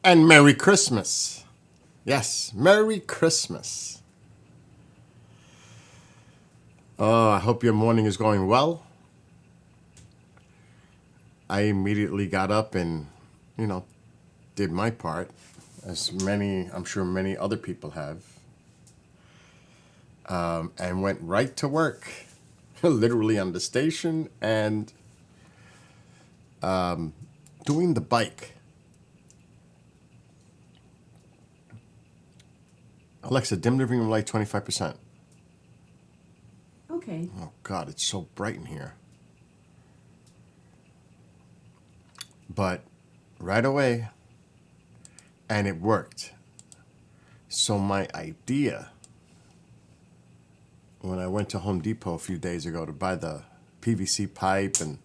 And Merry Christmas. Yes, Merry Christmas. I hope your morning is going well. I immediately got up and, you know, did my part, as I'm sure many other people have, and went right to work, literally on the station and doing the bike. Alexa, dim living room light 25%. Okay. Oh, God, it's so bright in here. But right away, and it worked. So my idea, when I went to Home Depot a few days ago to buy the PVC pipe and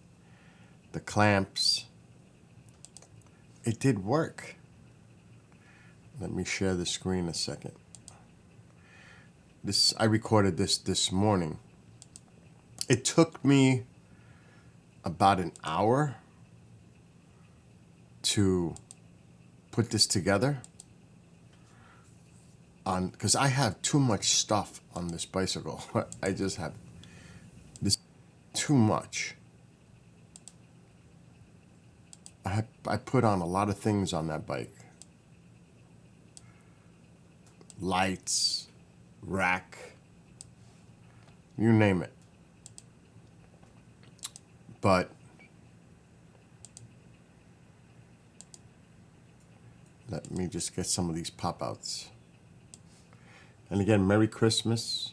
the clamps, it did work. Let me share the screen a second. I recorded this morning. It took me about an hour to put this together because I have too much stuff on this bicycle. I just have this too much. I put on a lot of things on that bike. Lights, rack, you name it. But let me just get some of these pop-outs. And again, Merry Christmas,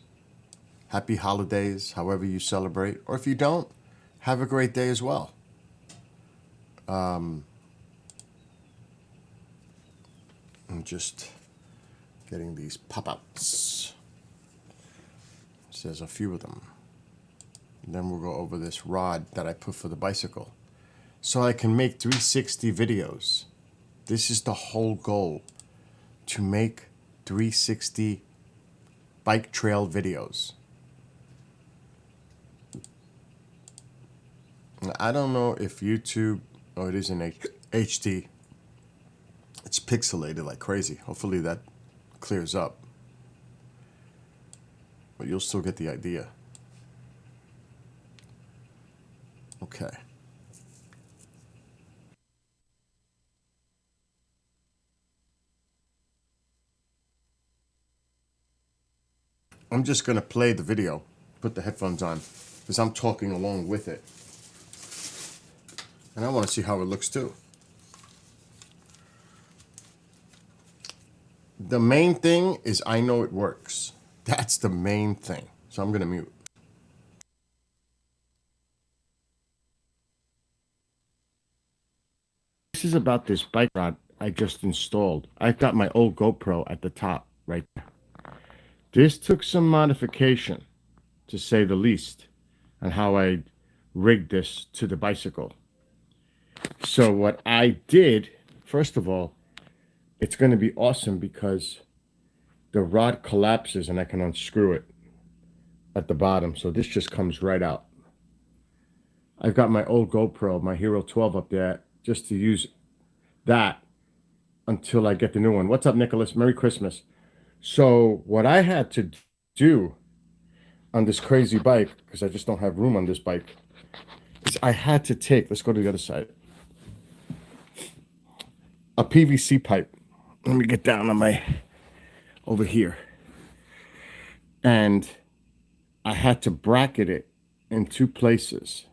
Happy Holidays, however you celebrate. Or if you don't, have a great day as well. I'm just getting these pop-outs. There's a few of them. And then we'll go over this rod that I put for the bicycle. So I can make 360 videos. This is the whole goal, to make 360 bike trail videos. I don't know if YouTube, it is in HD. It's pixelated like crazy. Hopefully that clears up. But you'll still get the idea. Okay. I'm just going to play the video, put the headphones on, because I'm talking along with it. And I want to see how it looks too. The main thing is I know it works. That's the main thing. So I'm going to mute. This is about this bike rod I just installed. I've got my old GoPro at the top right there. This took some modification, to say the least, on how I rigged this to the bicycle. So what I did, first of all, it's going to be awesome because the rod collapses and I can unscrew it at the bottom. So this just comes right out. I've got my old GoPro, my Hero 12 up there, just to use that until I get the new one. What's up, Nicholas? Merry Christmas. So what I had to do on this crazy bike, because I just don't have room on this bike, is I had to take, let's go to the other side, a PVC pipe. Let me get down on over here. And I had to bracket it in two places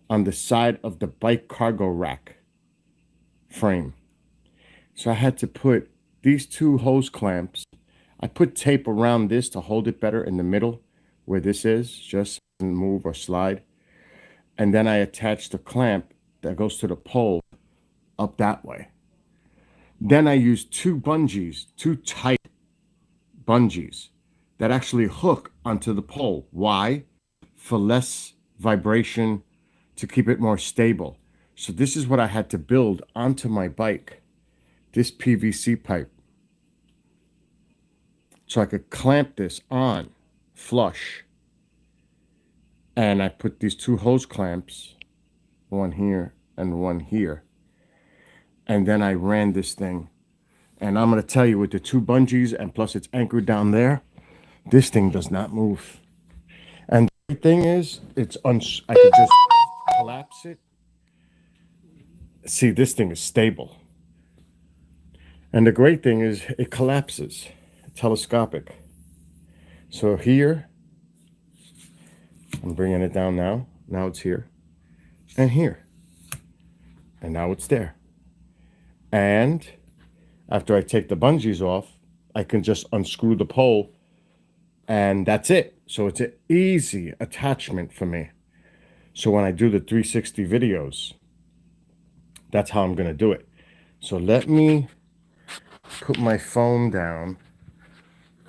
on the side of the bike cargo rack frame. So I had to put these two hose clamps. I put tape around this to hold it better in the middle where this is, just doesn't move or slide. And then I attached the clamp that goes to the pole up that way. Then I used two bungees, two tight bungees that actually hook onto the pole. Why? For less vibration, to keep it more stable. So this is what I had to build onto my bike, this PVC pipe. So I could clamp this on flush. And I put these two hose clamps, one here and one here. And then I ran this thing. And I'm going to tell you, with the 2 bungees and plus it's anchored down there, this thing does not move. And the thing is, I could just collapse it. See, this thing is stable. And the great thing is it collapses, telescopic. So here, I'm bringing it down now. Now it's here and here. And now it's there. And after I take the bungees off, I can just unscrew the pole and that's it. So it's an easy attachment for me. So when I do the 360 videos, that's how I'm going to do it. So let me put my phone down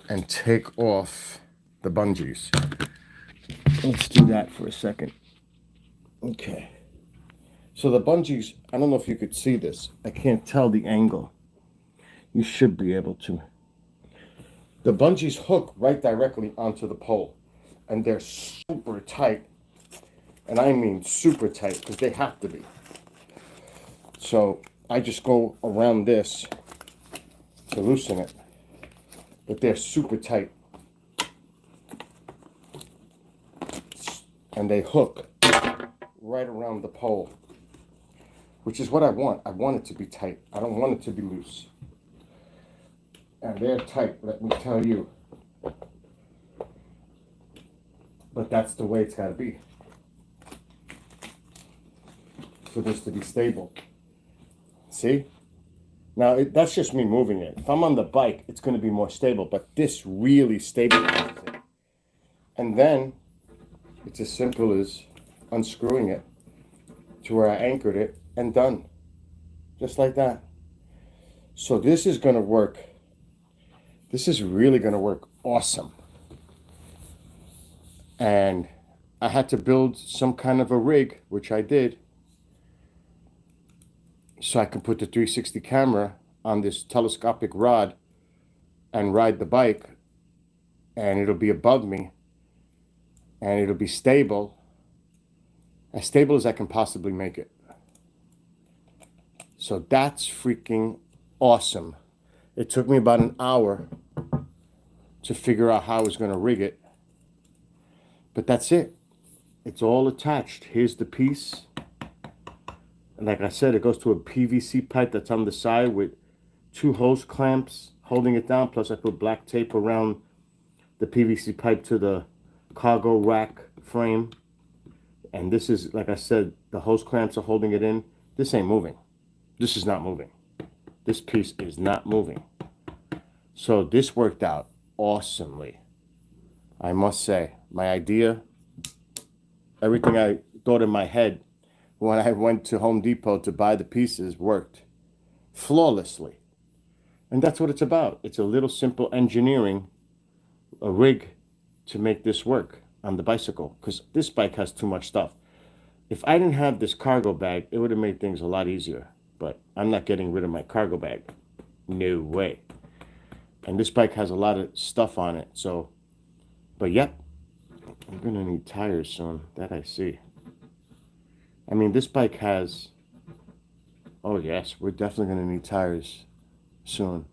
and take off the bungees. Let's do that for a second. Okay. So the bungees, I don't know if you could see this. I can't tell the angle. You should be able to. The bungees hook right directly onto the pole. And they're super tight. And I mean super tight, because they have to be. So I just go around this to loosen it. But they're super tight. And they hook right around the pole, which is what I want. I want it to be tight. I don't want it to be loose. And they're tight, let me tell you. But that's the way it's got to be for this to be stable. See? Now, that's just me moving it. If I'm on the bike, it's going to be more stable, but this really stabilizes it. And then it's as simple as unscrewing it to where I anchored it and done. Just like that. So this is going to work. This is really going to work awesome. And I had to build some kind of a rig, which I did, so I can put the 360 camera on this telescopic rod and ride the bike, and it'll be above me, and it'll be stable as I can possibly make it. So that's freaking awesome. It took me about an hour to figure out how I was going to rig it, but that's it. It's all attached. Here's the piece. And like I said, it goes to a PVC pipe that's on the side with 2 hose clamps holding it down. Plus I put black tape around the PVC pipe to the cargo rack frame. And this is, like I said, the hose clamps are holding it in. This ain't moving. This is not moving. This piece is not moving. So this worked out awesomely. I must say, my idea, everything I thought in my head when I went to Home Depot to buy the pieces worked flawlessly. And that's what it's about. It's a little simple engineering, a rig to make this work on the bicycle, because this bike has too much stuff. If I didn't have this cargo bag, it would have made things a lot easier. But I'm not getting rid of my cargo bag. No way. And this bike has a lot of stuff on it. So, but yep, I'm going to need tires soon. That I see. I mean, this bike has, oh yes, we're definitely going to need tires soon.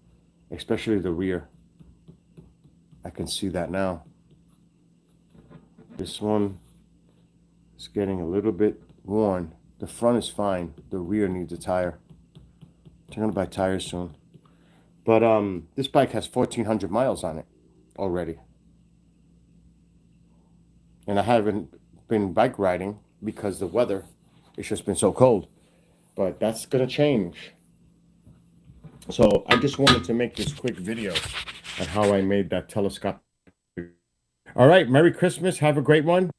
Especially the rear. I can see that now. This one is getting a little bit worn. The front is fine. The rear needs a tire. I'm going to buy tires soon. But this bike has 1,400 miles on it already. And I haven't been bike riding because the weather, it's just been so cold. But that's going to change. So I just wanted to make this quick video on how I made that telescope. All right, Merry Christmas. Have a great one.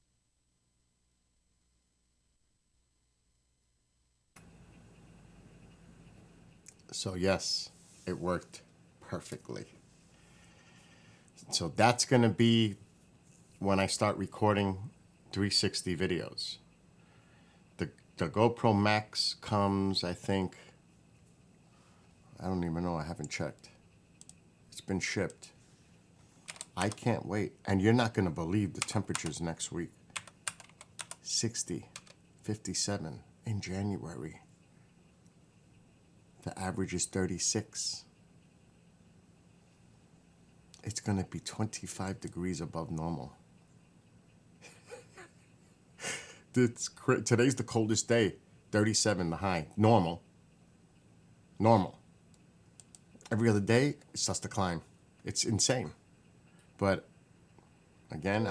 So yes, it worked perfectly. So that's going to be when I start recording 360 videos. The GoPro Max comes, I think, I don't even know, I haven't checked. It's been shipped. I can't wait. And you're not going to believe the temperatures next week. 60, 57 in January. The average is 36. It's going to be 25 degrees above normal. Today's the coldest day. 37 the high. Normal. Every other day, it starts to climb. It's insane. But again,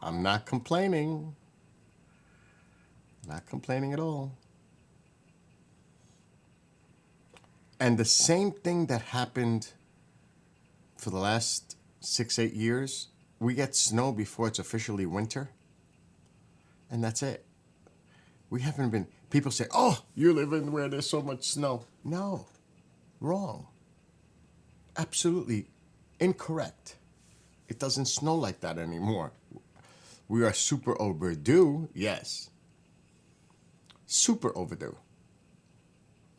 I'm not complaining. Not complaining at all. And the same thing that happened for the last 6-8 years, we get snow before it's officially winter. And that's it. We haven't been, people say, oh, you live in where there's so much snow. No, wrong. Absolutely incorrect. It doesn't snow like that anymore. We are super overdue, yes. Super overdue.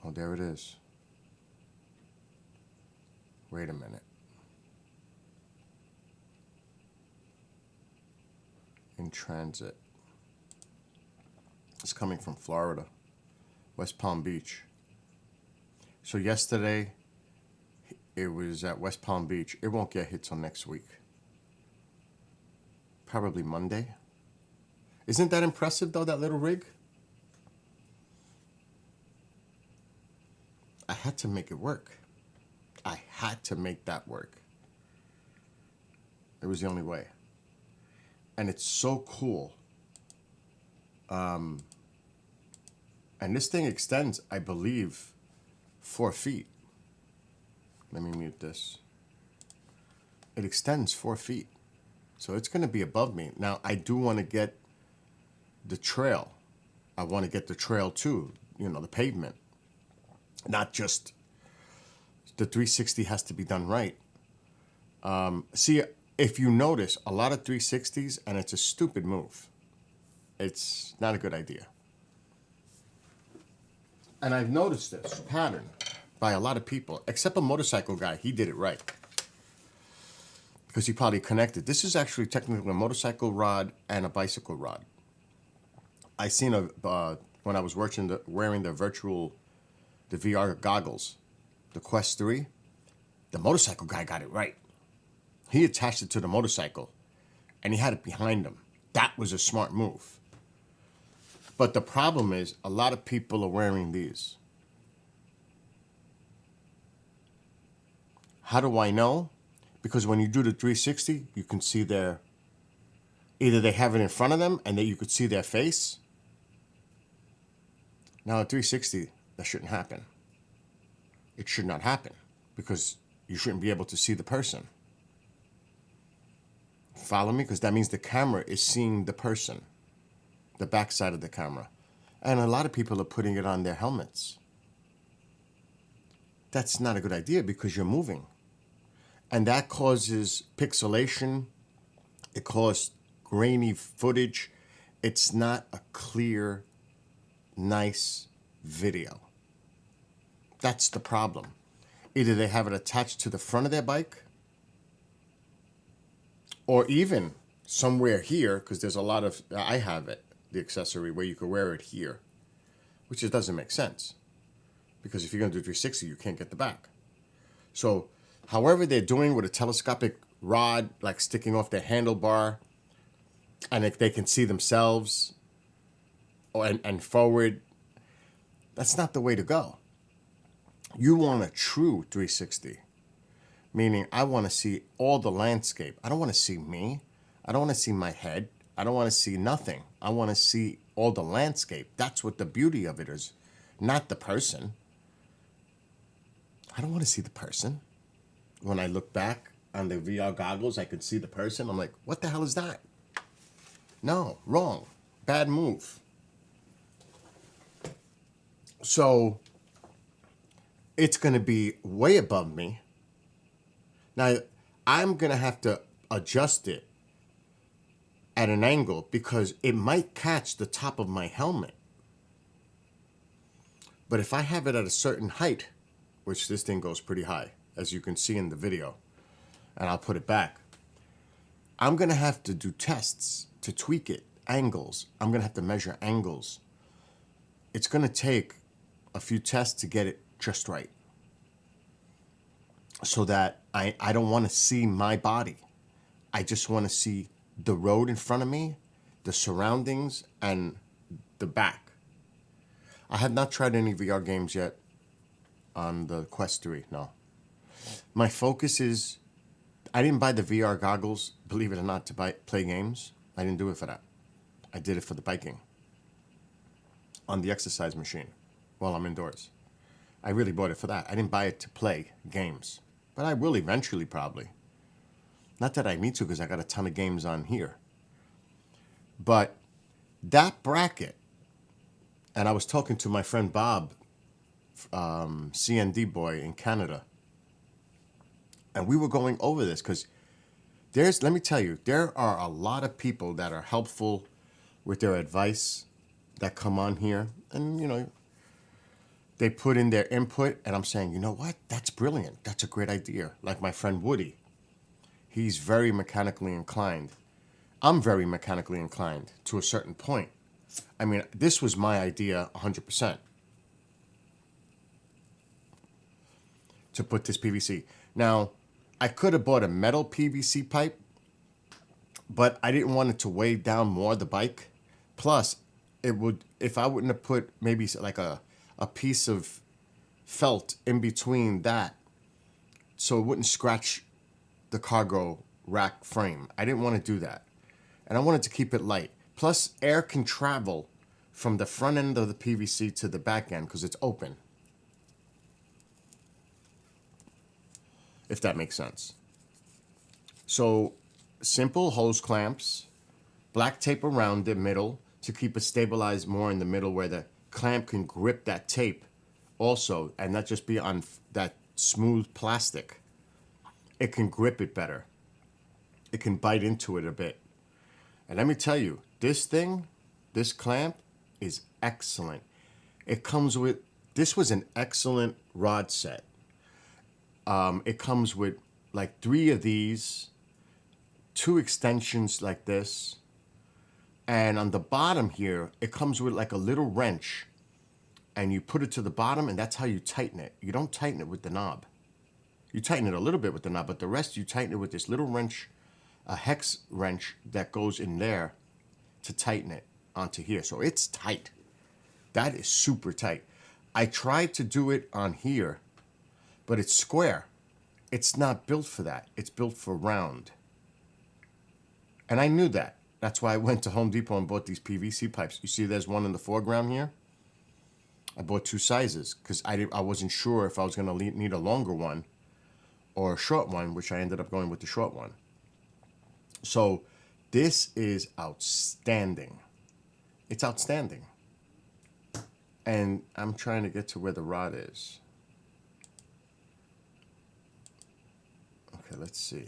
Oh, there it is. Wait a minute. In transit. It's coming from Florida, West Palm Beach. So yesterday, it was at West Palm Beach. It won't get hit till next week. Probably Monday. Isn't that impressive, though, that little rig? I had to make it work. I had to make that work. It was the only way. And it's so cool. And this thing extends, I believe, 4 feet. Let me mute this. It extends 4 feet. So it's going to be above me. Now, I do want to get the trail. I want to get the trail too, the pavement. Not just the 360 has to be done right. See, if you notice, a lot of 360s, and it's a stupid move. It's not a good idea. And I've noticed this pattern by a lot of people, except a motorcycle guy. He did it right. Because he probably connected. This is actually technically a motorcycle rod and a bicycle rod. I seen when I was wearing the VR goggles, the Quest 3, the motorcycle guy got it right. He attached it to the motorcycle, and he had it behind him. That was a smart move. But the problem is, a lot of people are wearing these. How do I know? Because when you do the 360, you can see either they have it in front of them and then you could see their face. Now, at 360, that shouldn't happen. It should not happen because you shouldn't be able to see the person. Follow me? Because that means the camera is seeing the person, the backside of the camera. And a lot of people are putting it on their helmets. That's not a good idea because you're moving. And that causes pixelation. It causes grainy footage. It's not a clear, nice video. That's the problem. Either they have it attached to the front of their bike, or even somewhere here, because there's a lot of, I have it, the accessory where you can wear it here, which just doesn't make sense. Because if you're going to do 360, you can't get the back. So, however they're doing with a telescopic rod, like sticking off their handlebar, and if they can see themselves and forward, that's not the way to go. You want a true 360, meaning I want to see all the landscape. I don't want to see me. I don't want to see my head. I don't want to see nothing. I want to see all the landscape. That's what the beauty of it is, not the person. I don't want to see the person. When I look back on the VR goggles, I could see the person. I'm like, what the hell is that? No, wrong. Bad move. So it's going to be way above me. Now, I'm going to have to adjust it at an angle because it might catch the top of my helmet. But if I have it at a certain height, which this thing goes pretty high, as you can see in the video, and I'll put it back, I'm going to have to do tests to tweak it, angles. I'm going to have to measure angles. It's going to take a few tests to get it just right. So that I don't want to see my body. I just want to see the road in front of me, the surroundings, and the back. I have not tried any VR games yet on the Quest 3, no. My focus is, I didn't buy the VR goggles, believe it or not, to play games. I didn't do it for that. I did it for the biking on the exercise machine while I'm indoors. I really bought it for that. I didn't buy it to play games, but I will eventually probably. Not that I need to because I got a ton of games on here. But that bracket, and I was talking to my friend Bob, CND boy in Canada, and we were going over this because let me tell you, there are a lot of people that are helpful with their advice that come on here, and they put in their input, and I'm saying, you know what? That's brilliant. That's a great idea. Like my friend Woody. He's very mechanically inclined. I'm very mechanically inclined to a certain point. I mean, this was my idea 100% to put this PVC. Now, I could have bought a metal PVC pipe, but I didn't want it to weigh down more the bike. Plus, it would, if I wouldn't have put maybe like a piece of felt in between that so it wouldn't scratch the cargo rack frame. I didn't want to do that. And I wanted to keep it light. Plus, air can travel from the front end of the PVC to the back end because it's open. If that makes sense. So, simple hose clamps, black tape around the middle to keep it stabilized more in the middle where the clamp can grip that tape also and not just be on that smooth plastic. It can grip it better. It can bite into it a bit. And let me tell you, this clamp is excellent. It comes with, this was an excellent rod set. It comes with like 3 of these, 2 extensions like this. And on the bottom here, it comes with like a little wrench. And you put it to the bottom and that's how you tighten it. You don't tighten it with the knob. You tighten it a little bit with the knob, but the rest you tighten it with this little wrench, a hex wrench that goes in there to tighten it onto here. So it's tight. That is super tight. I tried to do it on here, but it's square. It's not built for that. It's built for round. And I knew that. That's why I went to Home Depot and bought these PVC pipes. You see there's one in the foreground here? I bought 2 sizes because I wasn't sure if I was going to need a longer one or a short one, which I ended up going with the short one. So this is outstanding. It's outstanding. And I'm trying to get to where the rod is. Okay, let's see.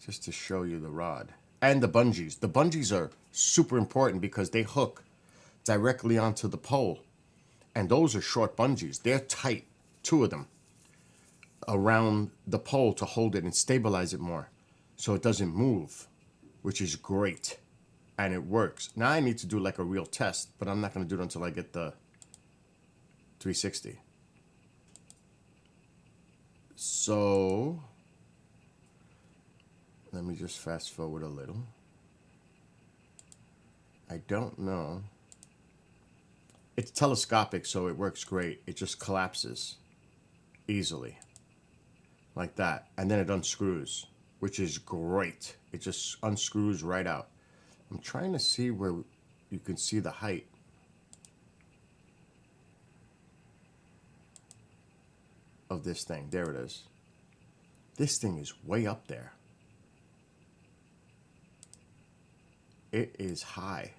Just to show you the rod. And the bungees. The bungees are super important because they hook directly onto the pole. And those are short bungees. They're tight, 2 of them, around the pole to hold it and stabilize it more so it doesn't move, which is great. And it works. Now I need to do like a real test, but I'm not going to do it until I get the 360. So let me just fast forward a little. I don't know. It's telescopic, so it works great. It just collapses easily like that. And then it unscrews, which is great. It just unscrews right out. I'm trying to see where you can see the height. Of this thing. There it is. This thing is way up there. It is high.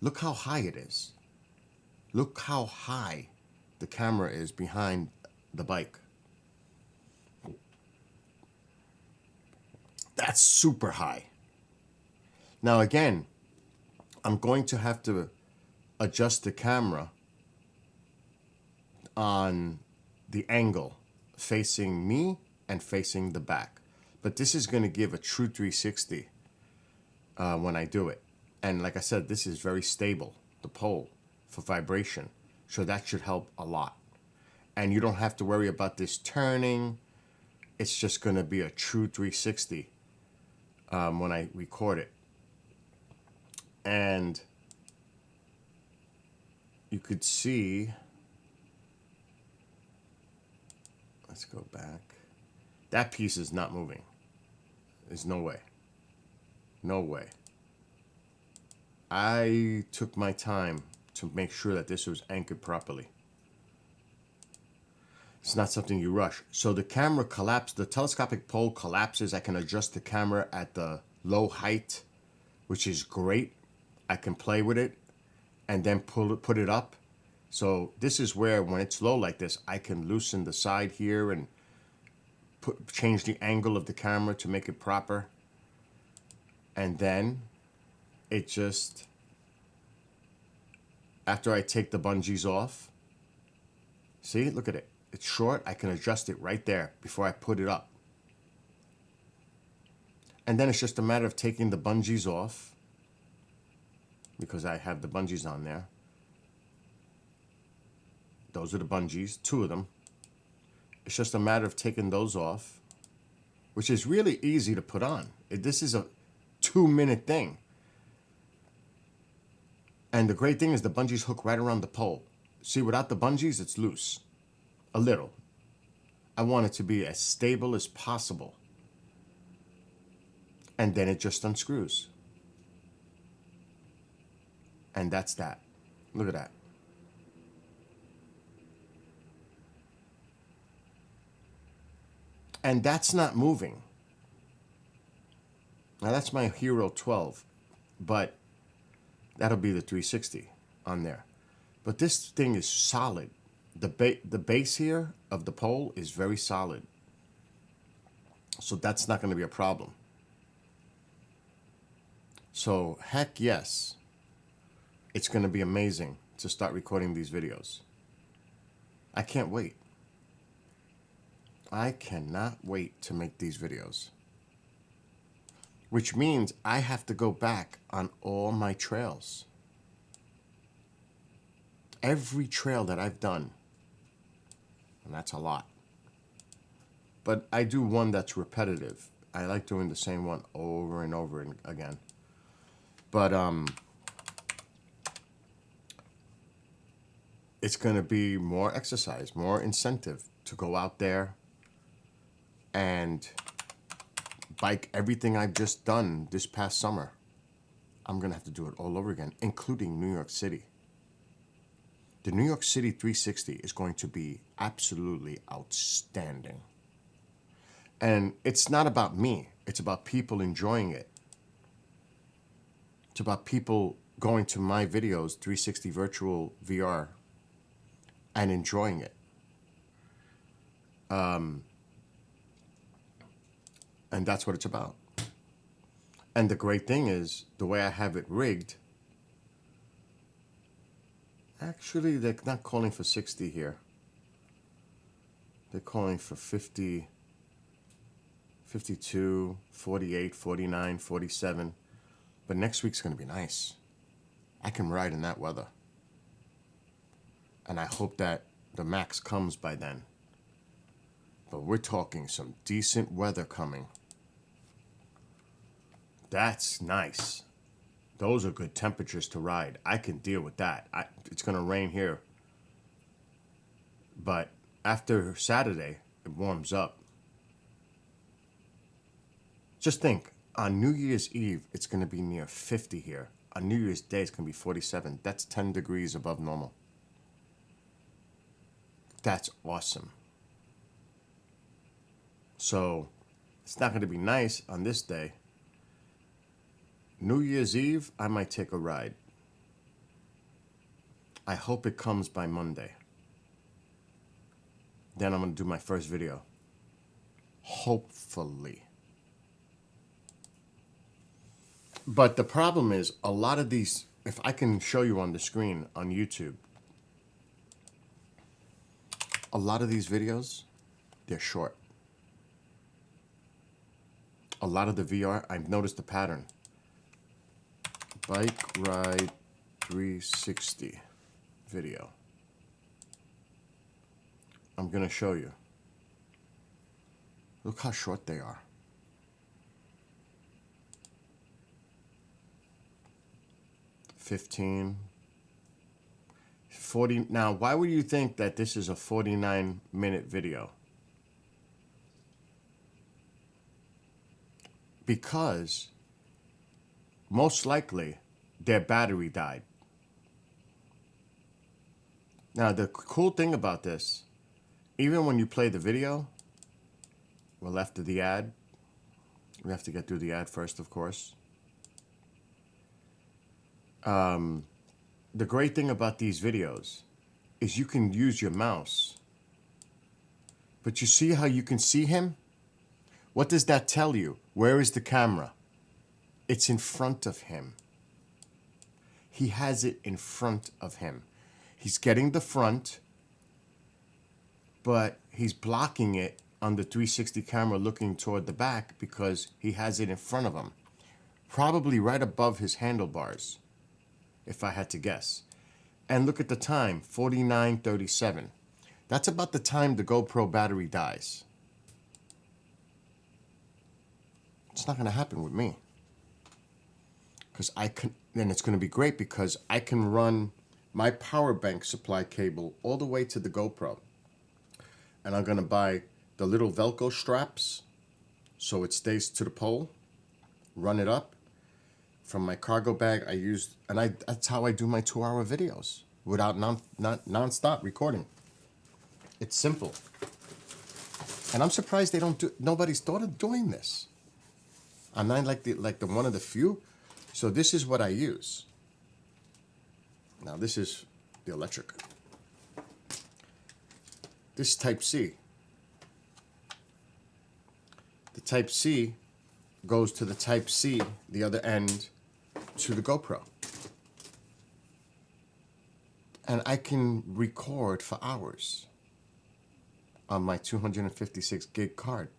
Look how high it is. Look how high the camera is behind the bike. That's super high. Now again, I'm going to have to adjust the camera on the angle facing me and facing the back. But this is going to give a true 360 when I do it. And like I said, this is very stable, the pole. for vibration. So that should help a lot. And you don't have to worry about this turning. It's just going to be a true 360 when I record it. And you could see, let's go back. That piece is not moving. There's no way. No way. I took my time to make sure that this was anchored properly. It's not something you rush. So the camera collapsed, the telescopic pole collapses. I can adjust the camera at the low height, which is great. I can play with it and then put it up. So this is where, when it's low like this, I can loosen the side here and change the angle of the camera to make it proper. And then it just, after I take the bungees off, see, look at it. It's short. I can adjust it right there before I put it up. And then it's just a matter of taking the bungees off, because I have the bungees on there. Those are the bungees, 2 of them. It's just a matter of taking those off, which is really easy to put on. This is a 2-minute thing. And the great thing is the bungees hook right around the pole. See, without the bungees, it's loose. A little. I want it to be as stable as possible. And then it just unscrews. And that's that. Look at that. And that's not moving. Now that's my Hero 12, but that'll be the 360 on there. But this thing is solid. The base here of the pole is very solid. So that's not going to be a problem. So heck yes, it's going to be amazing to start recording these videos. I can't wait. I cannot wait to make these videos. Which means I have to go back on all my trails. Every trail that I've done. And that's a lot. But I do one that's repetitive. I like doing the same one over and over again. But it's going to be more exercise, more incentive to go out there and bike everything I've just done this past summer. I'm going to have to do it all over again, including New York City. The New York City 360 is going to be absolutely outstanding. And it's not about me. It's about people enjoying it. It's about people going to my videos, 360 virtual VR, and enjoying it. And that's what it's about. And the great thing is, the way I have it rigged, actually, they're not calling for 60 here. They're calling for 50, 52, 48, 49, 47. But next week's going to be nice. I can ride in that weather. And I hope that the max comes by then. But we're talking some decent weather coming. That's nice. Those are good temperatures to ride. I can deal with that. It's going to rain here. But after Saturday, it warms up. Just think, on New Year's Eve, it's going to be near 50 here. On New Year's Day, it's going to be 47. That's 10 degrees above normal. That's awesome. So, it's not going to be nice on this day. New Year's Eve, I might take a ride. I hope it comes by Monday. Then I'm going to do my first video. Hopefully. But the problem is, a lot of these, if I can show you on the screen on YouTube, a lot of these videos, they're short. A lot of the VR, I've noticed a pattern. Bike Ride 360. video. I'm going to show you. Look how short they are. 15, 40. Now, why would you think that this is a 49-minute video? Because most likely their battery died. Now, the cool thing about this, even when you play the video, well, after the ad, we have to get through the ad first, of course. The great thing about these videos is you can use your mouse. But you see how you can see him? What does that tell you? Where is the camera? It's in front of him. He has it in front of him. He's getting the front, but he's blocking it on the 360 camera looking toward the back because he has it in front of him. Probably right above his handlebars, if I had to guess. And look at the time, 49:37. That's about the time the GoPro battery dies. It's not going to happen with me. Because then it's going to be great because I can run my power bank supply cable all the way to the GoPro. And I'm going to buy the little Velcro straps so it stays to the pole, run it up. From my cargo bag, that's how I do my 2-hour videos without non-stop recording. It's simple. And I'm surprised nobody's thought of doing this. I'm not like the one of the few. So this is what I use. Now this is the electric. This is Type-C. The Type-C goes to the Type-C, the other end, to the GoPro. And I can record for hours on my 256 gig card.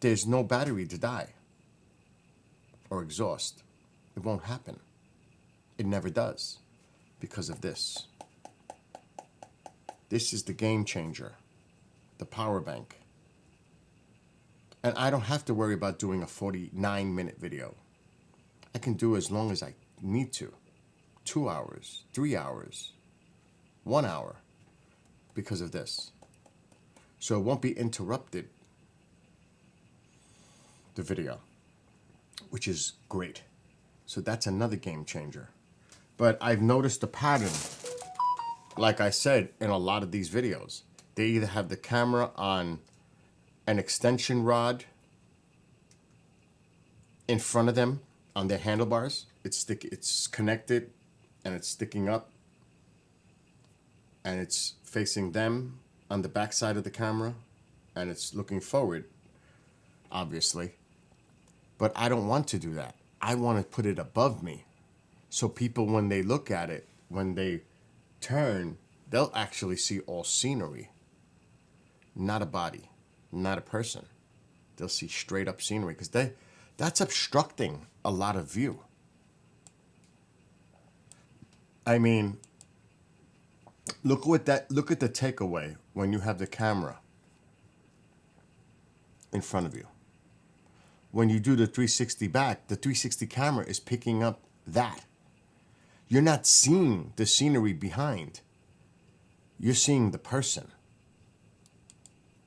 There's no battery to die or exhaust. It won't happen. It never does because of this. This is the game changer, the power bank. And I don't have to worry about doing a 49-minute video. I can do as long as I need to. 2 hours, 3 hours, 1 hour because of this. So it won't be interrupted, the video, which is great. So that's another game changer. But I've noticed a pattern, like I said, in a lot of these videos. They either have the camera on an extension rod in front of them on their handlebars. It's connected and it's sticking up and it's facing them on the back side of the camera and it's looking forward, obviously. But I don't want to do that. I want to put it above me. So people, when they look at it, when they turn, they'll actually see all scenery, not a body, not a person. They'll see straight up scenery because that's obstructing a lot of view. I mean, look at the takeaway when you have the camera in front of you. When you do the 360 back, the 360 camera is picking up that. You're not seeing the scenery behind. You're seeing the person.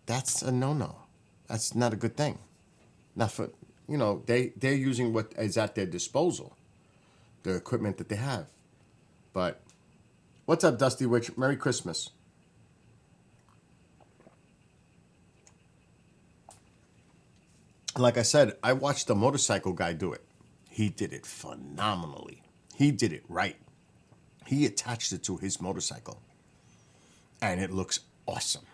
That's a no-no. That's not a good thing. Not for, they're using what is at their disposal, the equipment that they have. But what's up, Dusty Witch? Merry Christmas. Like I said, I watched the motorcycle guy do it. He did it phenomenally. He did it right. He attached it to his motorcycle. And it looks awesome.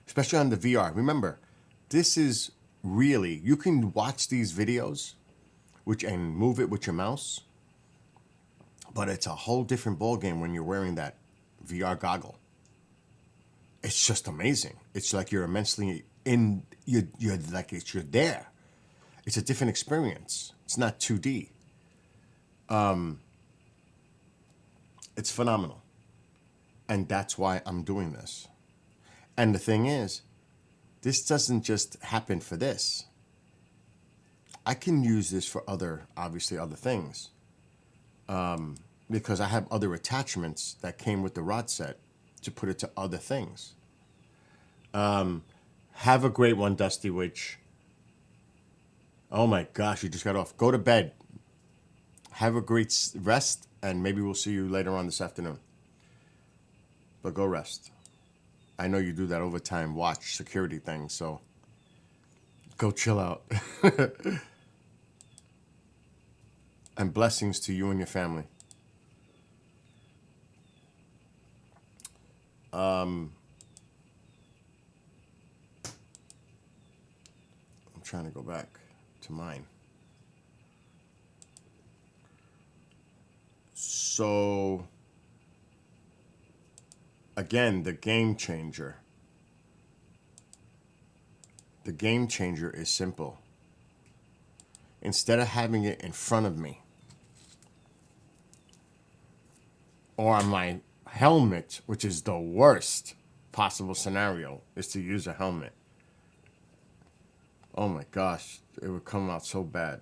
Especially on the VR. Remember, this is really, you can watch these videos and move it with your mouse. But it's a whole different ballgame when you're wearing that VR goggle. It's just amazing. It's like you're immensely you're there. It's a different experience. It's not 2D. It's phenomenal. And that's why I'm doing this. And the thing is, this doesn't just happen for this. I can use this for obviously other things. Because I have other attachments that came with the rod set to put it to other things. Have a great one, Dusty Witch. Oh my gosh, you just got off. Go to bed. Have a great rest, and maybe we'll see you later on this afternoon. But go rest. I know you do that overtime watch security thing, so go chill out. And blessings to you and your family. I'm trying to go back to mine. So, again, the game changer. The game changer is simple. Instead of having it in front of me, or on my helmet, which is the worst possible scenario, is to use a helmet. Oh my gosh, it would come out so bad.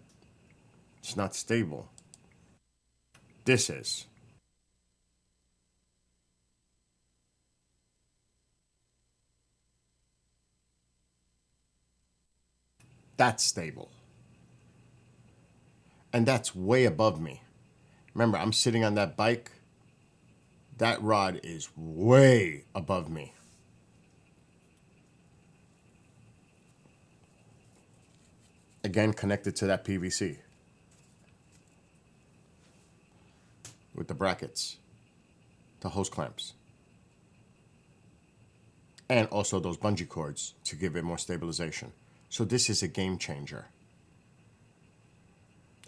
It's not stable. This is. That's stable. And that's way above me. Remember, I'm sitting on that bike. That rod is way above me. Again, connected to that PVC with the brackets, the hose clamps, and also those bungee cords to give it more stabilization. So this is a game changer.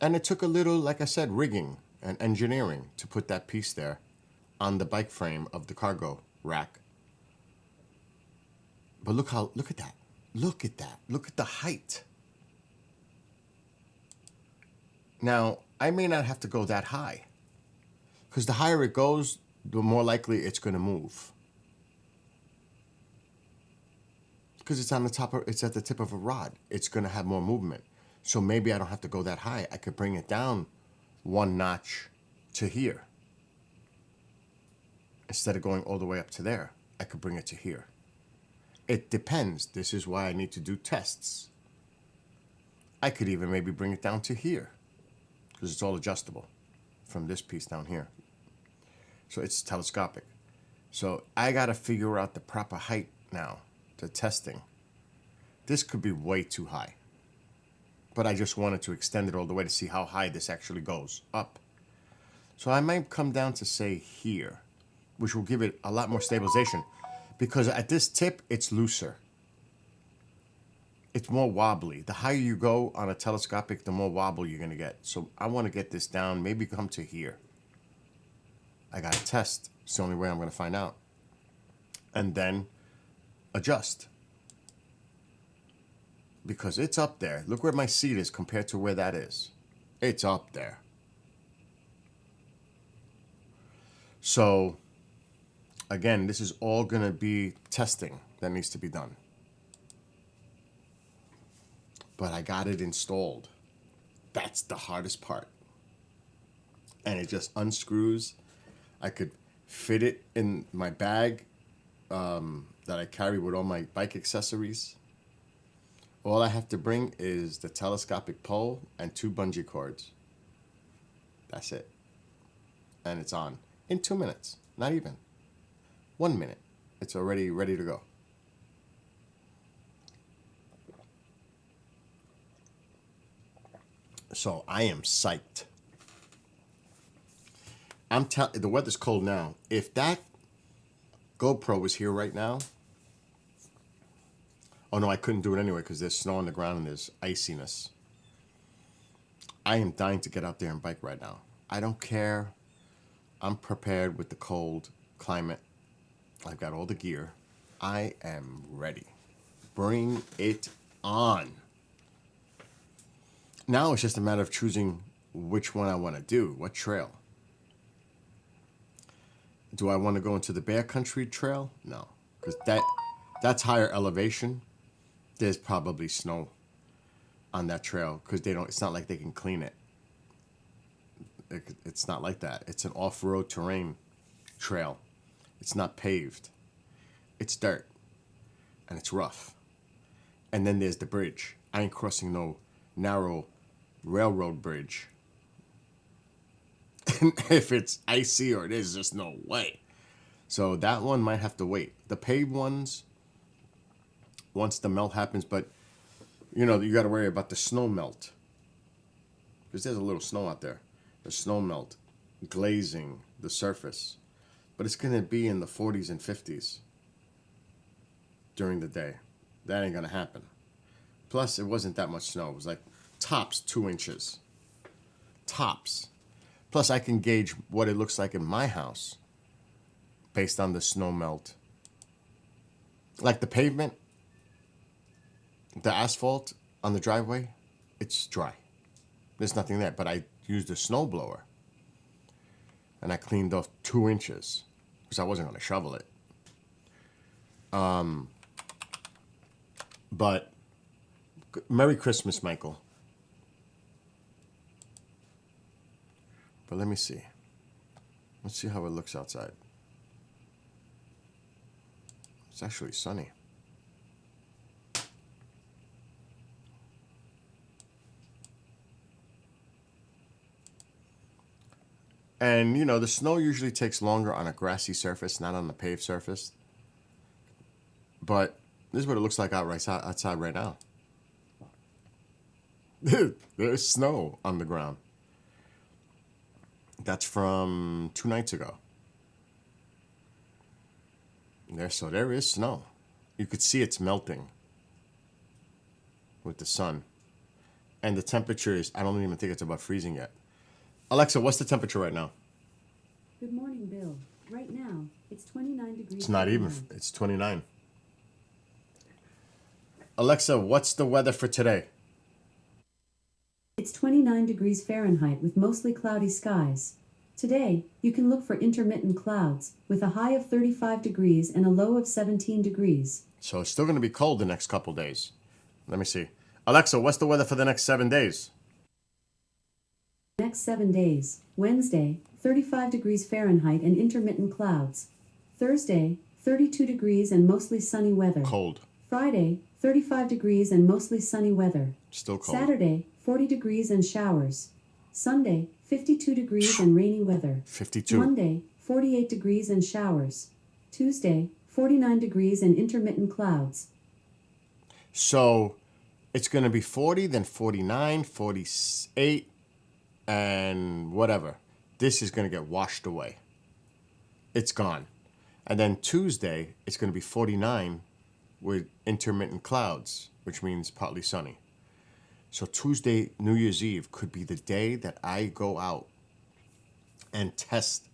And it took a little, like I said, rigging and engineering to put that piece there on the bike frame of the cargo rack. But look at that. Look at that. Look at the height. Now, I may not have to go that high, because the higher it goes, the more likely it's going to move. Because it's at the tip of a rod. It's going to have more movement. So maybe I don't have to go that high. I could bring it down one notch to here. Instead of going all the way up to there, I could bring it to here. It depends. This is why I need to do tests. I could even maybe bring it down to here, because it's all adjustable from this piece down here. So it's telescopic. So I got to figure out the proper height now to testing. This could be way too high, but I just wanted to extend it all the way to see how high this actually goes up. So I might come down to say here, which will give it a lot more stabilization, because at this tip, it's looser. It's more wobbly. The higher you go on a telescopic, the more wobble you're going to get. So I want to get this down, maybe come to here. I got to test. It's the only way I'm going to find out. And then adjust. Because it's up there. Look where my seat is compared to where that is. It's up there. So, again, this is all going to be testing that needs to be done. But I got it installed. That's the hardest part. And it just unscrews. I could fit it in my bag that I carry with all my bike accessories. All I have to bring is the telescopic pole and 2 bungee cords. That's it. And it's on in 2 minutes. Not even. 1 minute. It's already ready to go. So I am psyched. The weather's cold now. If that GoPro was here right now, oh no, I couldn't do it anyway because there's snow on the ground and there's iciness. I am dying to get out there and bike right now. I don't care. I'm prepared with the cold climate. I've got all the gear. I am ready. Bring it on. Now it's just a matter of choosing which one I want to do, what trail. Do I want to go into the Bear Country Trail? No, because that's higher elevation. There's probably snow on that trail because they don't. It's not like they can clean it. It's not like that. It's an off-road terrain trail. It's not paved. It's dirt, and it's rough. And then there's the bridge. I ain't crossing no narrow railroad bridge. If it's icy or there's just no way. So that one might have to wait. The paved ones, once the melt happens, but you know, you got to worry about the snow melt. Because there's a little snow out there. The snow melt, glazing the surface. But it's going to be in the 40s and 50s during the day. That ain't going to happen. Plus, it wasn't that much snow. It was like tops 2 inches. Tops. Plus, I can gauge what it looks like in my house based on the snow melt. Like the pavement, the asphalt on the driveway, it's dry. There's nothing there, but I used a snow blower and I cleaned off 2 inches because I wasn't going to shovel it. But Merry Christmas, Michael. But let me see. Let's see how it looks outside. It's actually sunny. And, you know, the snow usually takes longer on a grassy surface, not on a paved surface. But this is what it looks like outside right now. There's snow on the ground. That's from 2 nights ago. So there is snow. You could see it's melting with the sun. And the temperature is, I don't even think it's above freezing yet. Alexa, what's the temperature right now? Good morning, Bill. Right now, it's 29 degrees. It's not even. It's 29. Alexa, what's the weather for today? It's 29 degrees Fahrenheit with mostly cloudy skies. Today, you can look for intermittent clouds with a high of 35 degrees and a low of 17 degrees. So it's still going to be cold the next couple days. Let me see. Alexa, what's the weather for the next 7 days? Next 7 days. Wednesday, 35 degrees Fahrenheit and intermittent clouds. Thursday, 32 degrees and mostly sunny weather. Cold. Friday, 35 degrees and mostly sunny weather. Still cold. Saturday, 40 degrees and showers. Sunday, 52 degrees and rainy weather. 52. Monday, 48 degrees and showers. Tuesday, 49 degrees and intermittent clouds. So it's going to be 40, then 49, 48, and whatever. This is going to get washed away. It's gone. And then Tuesday, it's going to be 49 with intermittent clouds, which means partly sunny. So Tuesday, New Year's Eve, could be the day that I go out and test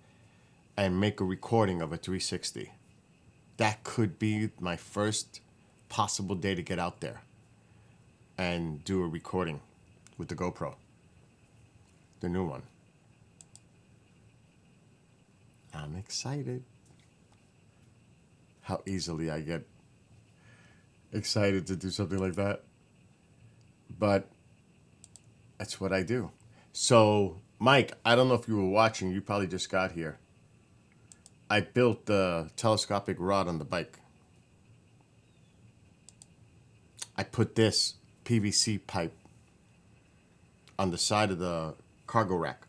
and make a recording of a 360. That could be my first possible day to get out there and do a recording with the GoPro, the new one. I'm excited. How easily I get excited to do something like that. But that's what I do. So, Mike, I don't know if you were watching. You probably just got here. I built the telescopic rod on the bike. I put this PVC pipe on the side of the cargo rack.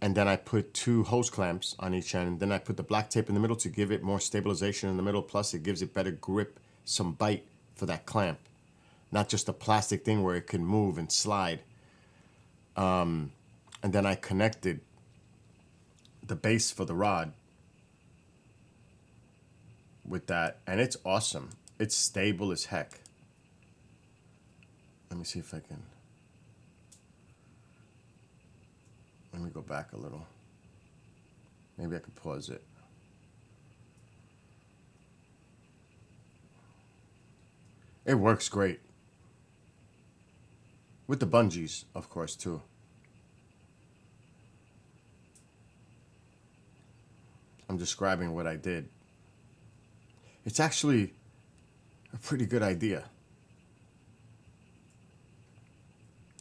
And then I put 2 hose clamps on each end. And then I put the black tape in the middle to give it more stabilization in the middle. Plus, it gives it better grip, some bite for that clamp. Not just a plastic thing where it can move and slide. And then I connected the base for the rod with that. And it's awesome. It's stable as heck. Let me see if I can. Let me go back a little. Maybe I could pause it. It works great. With the bungees, of course, too. I'm describing what I did. It's actually a pretty good idea.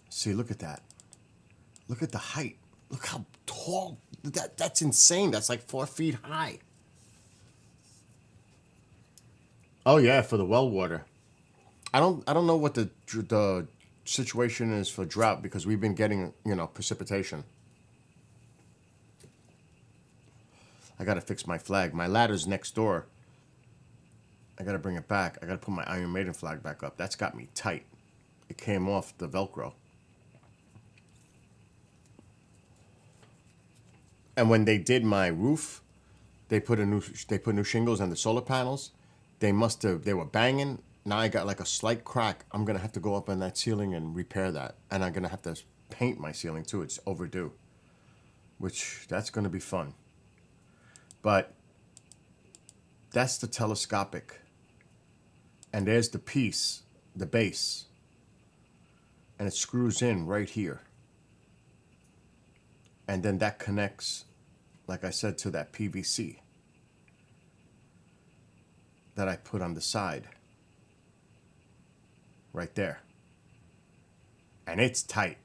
See, look at that. Look at the height. Look how tall. That's insane. That's like 4 feet high. Oh yeah, for the well water. I don't know what the situation is for drought because we've been getting, precipitation. I got to fix my flag. My ladder's next door. I got to bring it back. I got to put my Iron Maiden flag back up. That's got me tight. It came off the Velcro. And when they did my roof, they put new shingles on the solar panels. They were banging. Now I got like a slight crack. I'm going to have to go up on that ceiling and repair that. And I'm going to have to paint my ceiling too. It's overdue. That's going to be fun. But that's the telescopic. And there's the piece, the base. And it screws in right here. And then that connects, like I said, to that PVC that I put on the side. Right there. And it's tight.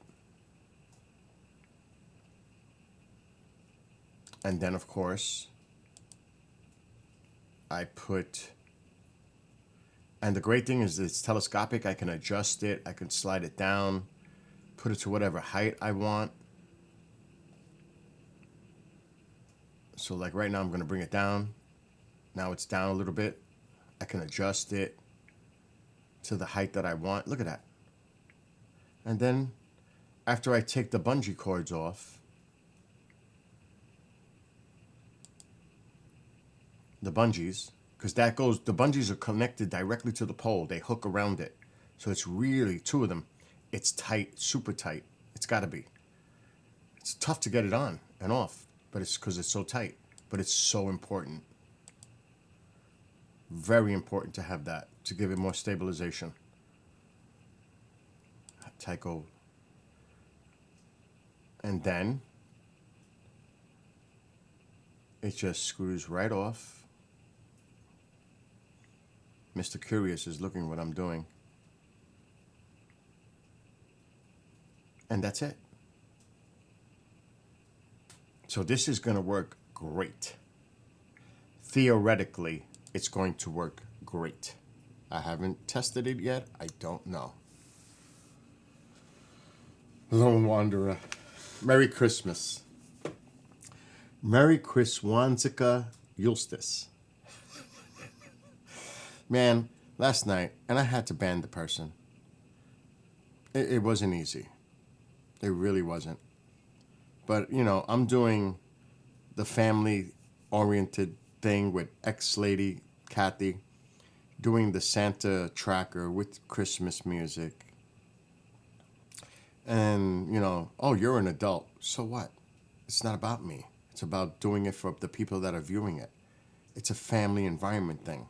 And then, of course, I put... And the great thing is it's telescopic. I can adjust it. I can slide it down. Put it to whatever height I want. So like right now I'm going to bring it down. Now it's down a little bit. I can adjust it to the height that I want. Look at that. And then after I take the bungee cords off, the bungees, because the bungees are connected directly to the pole. They hook around it. So it's really, 2 of them. It's tight, super tight. It's got to be. It's tough to get it on and off, but it's because it's so tight. But it's so important. Very important to have that, to give it more stabilization. Tyco. And then it just screws right off. Mr. Curious is looking what I'm doing. And that's it. So this is going to work great. Theoretically, it's going to work great. I haven't tested it yet. I don't know. Lone Wanderer. Merry Christmas. Merry Christwanzika Yulstis. Man, last night, and I had to ban the person. It wasn't easy. It really wasn't. But, I'm doing the family-oriented thing with ex-lady Kathy, doing the Santa tracker with Christmas music. And, oh, you're an adult. So what? It's not about me. It's about doing it for the people that are viewing it. It's a family environment thing.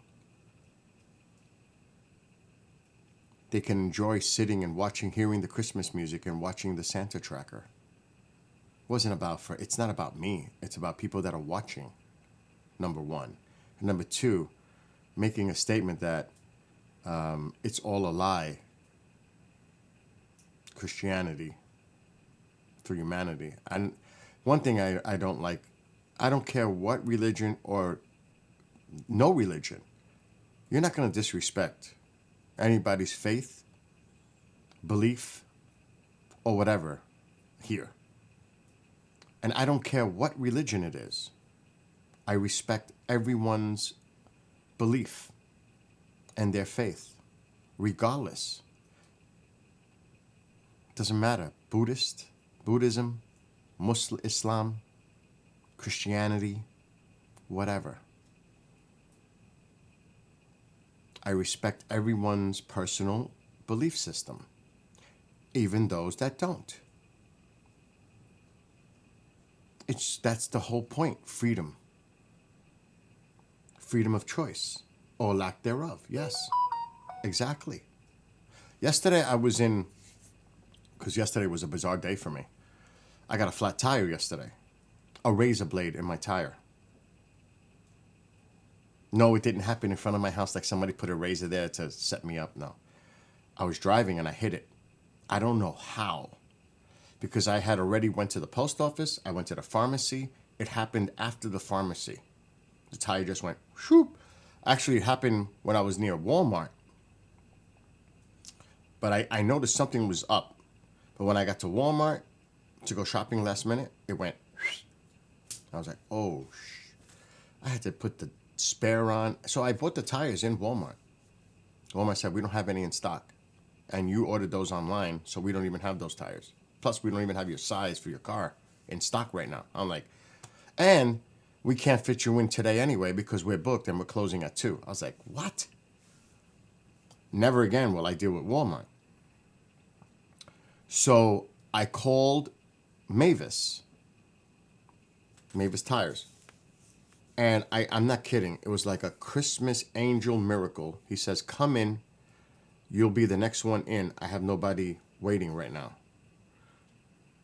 They can enjoy sitting and hearing the Christmas music and watching the Santa tracker. It's not about me. It's about people that are watching, number one. And number two, making a statement that it's all a lie. Christianity for humanity. And one thing I don't like, I don't care what religion or no religion. You're not going to disrespect anybody's faith, belief, or whatever here. And I don't care what religion it is. I respect everyone's belief and their faith, regardless. Doesn't matter. Buddhism, Muslim, Islam, Christianity, whatever. I respect everyone's personal belief system, even those that don't. That's the whole point. Freedom. Freedom of choice, or lack thereof. Yes, exactly. Yesterday because yesterday was a bizarre day for me. I got a flat tire yesterday. A razor blade in my tire. No, it didn't happen in front of my house like somebody put a razor there to set me up. No. I was driving and I hit it. I don't know how. Because I had already went to the post office. I went to the pharmacy. It happened after the pharmacy. The tire just went whoop. Actually, it happened when I was near Walmart. But I noticed something was up. But when I got to Walmart to go shopping last minute, it went. I was like, oh, I had to put the spare on. So I bought the tires in Walmart. Walmart said, we don't have any in stock. And you ordered those online, so we don't even have those tires. Plus, we don't even have your size for your car in stock right now. I'm like, and we can't fit you in today anyway because we're booked and we're closing at 2. I was like, what? Never again will I deal with Walmart. So I called Mavis Tires. And I'm not kidding. It was like a Christmas angel miracle. He says, come in. You'll be the next one in. I have nobody waiting right now.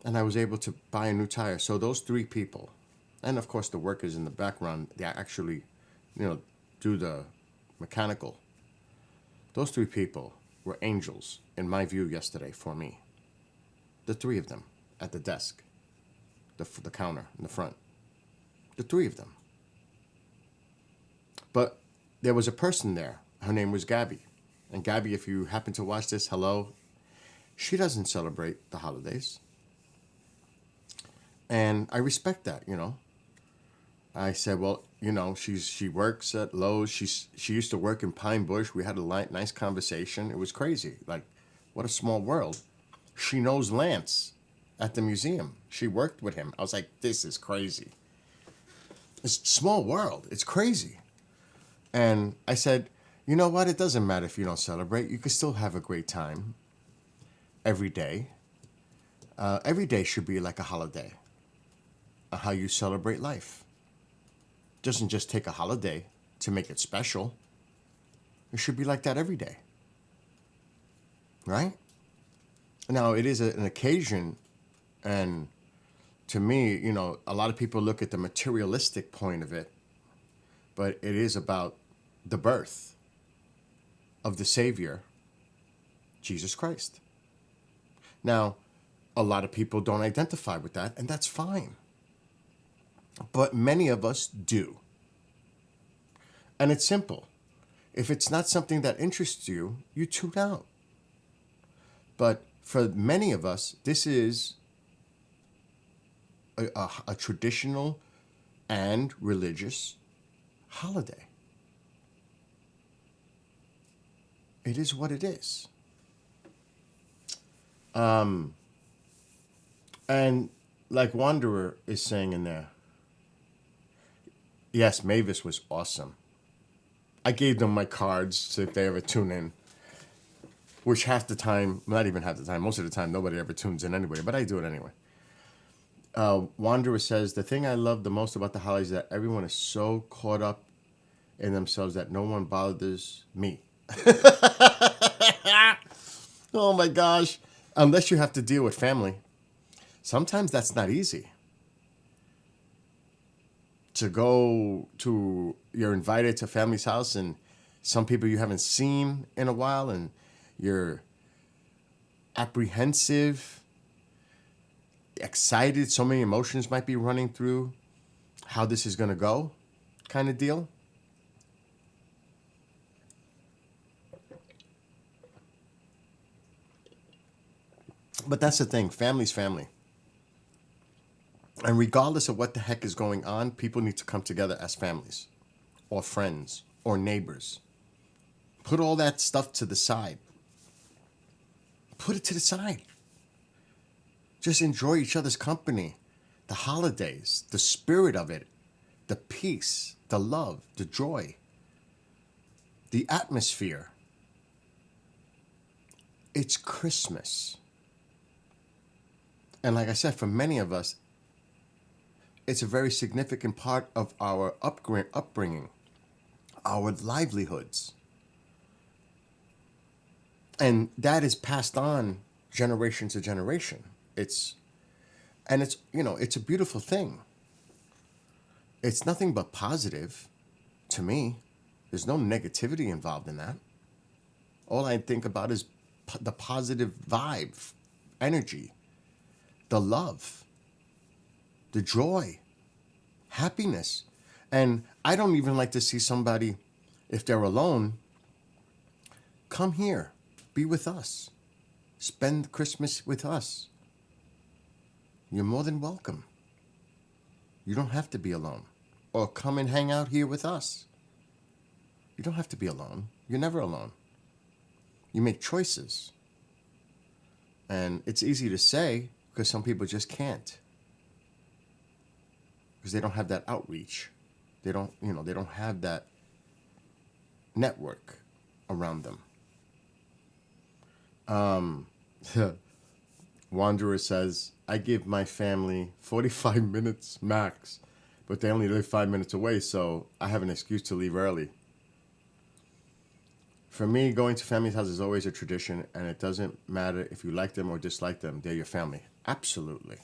And I was able to buy a new tire. So those 3 people, and of course the workers in the background, they actually, do the mechanical. Those 3 people were angels, in my view, yesterday for me. The 3 of them at the desk, the counter in the front. The 3 of them. But there was a person there. Her name was Gabby. And Gabby, if you happen to watch this, hello. She doesn't celebrate the holidays. And I respect that, I said, well, she works at Lowe's. She used to work in Pine Bush. We had a nice conversation. It was crazy. Like, what a small world. She knows Lance at the museum. She worked with him. I was like, this is crazy. It's a small world. It's crazy. And I said, you know what? It doesn't matter if you don't celebrate. You can still have a great time every day. Every day should be like a holiday. How you celebrate life. Doesn't just take a holiday to make it special. It should be like that every day. Right? Now, it is an occasion, and to me, a lot of people look at the materialistic point of it, but it is about the birth of the Savior, Jesus Christ. Now, a lot of people don't identify with that, and that's fine. But many of us do. And it's simple. If it's not something that interests you, you tune out. But for many of us, this is a traditional and religious holiday. It is what it is. And like Wanderer is saying in there, yes, Mavis was awesome. I gave them my cards to if they ever tune in, which half the time, not even half the time, most of the time, nobody ever tunes in anyway, but I do it anyway. Wanderer says, the thing I love the most about the holidays is that everyone is so caught up in themselves that no one bothers me. Oh my gosh. Unless you have to deal with family. Sometimes that's not easy. To go to, you're invited to family's house and some people you haven't seen in a while and you're apprehensive, excited, so many emotions might be running through how this is going to go kind of deal. But that's the thing, family's family. And regardless of what the heck is going on, people need to come together as families or friends or neighbors. Put all that stuff to the side. Put it to the side. Just enjoy each other's company, the holidays, the spirit of it, the peace, the love, the joy, the atmosphere. It's Christmas. And like I said, for many of us, it's a very significant part of our upbringing, our livelihoods. And that is passed on generation to generation. It's a beautiful thing. It's nothing but positive to me. There's no negativity involved in that. All I think about is the positive vibe, energy, the love, the joy, happiness. And I don't even like to see somebody, if they're alone, come here, be with us, spend Christmas with us. You're more than welcome. You don't have to be alone. Or come and hang out here with us. You don't have to be alone. You're never alone. You make choices. And it's easy to say because some people just can't. Because they don't have that outreach. They don't have that network around them. Wanderer says, I give my family 45 minutes max, but they only live 5 minutes away, so I have an excuse to leave early. For me, going to family's house is always a tradition, and it doesn't matter if you like them or dislike them, they're your family. Absolutely.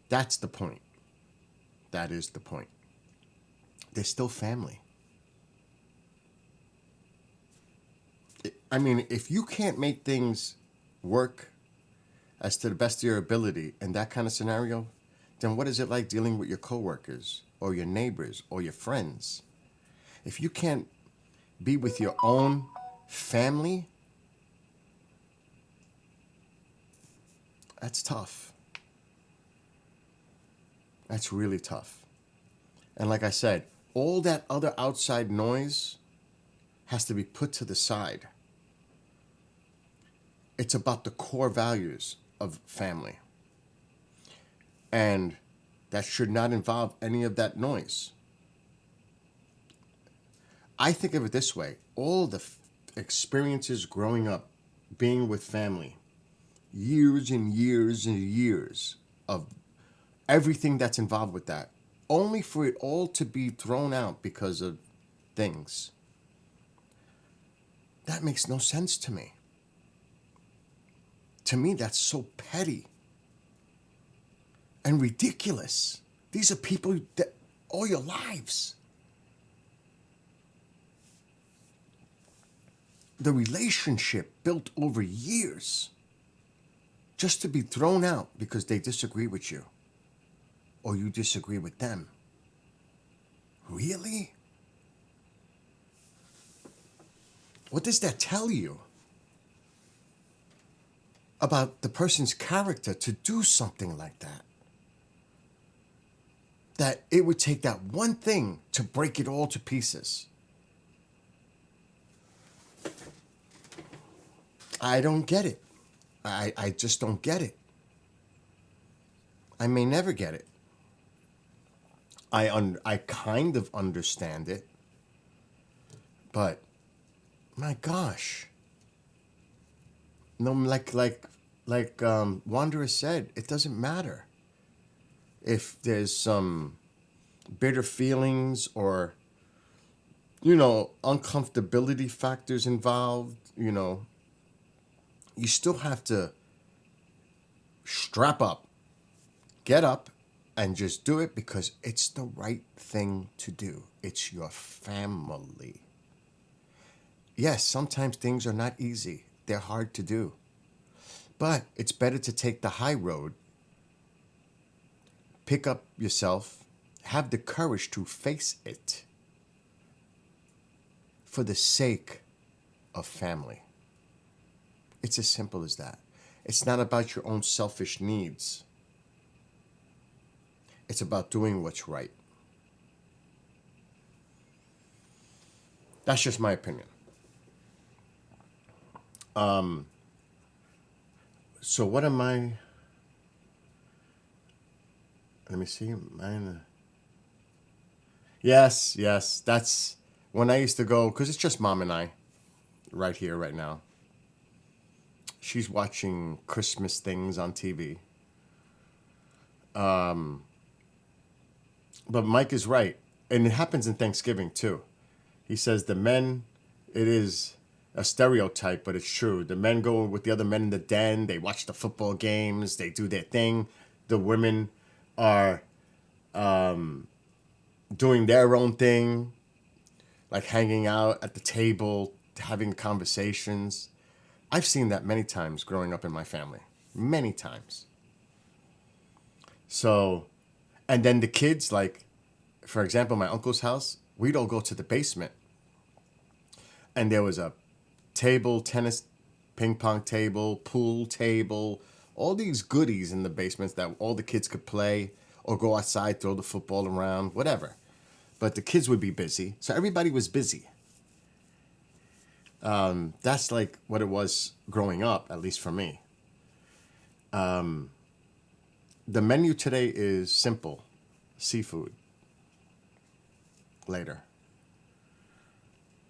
That's the point. That is the point. They're still family. I mean, if you can't make things work as to the best of your ability in that kind of scenario, then what is it like dealing with your coworkers or your neighbors or your friends? If you can't be with your own family, that's tough. That's really tough. And like I said, all that other outside noise has to be put to the side. It's about the core values of family. And that should not involve any of that noise. I think of it this way. All the experiences growing up, being with family, years and years and years of everything that's involved with that, only for it all to be thrown out because of things. That makes no sense to me. To me, that's so petty and ridiculous. These are people that all your lives. The relationship built over years just to be thrown out because they disagree with you or you disagree with them. Really? What does that tell you about the person's character to do something like that? That it would take that one thing to break it all to pieces. I don't get it. I just don't get it. I may never get it. I kind of understand it, but my gosh. No, like Wanderer said, it doesn't matter if there's some bitter feelings or, uncomfortability factors involved, you still have to strap up, get up, and just do it because it's the right thing to do. It's your family. Yes, sometimes things are not easy. They're hard to do. But it's better to take the high road, pick up yourself, have the courage to face it for the sake of family. It's as simple as that. It's not about your own selfish needs. It's about doing what's right. That's just my opinion. So what am I? Let me see. Yes. That's when I used to go, because it's just Mom and I right here, right now. She's watching Christmas things on TV. But Mike is right. And it happens in Thanksgiving too. He says the men, it is a stereotype, but it's true. The men go with the other men in the den. They watch the football games. They do their thing. The women are doing their own thing. like hanging out at the table, having conversations. I've seen that many times growing up in my family. Many times. So, and then the kids, like, for example, my uncle's house, we'd all go to the basement. And there was a table, tennis, ping pong table, pool table, all these goodies in the basements that all the kids could play or go outside, throw the football around, whatever. But the kids would be busy. So everybody was busy. That's like what it was growing up, at least for me. The menu today is simple. Seafood. Later.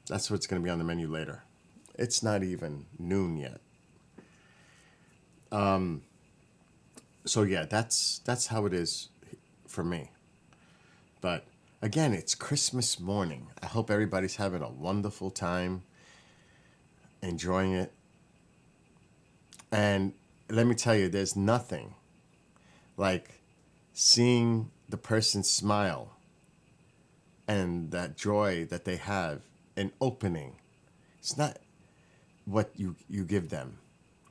That's what's going to be on the menu later. It's not even noon yet. So yeah, that's how it is for me. But again, it's Christmas morning. I hope everybody's having a wonderful time, enjoying it. And let me tell you, there's nothing like seeing the person smile and that joy that they have in opening. It's not what you give them.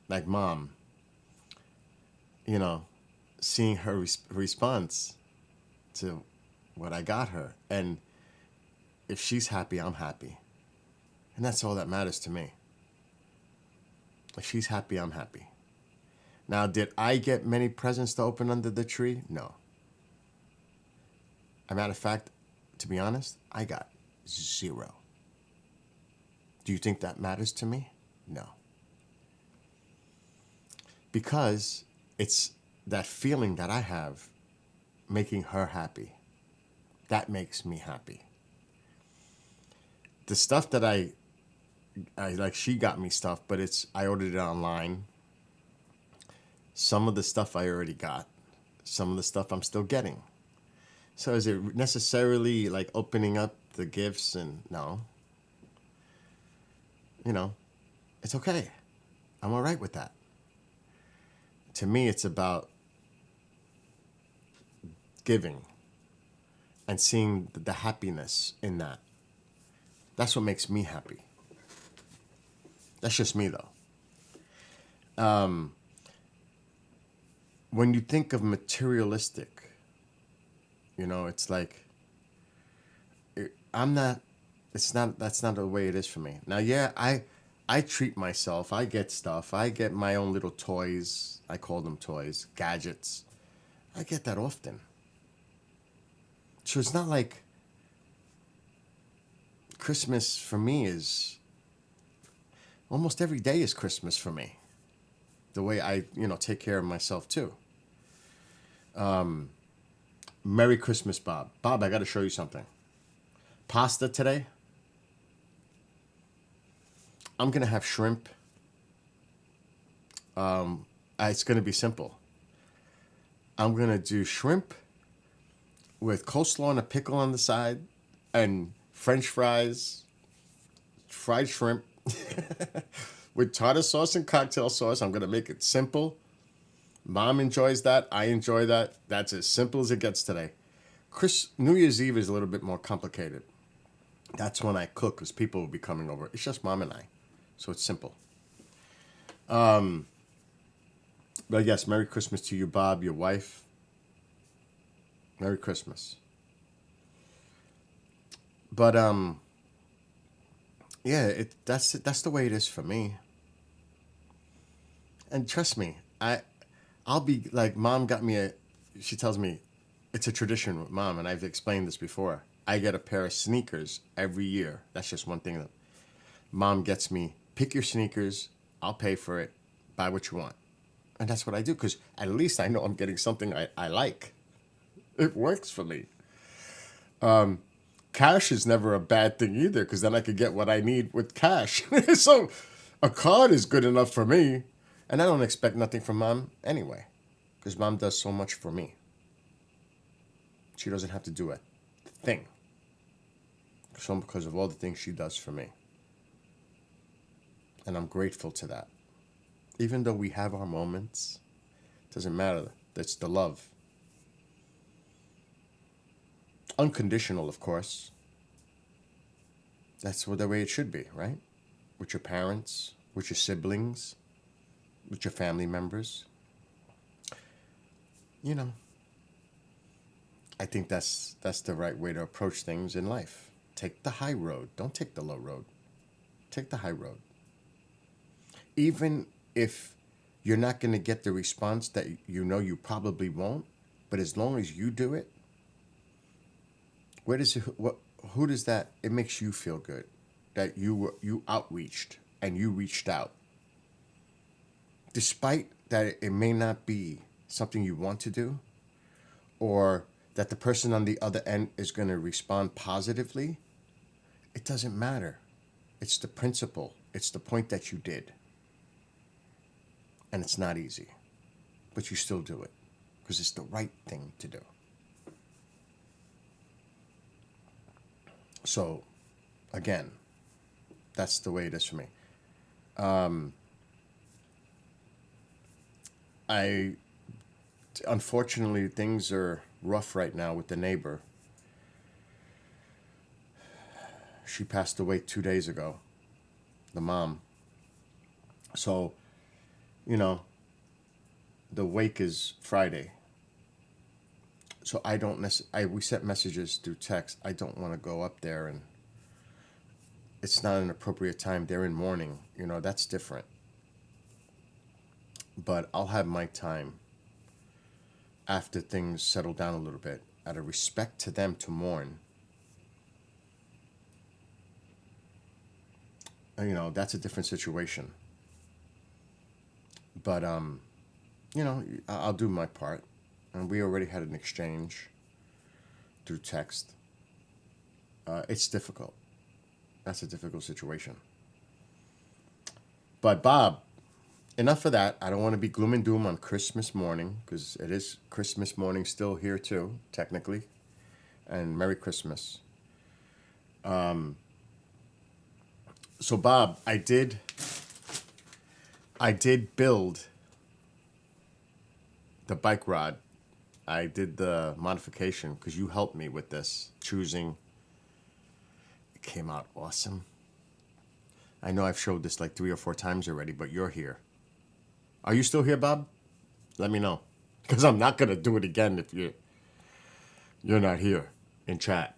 Like mom, seeing her response to what I got her. And if she's happy, I'm happy. And that's all that matters to me. If she's happy, I'm happy. Now, did I get many presents to open under the tree? No. As a matter of fact, to be honest, I got 0. Do you think that matters to me? No. Because it's that feeling that I have making her happy. That makes me happy. The stuff that I like, she got me stuff, but I ordered it online. Some of the stuff I already got. Some of the stuff I'm still getting. So is it necessarily like opening up the gifts? And no. It's okay. I'm all right with that. To me, it's about giving and seeing the happiness in that. That's what makes me happy. That's just me, though. When you think of materialistic, it's like, that's not the way it is for me. Now, yeah, I treat myself. I get stuff. I get my own little toys. I call them toys, gadgets. I get that often. So it's not like Christmas for me is almost every day is Christmas for me. The way I, take care of myself too. Merry Christmas, Bob. Bob, I got to show you something. Pasta today. I'm going to have shrimp. It's going to be simple. I'm going to do shrimp with coleslaw and a pickle on the side and French fries, fried shrimp with tartar sauce and cocktail sauce. I'm going to make it simple. Mom enjoys that. I enjoy that. That's as simple as it gets today. New Year's Eve is a little bit more complicated. That's when I cook because people will be coming over. It's just Mom and I. So it's simple. But yes, Merry Christmas to you, Bob, your wife. Merry Christmas. But yeah, that's the way it is for me. And trust me, I'll be like, Mom got me she tells me it's a tradition with Mom, and I've explained this before. I get a pair of sneakers every year. That's just one thing that Mom gets me. Pick your sneakers. I'll pay for it. Buy what you want. And that's what I do, because at least I know I'm getting something I like. It works for me. Cash is never a bad thing either, because then I could get what I need with cash. So a card is good enough for me. And I don't expect nothing from Mom anyway, because Mom does so much for me. She doesn't have to do a thing. So because of all the things she does for me. And I'm grateful to that. Even though we have our moments, it doesn't matter. That's the love. Unconditional, of course. That's the way it should be, right? With your parents, with your siblings, with your family members. You know, I think that's the right way to approach things in life. Take the high road. Don't take the low road. Take the high road. Even if you're not going to get the response that you know you probably won't, but as long as you do it, who does that? It makes you feel good that you outreached and you reached out, despite that it may not be something you want to do, or that the person on the other end is going to respond positively. It doesn't matter. It's the principle. It's the point that you did. And it's not easy, but you still do it because it's the right thing to do. So, again, that's the way it is for me. Unfortunately, things are rough right now with the neighbor. She passed away 2 days ago, the mom. So, the wake is Friday. So I don't we sent messages through text. I don't want to go up there, and it's not an appropriate time. They're in mourning. That's different. But I'll have my time after things settle down a little bit, out of respect to them, to mourn. That's a different situation. But I'll do my part. And we already had an exchange through text. It's difficult. That's a difficult situation. But Bob, enough of that. I don't want to be gloom and doom on Christmas morning, because it is Christmas morning still here too, technically. And Merry Christmas. So Bob, I did build the bike rod. I did the modification because you helped me with this, choosing. It came out awesome. I know I've showed this like 3 or 4 times already, but you're here. Are you still here, Bob? Let me know, because I'm not going to do it again if you're not here in chat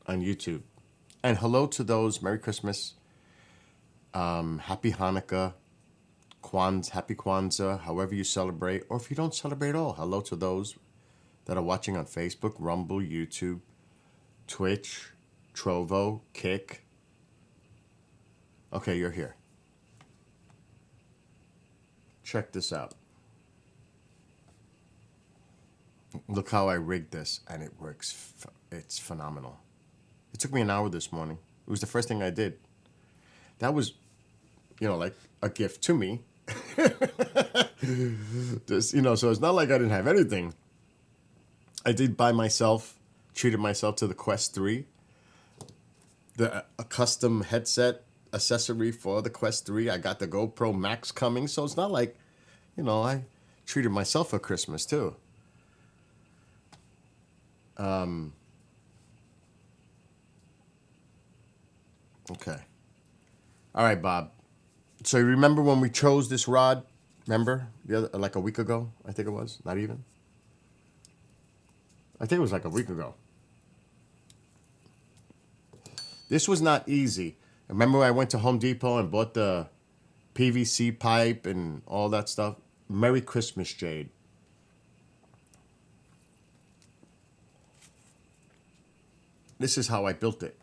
on YouTube. And hello to those. Merry Christmas. Happy Hanukkah. Happy Kwanzaa, however you celebrate, or if you don't celebrate at all. Hello to those that are watching on Facebook, Rumble, YouTube, Twitch, Trovo, Kick. Okay, you're here. Check this out. Look how I rigged this, and it works. It's phenomenal. It took me an hour this morning. It was the first thing I did. That was, like a gift to me. So it's not like I didn't have anything. I did buy myself, treated myself to the Quest 3, a custom headset accessory for the Quest 3. I got the GoPro Max coming, so it's not like, I treated myself for Christmas too. Okay. All right, Bob. So you remember when we chose this rod? Remember like a week ago? I think it was. Not even. I think it was like a week ago. This was not easy. Remember I went to Home Depot and bought the PVC pipe and all that stuff? Merry Christmas, Jade. This is how I built it.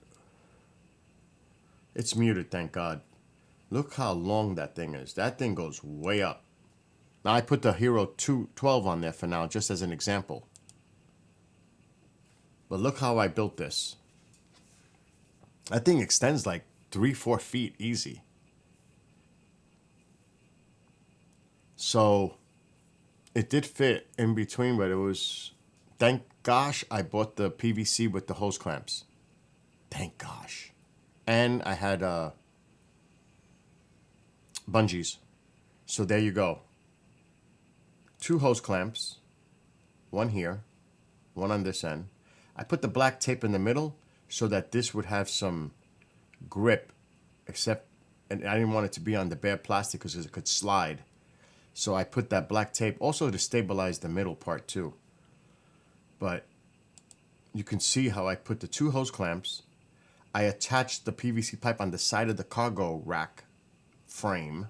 It's muted, thank God. Look how long that thing is. That thing goes way up. Now I put the Hero 212 on there for now, just as an example. But look how I built this. That thing extends like 3-4 feet easy. So it did fit in between, but it was, thank gosh I bought the PVC with the hose clamps. Thank gosh. And I had bungees. So there you go. 2 hose clamps. One here. One on this end. I put the black tape in the middle so that this would have some grip, and I didn't want it to be on the bare plastic because it could slide. So I put that black tape also to stabilize the middle part too. But you can see how I put the 2 hose clamps. I attached the PVC pipe on the side of the cargo rack frame.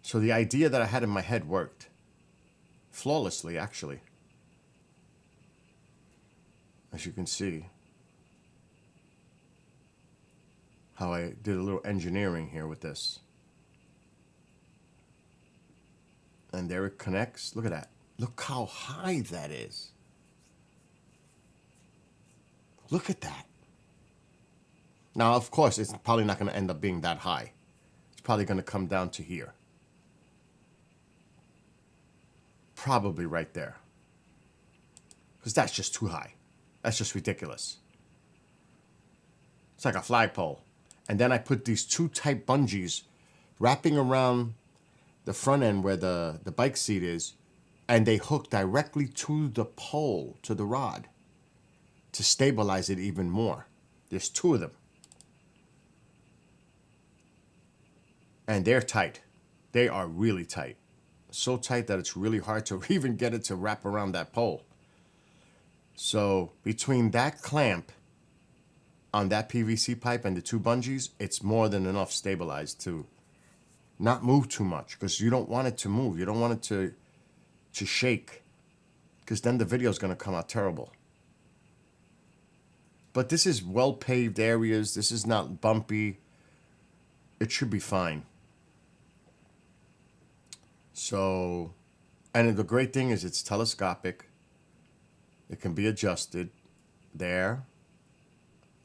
So the idea that I had in my head worked flawlessly, actually. As you can see, how I did a little engineering here with this. And there it connects. Look at that. Look how high that is. Look at that. Now, of course, it's probably not going to end up being that high. It's probably going to come down to here. Probably right there. Because that's just too high. That's just ridiculous. It's like a flagpole. And then I put these 2 tight bungees wrapping around the front end where the bike seat is, and they hook directly to the pole, to the rod, to stabilize it even more. There's 2 of them. And they're tight. They are really tight. So tight that it's really hard to even get it to wrap around that pole. So between that clamp on that PVC pipe and the 2 bungees, it's more than enough stabilized to not move too much, because you don't want it to move. You don't want it to shake, because then the video is going to come out terrible. But this is well-paved areas. This is not bumpy. It should be fine. So, and the great thing is it's telescopic. It can be adjusted there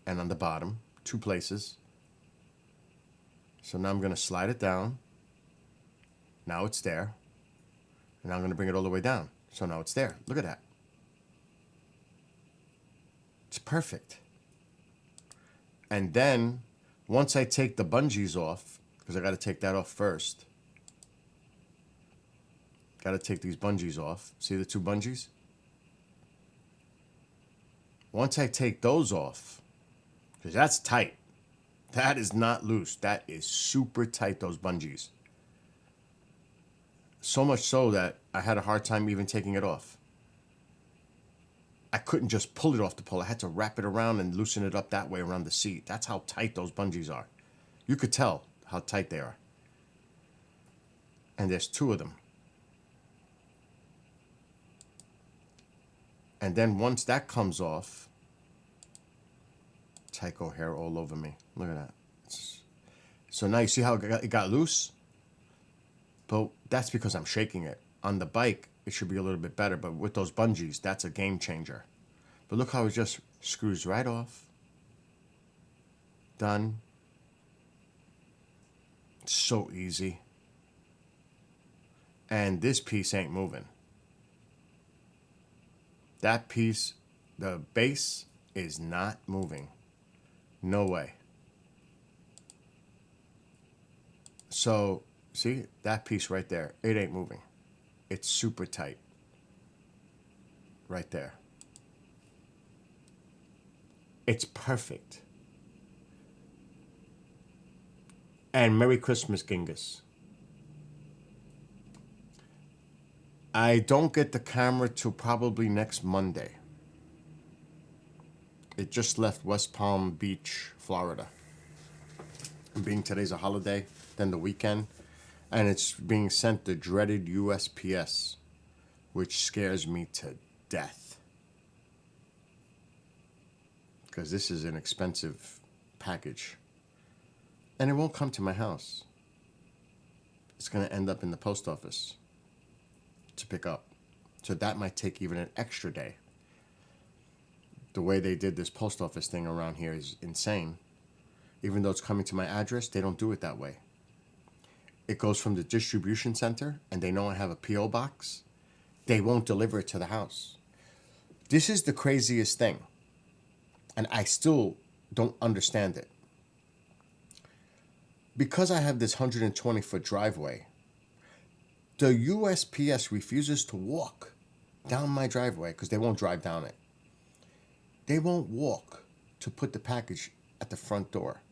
and on the bottom, 2 places. So now I'm going to slide it down. Now it's there. And now I'm going to bring it all the way down. So now it's there. Look at that. It's perfect. And then once I take the bungees off, because I got to take that off first. Got to take these bungees off. See the 2 bungees? Once I take those off, because that's tight. That is not loose. That is super tight, those bungees. So much so that I had a hard time even taking it off. I couldn't just pull it off the pole. I had to wrap it around and loosen it up that way around the seat. That's how tight those bungees are. You could tell how tight they are. And there's 2 of them. And then once that comes off, Tycho hair all over me. Look at that. So now you see how it got loose? But that's because I'm shaking it. On the bike, it should be a little bit better. But with those bungees, that's a game changer. But look how it just screws right off. Done. It's so easy. And this piece ain't moving. That piece, the base, is not moving. No way. So, see, that piece right there, it ain't moving. It's super tight. Right there. It's perfect. And Merry Christmas, Genghis. I don't get the camera till probably next Monday. It just left West Palm Beach, Florida. Being today's a holiday, then the weekend, and it's being sent the dreaded USPS, which scares me to death. Because this is an expensive package. And it won't come to my house. It's going to end up in the post office to pick up. So that might take even an extra day. The way they did this post office thing around here is insane. Even though it's coming to my address, they don't do it that way. It goes from the distribution center, and they know I have a P.O. box. They won't deliver it to the house. This is the craziest thing. And I still don't understand it. Because I have this 120-foot driveway, the USPS refuses to walk down my driveway because they won't drive down it. They won't walk to put the package at the front door.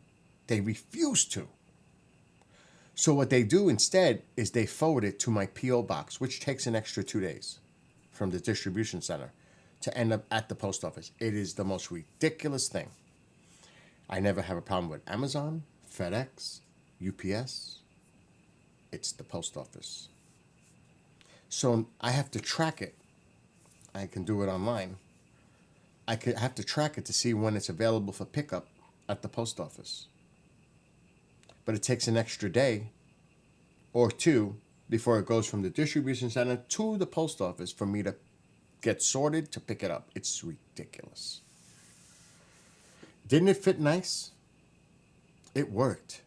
They refuse to. So what they do instead is they forward it to my P.O. box, which takes an extra 2 days from the distribution center to end up at the post office. It is the most ridiculous thing. I never have a problem with Amazon, FedEx, UPS. It's the post office. So I have to track it. I can do it online. I have to track it to see when it's available for pickup at the post office. But it takes an extra day or two before it goes from the distribution center to the post office for me to get sorted to pick it up. It's ridiculous. Didn't it fit nice? It worked.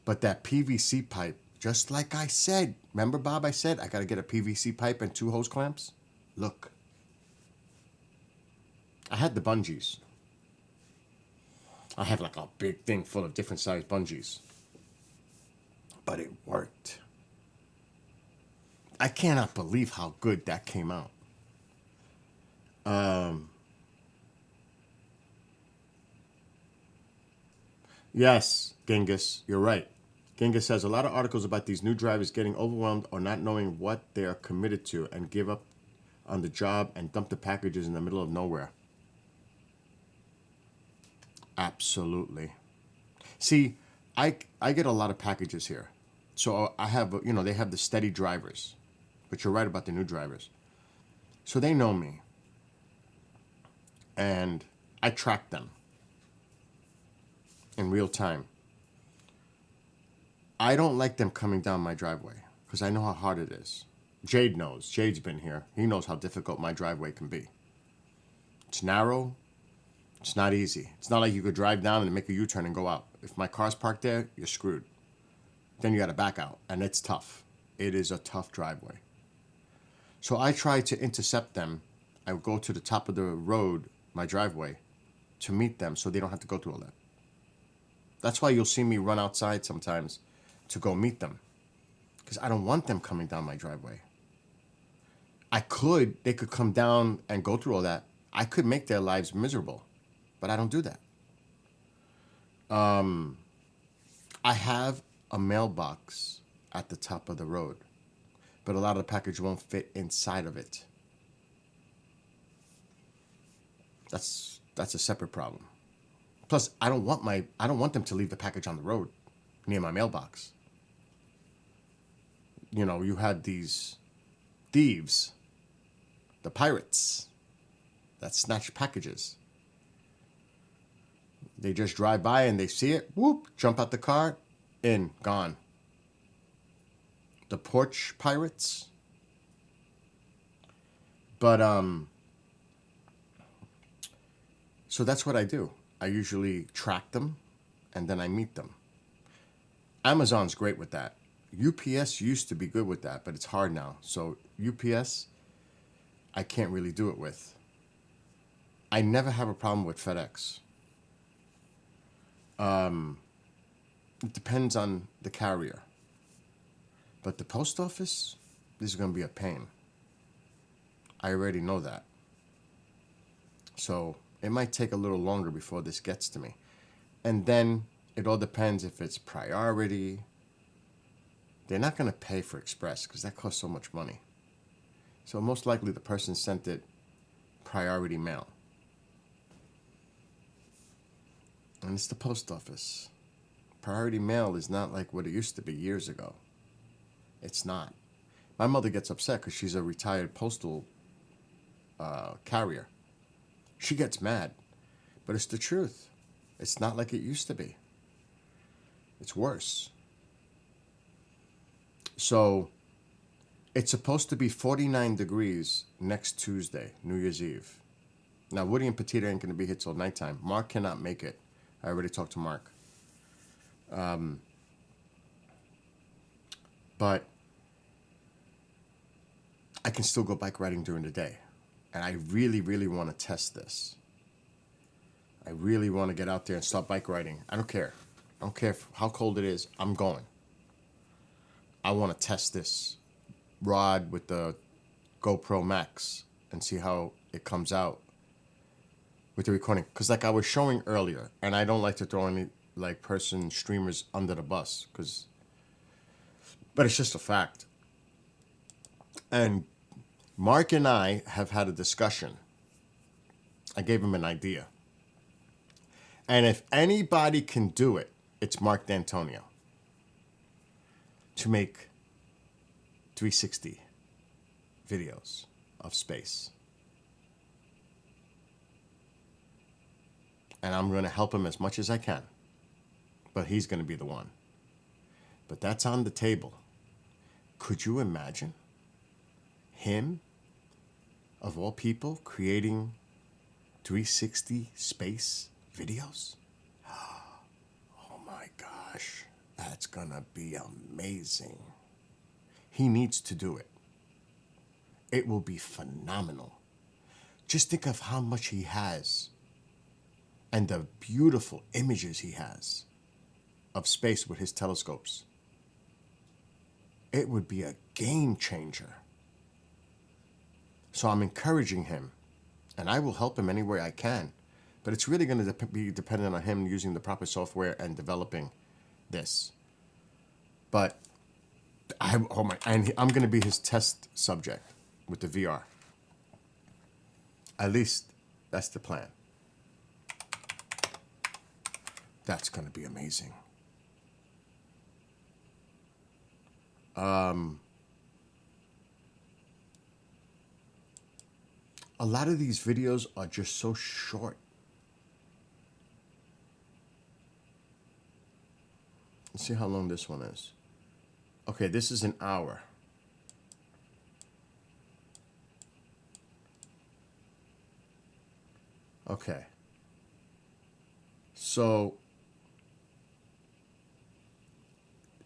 But that PVC pipe, just like I said, remember Bob, I said I got to get a PVC pipe and 2 hose clamps? Look. I had the bungees. I had like a big thing full of different sized bungees. But it worked. I cannot believe how good that came out. Yes, Genghis, you're right. Genghis says a lot of articles about these new drivers getting overwhelmed or not knowing what they are committed to and give up on the job and dump the packages in the middle of nowhere. Absolutely. See, I get a lot of packages here. So I have, they have the steady drivers. But you're right about the new drivers. So they know me. And I track them in real time. I don't like them coming down my driveway because I know how hard it is. Jade knows. Jade's been here. He knows how difficult my driveway can be. It's narrow. It's not easy. It's not like you could drive down and make a U-turn and go out. If my car's parked there, you're screwed. Then you got to back out, and it's tough. It is a tough driveway. So I try to intercept them. I would go to the top of the road, my driveway, to meet them so they don't have to go through all that. That's why you'll see me run outside sometimes to go meet them, because I don't want them coming down my driveway. They could come down and go through all that. I could make their lives miserable, but I don't do that. I have a mailbox at the top of the road, but a lot of the package won't fit inside of it. That's a separate problem. Plus, I don't want them to leave the package on the road near my mailbox. You had these thieves, the pirates, that snatch packages. They just drive by and they see it, whoop, jump out the car, in, gone. The porch pirates. But, so that's what I do. I usually track them and then I meet them. Amazon's great with that. UPS used to be good with that, but it's hard now. So UPS, I can't really do it with. I never have a problem with FedEx. It depends on the carrier. But the post office, this is going to be a pain. I already know that. So it might take a little longer before this gets to me. And then it all depends if it's priority. They're not going to pay for express because that costs so much money. So most likely the person sent it priority mail. And it's the post office. Priority mail is not like what it used to be years ago. It's not. My mother gets upset because she's a retired postal carrier. She gets mad. But it's the truth. It's not like it used to be. It's worse. So it's supposed to be 49 degrees next Tuesday, New Year's Eve. Now, Woody and Petita ain't going to be here till nighttime. Mark cannot make it. I already talked to Mark. But I can still go bike riding during the day. And I really, really want to test this. I really want to get out there and start bike riding. I don't care. I don't care how cold it is. I'm going. I want to test this rod with the GoPro Max and see how it comes out with the recording. Because like I was showing earlier, and I don't like to throw any like streamers under the bus, but it's just a fact. And Mark and I have had a discussion. I gave him an idea. And if anybody can do it, it's Mark D'Antonio. To make 360 videos of space. And I'm going to help him as much as I can. But he's going to be the one. But that's on the table. Could you imagine him, of all people, creating 360 space videos? Oh my gosh, that's going to be amazing. He needs to do it. It will be phenomenal. Just think of how much he has and the beautiful images he has of space with his telescopes. It would be a game changer. So I'm encouraging him, and I will help him any way I can. But it's really going to be dependent on him using the proper software and developing this. But I'm going to be his test subject with the VR. At least that's the plan. That's going to be amazing. A lot of these videos are just so short. Let's see how long this one is. Okay, this is an hour. Okay. So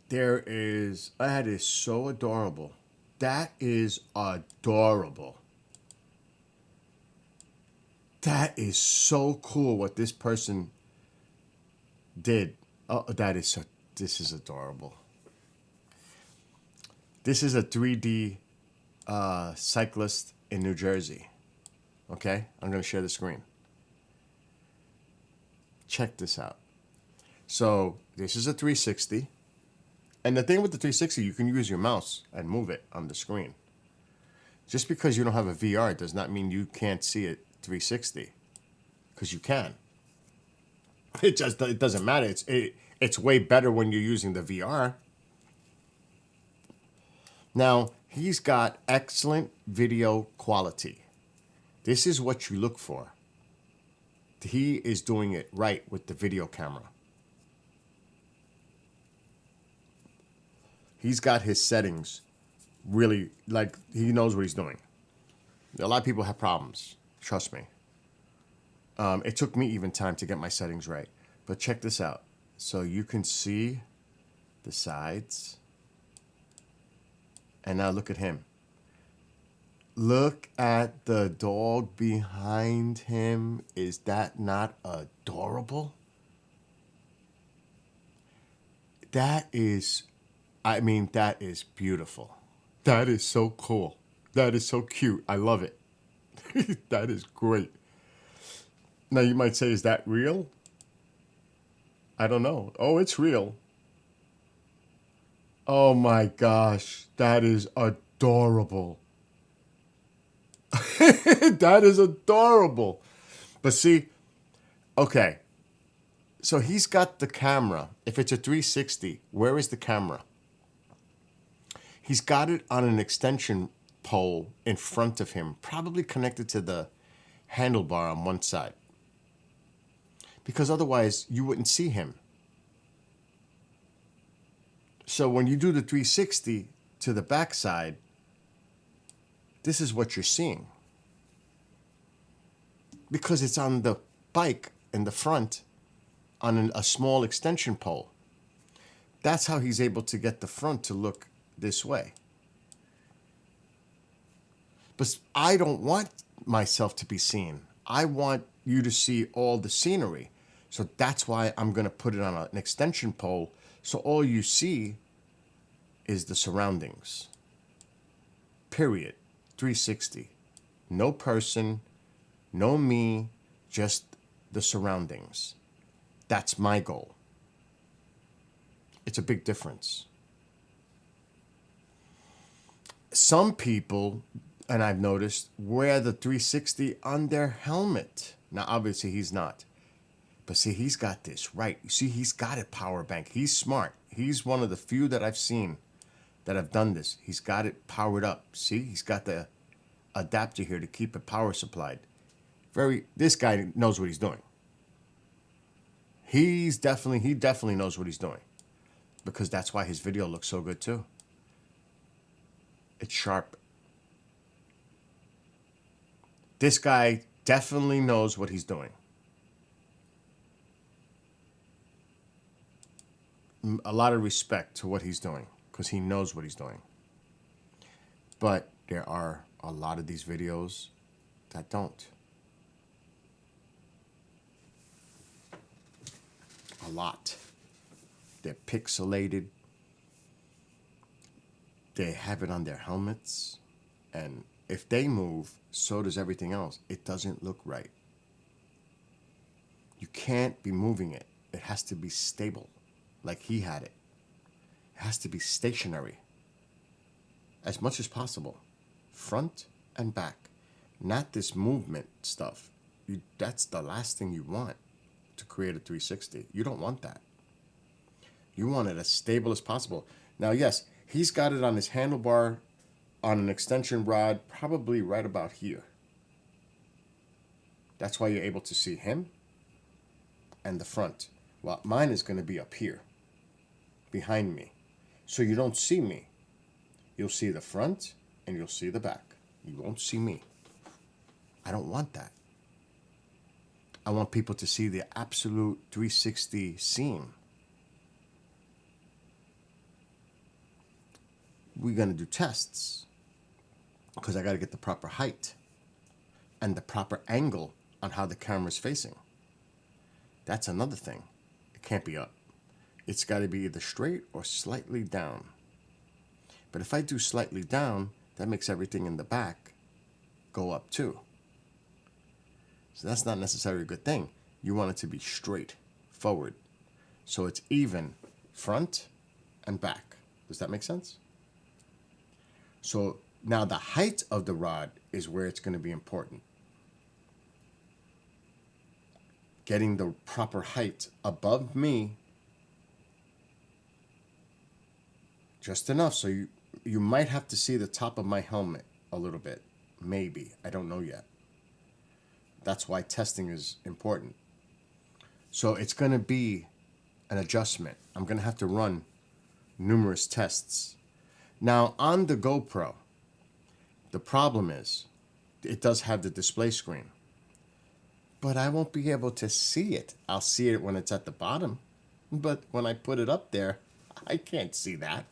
that is so adorable. That is adorable. That is so cool what this person did. Oh, this is adorable. This is a 3D cyclist in New Jersey. Okay, I'm going to share the screen. Check this out. So this is a 360. And the thing with the 360, you can use your mouse and move it on the screen. Just because you don't have a VR does not mean you can't see it 360. Because you can. It doesn't matter. It's way better when you're using the VR. Now, he's got excellent video quality. This is what you look for. He is doing it right with the video camera. He's got his settings really, like, he knows what he's doing. A lot of people have problems. Trust me. It took me even time to get my settings right. But check this out. So you can see the sides. And now look at him. Look at the dog behind him. Is that not adorable? That is beautiful. That is so cool. That is so cute. I love it. That is great. Now you might say, is that real? I don't know. Oh, it's real. Oh my gosh. That is adorable. That is adorable. But see, okay. So he's got the camera. If it's a 360, where is the camera? He's got it on an extension pole in front of him, probably connected to the handlebar on one side. Because otherwise, you wouldn't see him. So when you do the 360 to the backside, this is what you're seeing. Because it's on the bike in the front on a small extension pole. That's how he's able to get the front to look this way. But I don't want myself to be seen. I want you to see all the scenery. So that's why I'm going to put it on an extension pole. So all you see is the surroundings. Period. 360. No person, no me, just the surroundings. That's my goal. It's a big difference. Some people, and I've noticed, wear the 360 on their helmet. Now, obviously, he's not. But see, he's got this right. You see, he's got a power bank. He's smart. He's one of the few that I've seen that have done this. He's got it powered up. See, he's got the adapter here to keep it power supplied. This guy knows what he's doing. He definitely knows what he's doing, because that's why his video looks so good too. It's sharp. This guy definitely knows what he's doing. A lot of respect to what he's doing, because he knows what he's doing. But there are a lot of these videos that don't. A lot. They're pixelated. They have it on their helmets. And if they move, so does everything else. It doesn't look right. You can't be moving it. It has to be stable, like he had it. It has to be stationary as much as possible, front and back. Not this movement stuff. That's the last thing you want to create a 360. You don't want that. You want it as stable as possible. Now, yes, he's got it on his handlebar on an extension rod, probably right about here. That's why you're able to see him and the front. Well, mine is going to be up here, behind me. So you don't see me. You'll see the front and you'll see the back. You won't see me. I don't want that. I want people to see the absolute 360 scene. We're going to do tests because I got to get the proper height and the proper angle on how the camera's facing. That's another thing. It can't be up. It's got to be either straight or slightly down. But if I do slightly down, that makes everything in the back go up too. So that's not necessarily a good thing. You want it to be straight forward. So it's even front and back. Does that make sense? So now the height of the rod is where it's going to be important. Getting the proper height above me, just enough. So you might have to see the top of my helmet a little bit. Maybe. I don't know yet. That's why testing is important. So it's going to be an adjustment. I'm going to have to run numerous tests. Now, on the GoPro, the problem is it does have the display screen, but I won't be able to see it. I'll see it when it's at the bottom, but when I put it up there, I can't see that.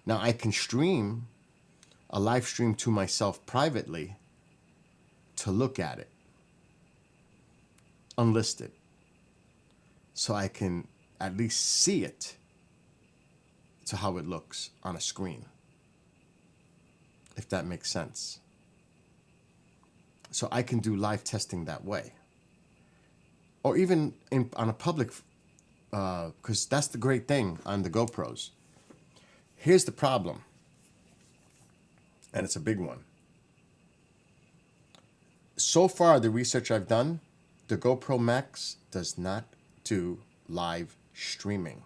Now, I can stream a live stream to myself privately to look at it, unlisted, so I can at least see it to how it looks on a screen, if that makes sense. So I can do live testing that way, or even on a public, because that's the great thing on the GoPros. Here's the problem, and it's a big one. So far, the research I've done, the GoPro Max does not do live streaming.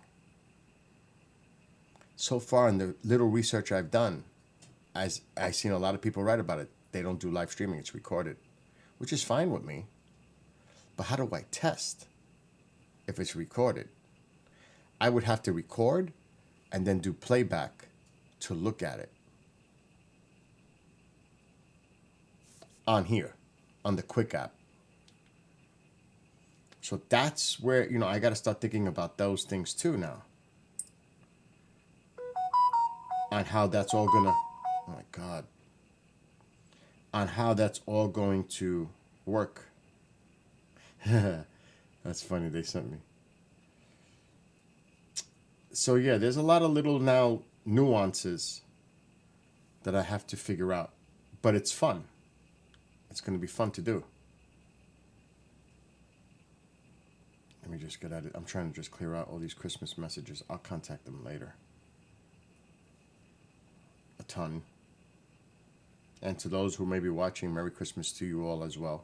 So far, in the little research I've done, as I've seen a lot of people write about it, they don't do live streaming. It's recorded, which is fine with me. But how do I test if it's recorded? I would have to record and then do playback to look at it on here, on the Quick app. So that's where, I got to start thinking about those things too now. On how that's all going to, oh my God. On how that's all going to work. That's funny, they sent me. So yeah, there's a lot of little now nuances that I have to figure out. But it's fun. It's going to be fun to do. me just get at it. I'm trying to just clear out all these Christmas messages. I'll contact them later. A ton. And to those who may be watching, Merry Christmas to you all as well.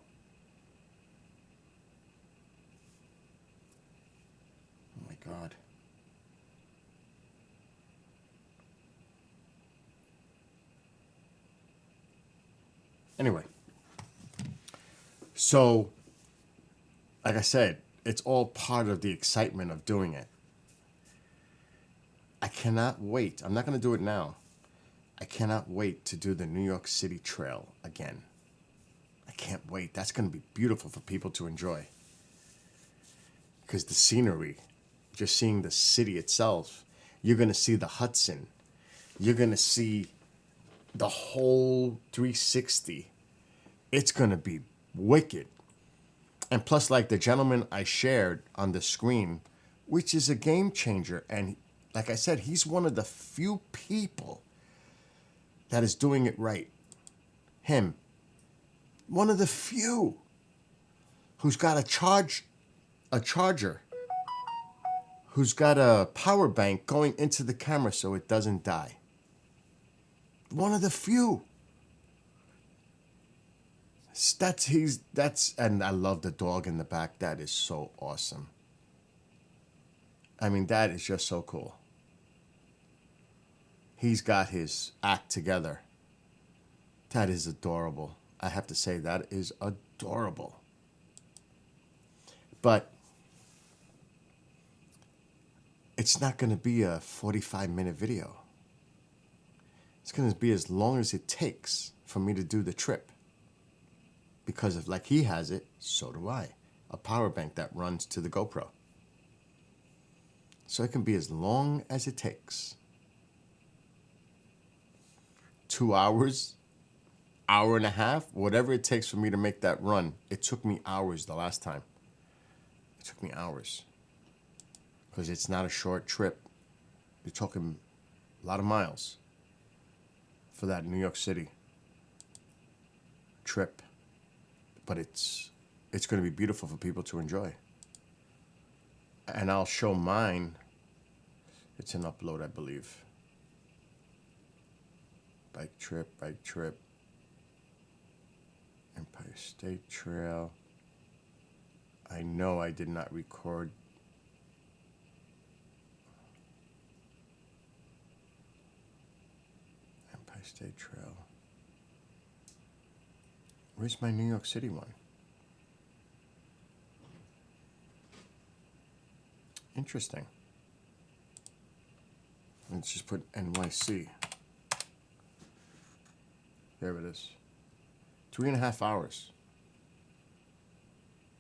Oh my God. Anyway. So, like I said, it's all part of the excitement of doing it. I cannot wait. I'm not going to do it now. I cannot wait to do the New York City Trail again. I can't wait. That's going to be beautiful for people to enjoy. Because the scenery, just seeing the city itself, you're going to see the Hudson. You're going to see the whole 360. It's going to be wicked. And plus, like the gentleman I shared on the screen, which is a game changer. And like I said, he's one of the few people that is doing it right. Him. One of the few who's got a charger, who's got a power bank going into the camera so it doesn't die. One of the few. And I love the dog in the back. That is so awesome. I mean, that is just so cool. He's got his act together. That is adorable. I have to say, that is adorable. But it's not going to be a 45-minute video. It's going to be as long as it takes for me to do the trip. Because if like he has it, so do I. A power bank that runs to the GoPro. So it can be as long as it takes. 2 hours, hour and a half, whatever it takes for me to make that run. It took me hours the last time. It took me hours. Because it's not a short trip. You're talking a lot of miles for that New York City trip. But it's going to be beautiful for people to enjoy. And I'll show mine. It's an upload, I believe. Bike trip. Empire State Trail. I know I did not record. Empire State Trail. Where's my New York City one? Interesting. Let's just put NYC. There it is. 3.5 hours.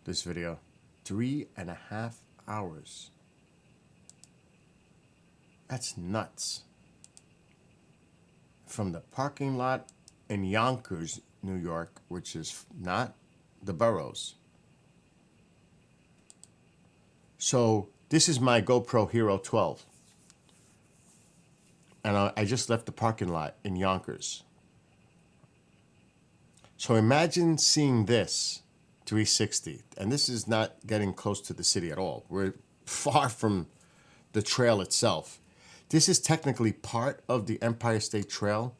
This video. 3.5 hours. That's nuts. From the parking lot in Yonkers, New York, which is not the boroughs. So this is my GoPro Hero 12. And I just left the parking lot in Yonkers. So imagine seeing this 360. And this is not getting close to the city at all. We're far from the trail itself. This is technically part of the Empire State Trail.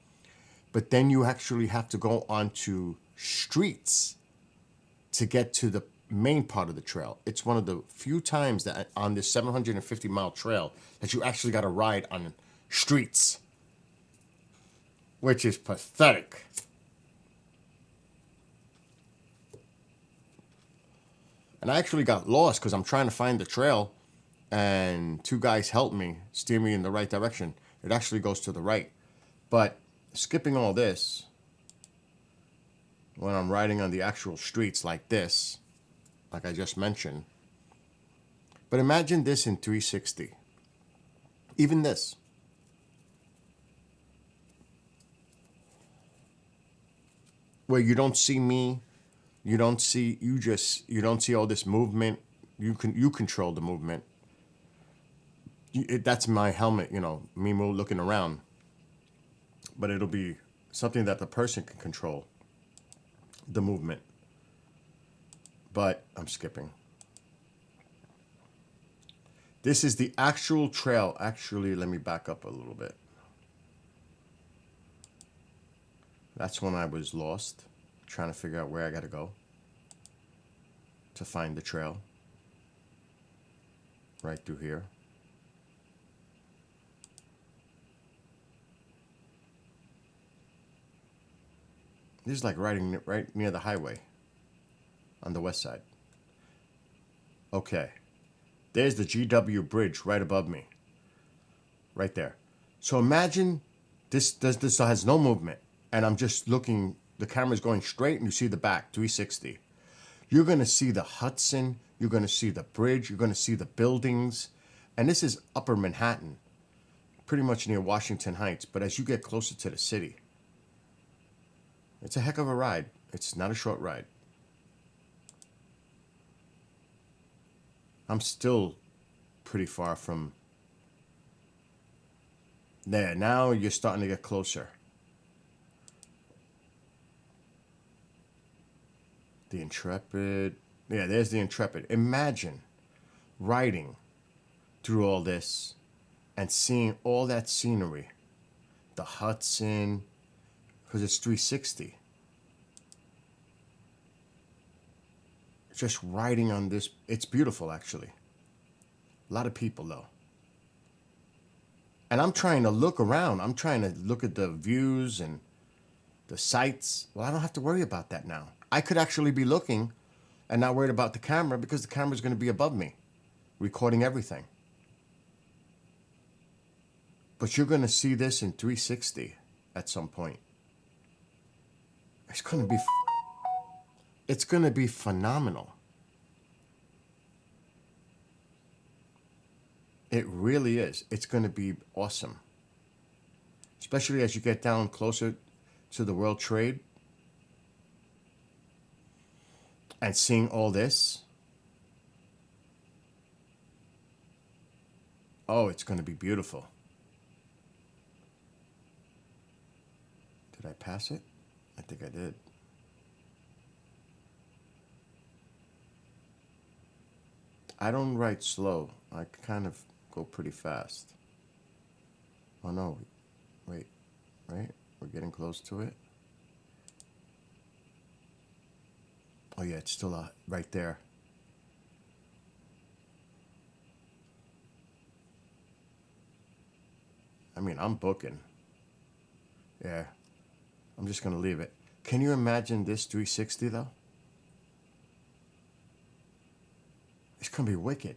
But then you actually have to go onto streets to get to the main part of the trail. It's one of the few times that on this 750-mile trail that you actually got to ride on streets, which is pathetic. And I actually got lost because I'm trying to find the trail, and two guys helped me steer me in the right direction. It actually goes to the right. But skipping all this, when I'm riding on the actual streets like this, like I just mentioned. But imagine this in 360. Even this. Where you don't see me, you don't see all this movement. You control the movement. That's my helmet, me looking around. But it'll be something that the person can control, the movement. But I'm skipping. This is the actual trail. Actually, let me back up a little bit. That's when I was lost, trying to figure out where I got to go to find the trail. Right through here. This is like riding right near the highway on the west side. Okay. There's the GW Bridge right above me. Right there. So imagine this has no movement. And I'm just looking, the camera's going straight and you see the back, 360. You're going to see the Hudson. You're going to see the bridge. You're going to see the buildings. And this is Upper Manhattan, pretty much near Washington Heights. But as you get closer to the city, it's a heck of a ride. It's not a short ride. I'm still pretty far from there. Now you're starting to get closer. The Intrepid. Yeah, there's the Intrepid. Imagine riding through all this and seeing all that scenery. The Hudson, because it's 360. Just riding on this. It's beautiful, actually. A lot of people, though. And I'm trying to look around. I'm trying to look at the views and the sights. Well, I don't have to worry about that now. I could actually be looking and not worried about the camera because the camera's going to be above me, recording everything. But you're going to see this in 360 at some point. It's going to be phenomenal. It really is. It's going to be awesome. Especially as you get down closer to the World Trade and seeing all this. Oh, it's going to be beautiful. Did I pass it? I think I did. I don't write slow. I kind of go pretty fast. Oh no, wait, right? We're getting close to it. Oh yeah, it's still right there. I mean, I'm booking. Yeah, I'm just gonna leave it. Can you imagine this 360 though? It's gonna be wicked.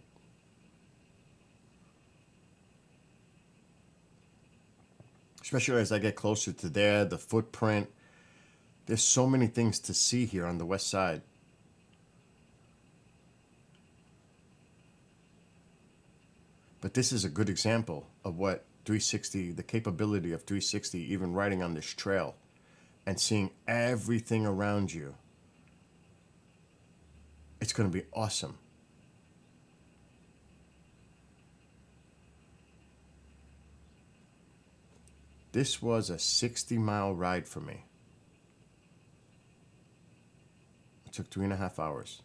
Especially as I get closer to there, the footprint. There's so many things to see here on the west side. But this is a good example of what 360, the capability of 360, even riding on this trail and seeing everything around you. It's going to be awesome. This was a 60-mile ride for me. It took 3.5 hours.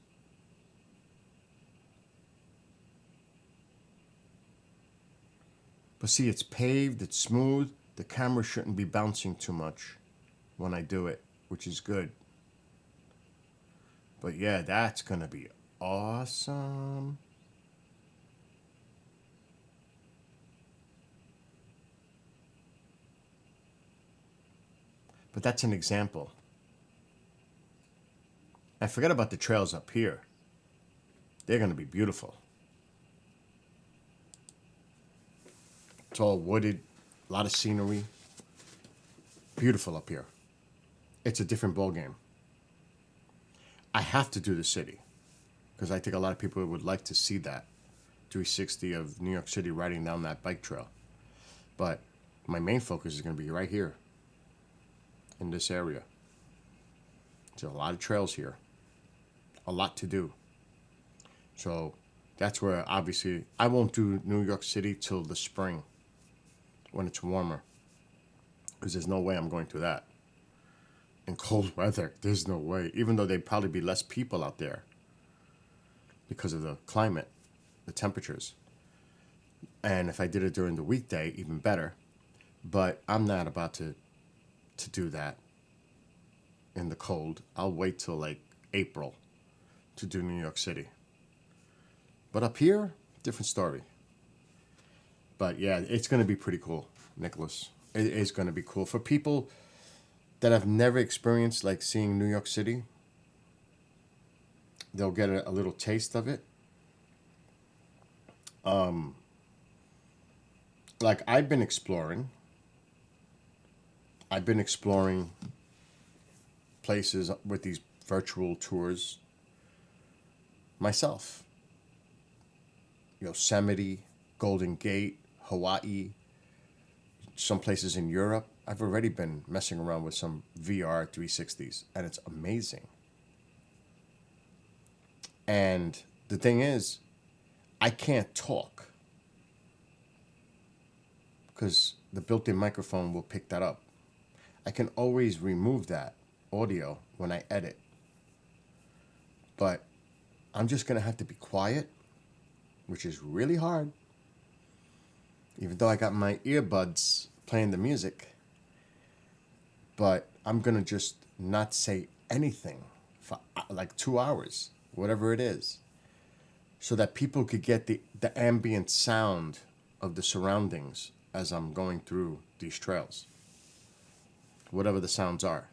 But see, it's paved, it's smooth. The camera shouldn't be bouncing too much when I do it, which is good. But yeah, that's going to be awesome. But that's an example. And forget about the trails up here. They're going to be beautiful. It's all wooded, a lot of scenery. Beautiful up here. It's a different ballgame. I have to do the city because I think a lot of people would like to see that 360 of New York City riding down that bike trail. But my main focus is going to be right here in this area. There's a lot of trails here, a lot to do. So that's where obviously I won't do New York City till the spring when it's warmer, because there's no way I'm going through that. In cold weather, there's no way, even though there'd probably be less people out there because of the climate, the temperatures. And if I did it during the weekday, even better. But I'm not about to do that in the cold. I'll wait till like April to do New York City. But up here, different story. But yeah, it's going to be pretty cool, Nicholas. It is going to be cool for people that have never experienced like seeing New York City. They'll get a little taste of it. Like I've been exploring. I've been exploring places with these virtual tours myself. Yosemite, Golden Gate, Hawaii, some places in Europe. I've already been messing around with some VR 360s, and it's amazing. And the thing is, I can't talk because the built-in microphone will pick that up. I can always remove that audio when I edit. But I'm just going to have to be quiet, which is really hard. Even though I got my earbuds playing the music. But I'm going to just not say anything for like 2 hours, whatever it is. So that people could get the ambient sound of the surroundings as I'm going through these trails. Whatever the sounds are.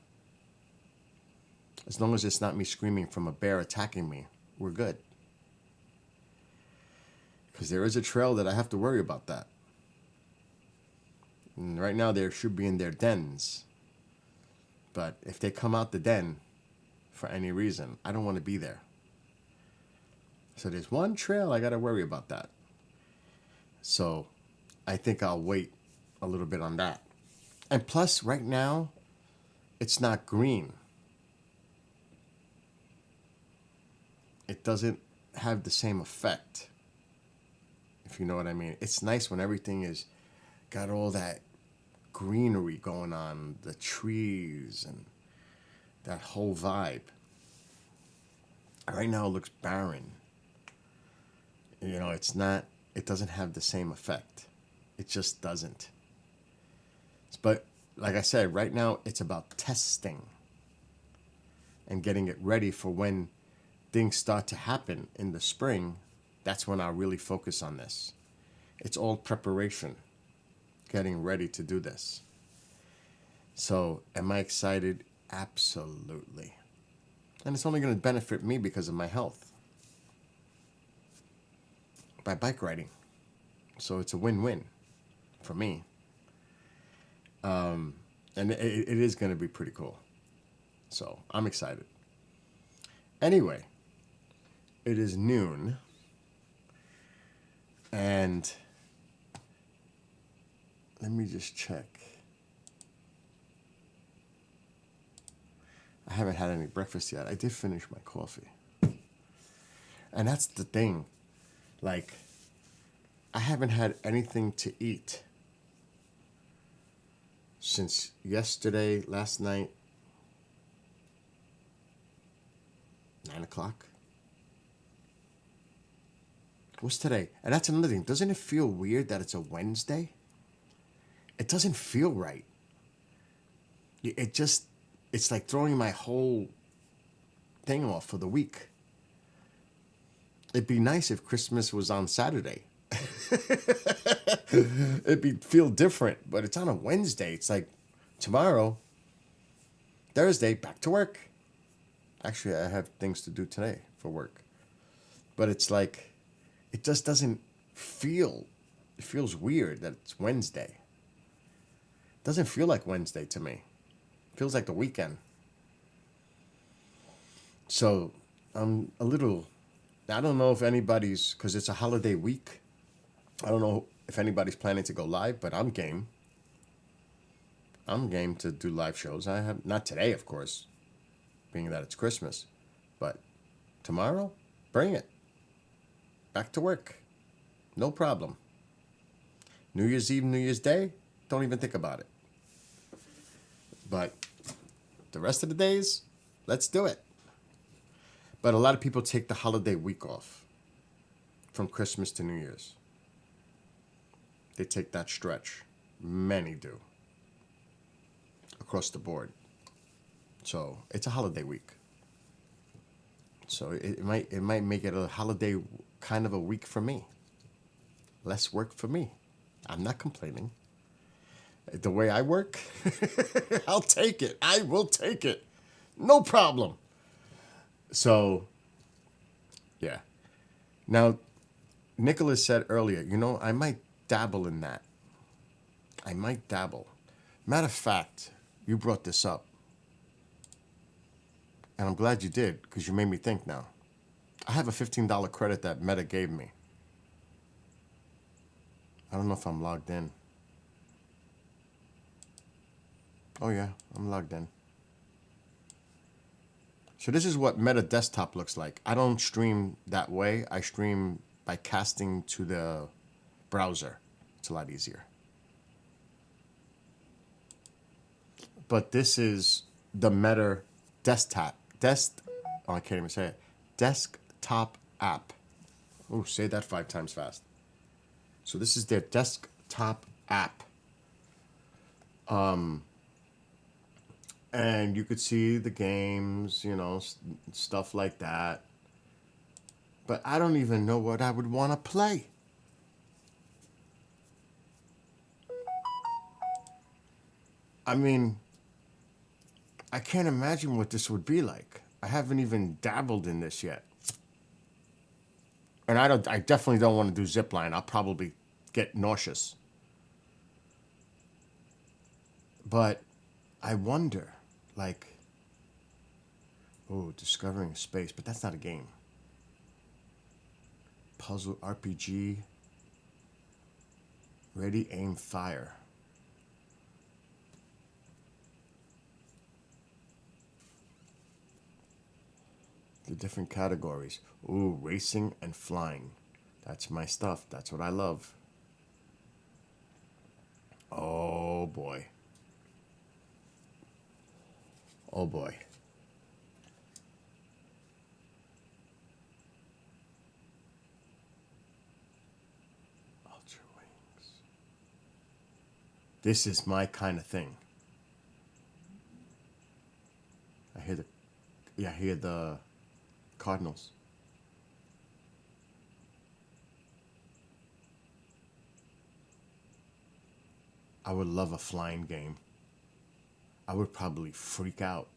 As long as it's not me screaming from a bear attacking me, we're good. Because there is a trail that I have to worry about that. And right now they should be in their dens. But if they come out the den for any reason, I don't want to be there. So there's one trail I got to worry about that. So I think I'll wait a little bit on that. And plus, right now, it's not green. It doesn't have the same effect, if you know what I mean. It's nice when everything is got all that greenery going on, the trees and that whole vibe. Right now it looks barren. It doesn't have the same effect. It just doesn't. But like I said, right now it's about testing and getting it ready for when things start to happen in the spring. That's when I'll really focus on this. It's all preparation, getting ready to do this. So am I excited? Absolutely. And it's only going to benefit me because of my health by bike riding. So it's a win-win for me. And it is going to be pretty cool. So I'm excited. Anyway, it is noon. And let me just check. I haven't had any breakfast yet. I did finish my coffee. And that's the thing. Like, I haven't had anything to eat since yesterday, last night, 9 o'clock. What's today? And that's another thing. Doesn't it feel weird that it's a Wednesday? It doesn't feel right. It's like throwing my whole thing off for the week. It'd be nice if Christmas was on Saturday. Feel different, but it's on a Wednesday. It's like tomorrow, Thursday, back to work. Actually, I have things to do today for work. But it's like, it just doesn't feel, it feels weird that it's Wednesday. It doesn't feel like Wednesday to me. It feels like the weekend. So I'm a little, I don't know if anybody's, because it's a holiday week. I don't know if anybody's planning to go live, but I'm game. I'm game to do live shows. I have, not today, of course, being that it's Christmas, but tomorrow, bring it. Back to work. No problem. New Year's Eve, New Year's Day, don't even think about it. But the rest of the days, let's do it. But a lot of people take the holiday week off from Christmas to New Year's. they take that stretch. Many do. Across the board. So it's a holiday week. So it might make it a holiday kind of a week for me. Less work for me. I'm not complaining. The way I work, I'll take it. I will take it. No problem. So, yeah. Now, Nicholas said earlier, you know, I might dabble in that. I might dabble. Matter of fact, you brought this up. And I'm glad you did, because you made me think now. I have a $15 credit that Meta gave me. I don't know if I'm logged in. Oh yeah, I'm logged in. So this is what Meta Desktop looks like. I don't stream that way. I stream by casting to the browser. It's a lot easier. But this is the Meta Desktop. Oh, I can't even say it. Desktop app. Oh, say that 5 times fast. So this is their desktop app. And you could see the games, you know, stuff like that. But I don't even know what I would want to play. I mean, I can't imagine what this would be like. I haven't even dabbled in this yet. And I definitely don't want to do zipline. I'll probably get nauseous. But I wonder, like, oh, discovering space, but that's not a game. Puzzle RPG. Ready, aim, fire. The different categories. Ooh, racing and flying. That's my stuff. That's what I love. Oh boy. Oh boy. Ultra Wings. This is my kind of thing. I hear the Cardinals. I would love a flying game. I would probably freak out.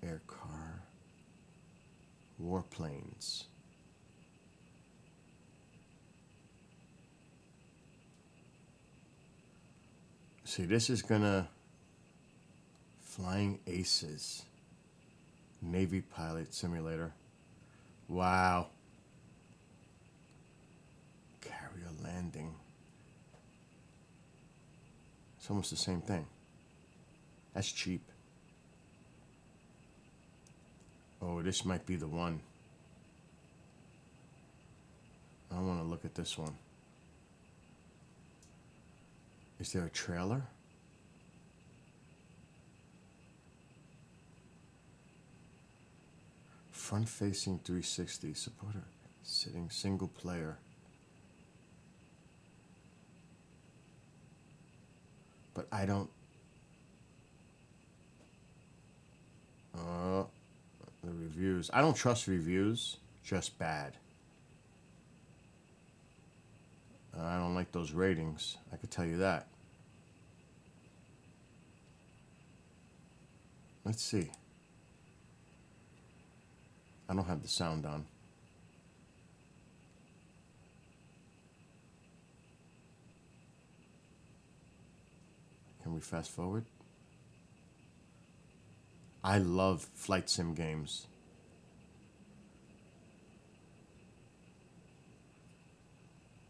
Air car. Warplanes. See, this is gonna... Flying Aces. Navy Pilot Simulator. Wow. Carrier landing. It's almost the same thing. That's cheap. Oh, this might be the one. I want to look at this one. Is there a trailer? Front-facing 360 supporter, sitting single player. But I don't. The reviews. I don't trust reviews. Just bad. I don't like those ratings. I could tell you that. Let's see. I don't have the sound on. Can we fast forward? I love flight sim games.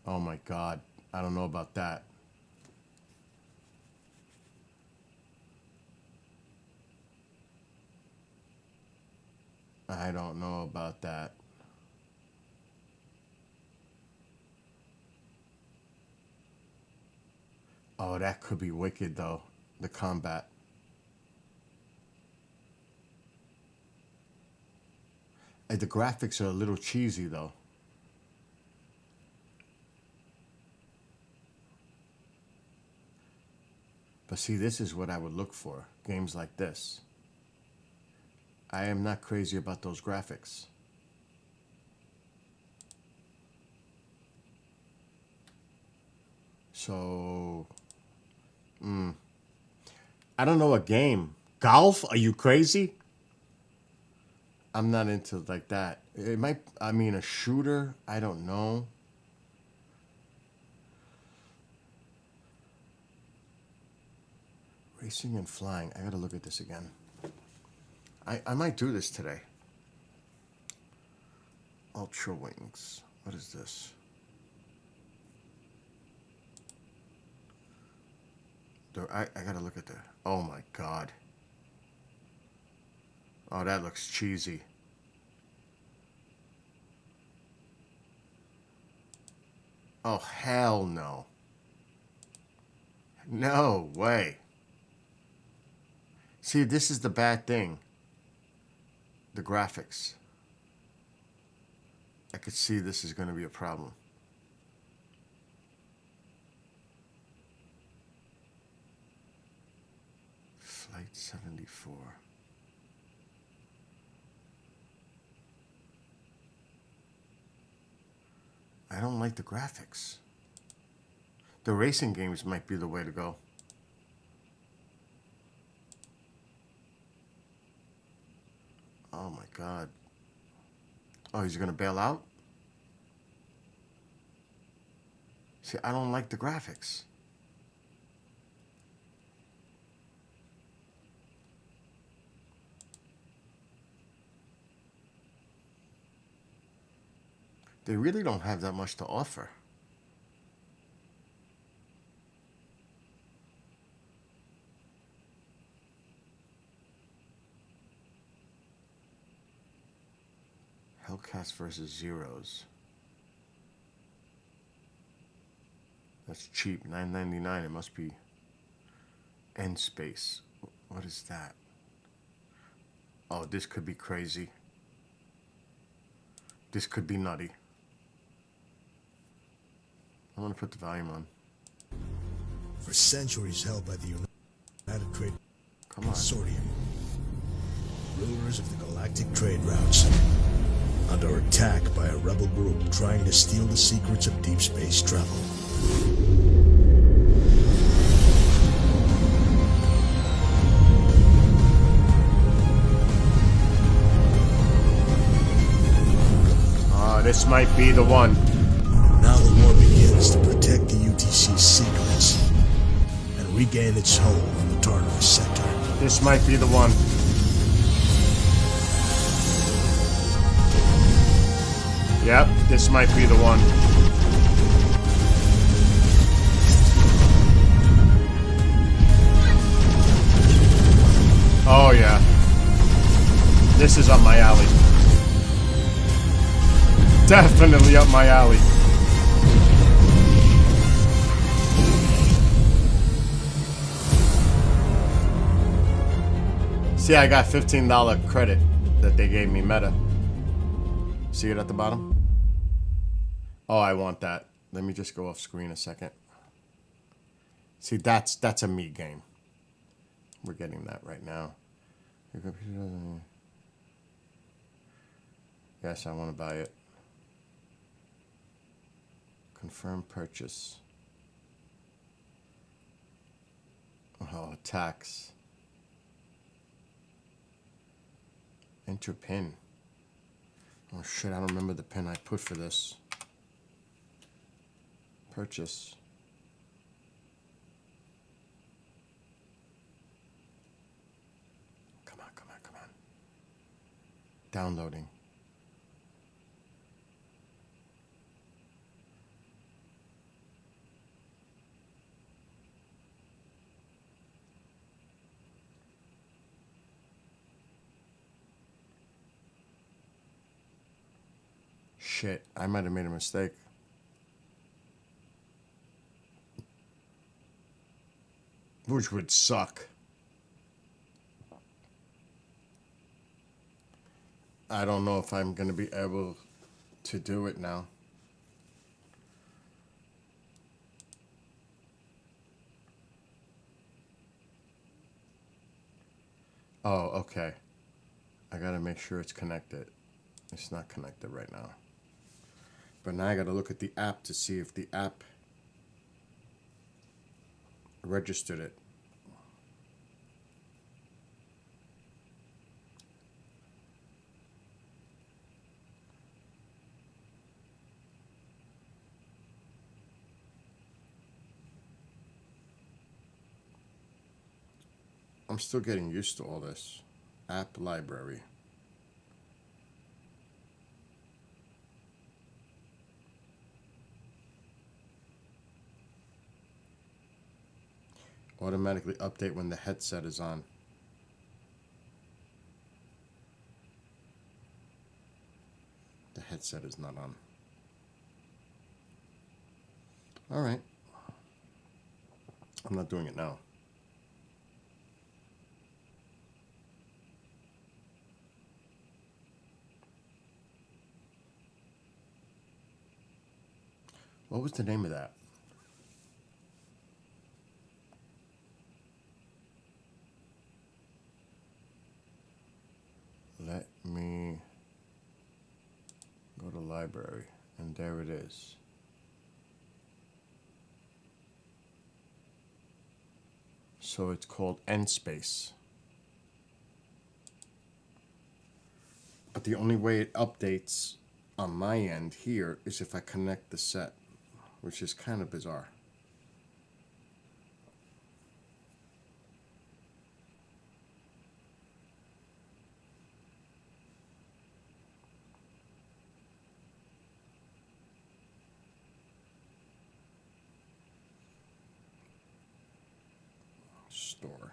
Oh my God, I don't know about that. I don't know about that. Oh, that could be wicked though, the combat. The graphics are a little cheesy though. But see, this is what I would look for. Games like this. I am not crazy about those graphics. So, I don't know a game. Golf? Are you crazy? I'm not into like that. It might, I mean, a shooter? I don't know. Racing and flying. I gotta look at this again. I might do this today. Ultra Wings. What is this? I gotta look at the. Oh my god. Oh, that looks cheesy. Oh, hell no. No way. See, this is the bad thing. The graphics. I could see this is going to be a problem. Flight 74. I don't like the graphics. The racing games might be the way to go. Oh my god. Oh, he's gonna bail out? See, I don't like the graphics. They really don't have that much to offer. Hellcats versus Zeros. That's cheap, $9.99. It must be End Space. What is that? Oh, this could be crazy. This could be nutty. I want to put the volume on. For centuries held by the United Trade Consortium, rulers of the galactic trade routes, under attack by a rebel group trying to steal the secrets of deep space travel. This might be the one. Now the war begins to protect the UTC's secrets and regain its hold on the Tarnos sector. This might be the one. Yep, this might be the one. Oh yeah. This is up my alley. Definitely up my alley. See, I got $15 credit that they gave me Meta. See it at the bottom? Oh, I want that. Let me just go off screen a second. See, that's a me game. We're getting that right now. Your computer doesn't... Yes, I want to buy it. Confirm purchase. Oh, tax. Enter PIN. Oh shit, I don't remember the PIN I put for this. Purchase. Come on, come on, come on. Downloading. Shit, I might have made a mistake. Which would suck. I don't know if I'm going to be able to do it now. Oh, okay. I got to make sure it's connected. It's not connected right now. But now I got to look at the app to see if the app registered it. I'm still getting used to all this. App library. Automatically update when the headset is on. The headset is not on. All right. I'm not doing it now. What was the name of that? Let me go to library, and there it is. So it's called Nspace. But the only way it updates on my end here is if I connect the set, which is kind of bizarre. Store.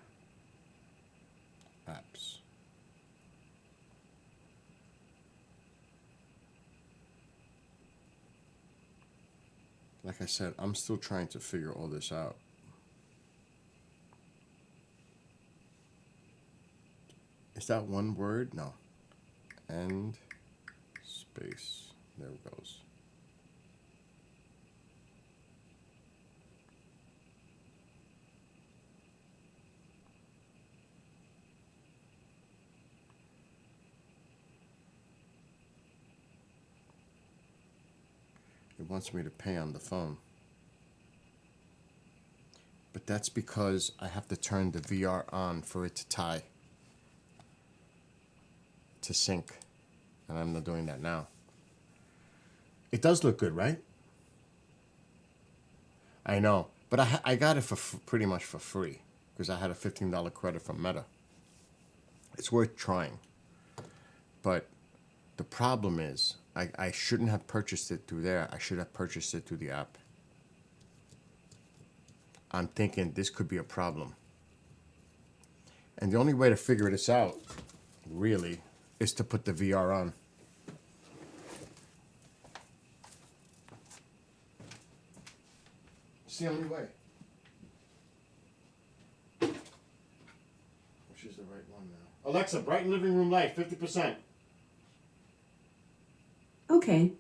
Apps. Like I said, I'm still trying to figure all this out. Is that one word? No. End space. There it goes. It wants me to pay on the phone. But that's because I have to turn the VR on for it to tie, to sync. And I'm not doing that now. It does look good, right? I know. But I got it for pretty much for free because I had a $15 credit from Meta. It's worth trying. But the problem is, I shouldn't have purchased it through there. I should have purchased it through the app. I'm thinking this could be a problem. And the only way to figure this out, really, is to put the VR on. It's the only way. Which is the right one now? Alexa, brighten living room light, 50%. Okay. Okay,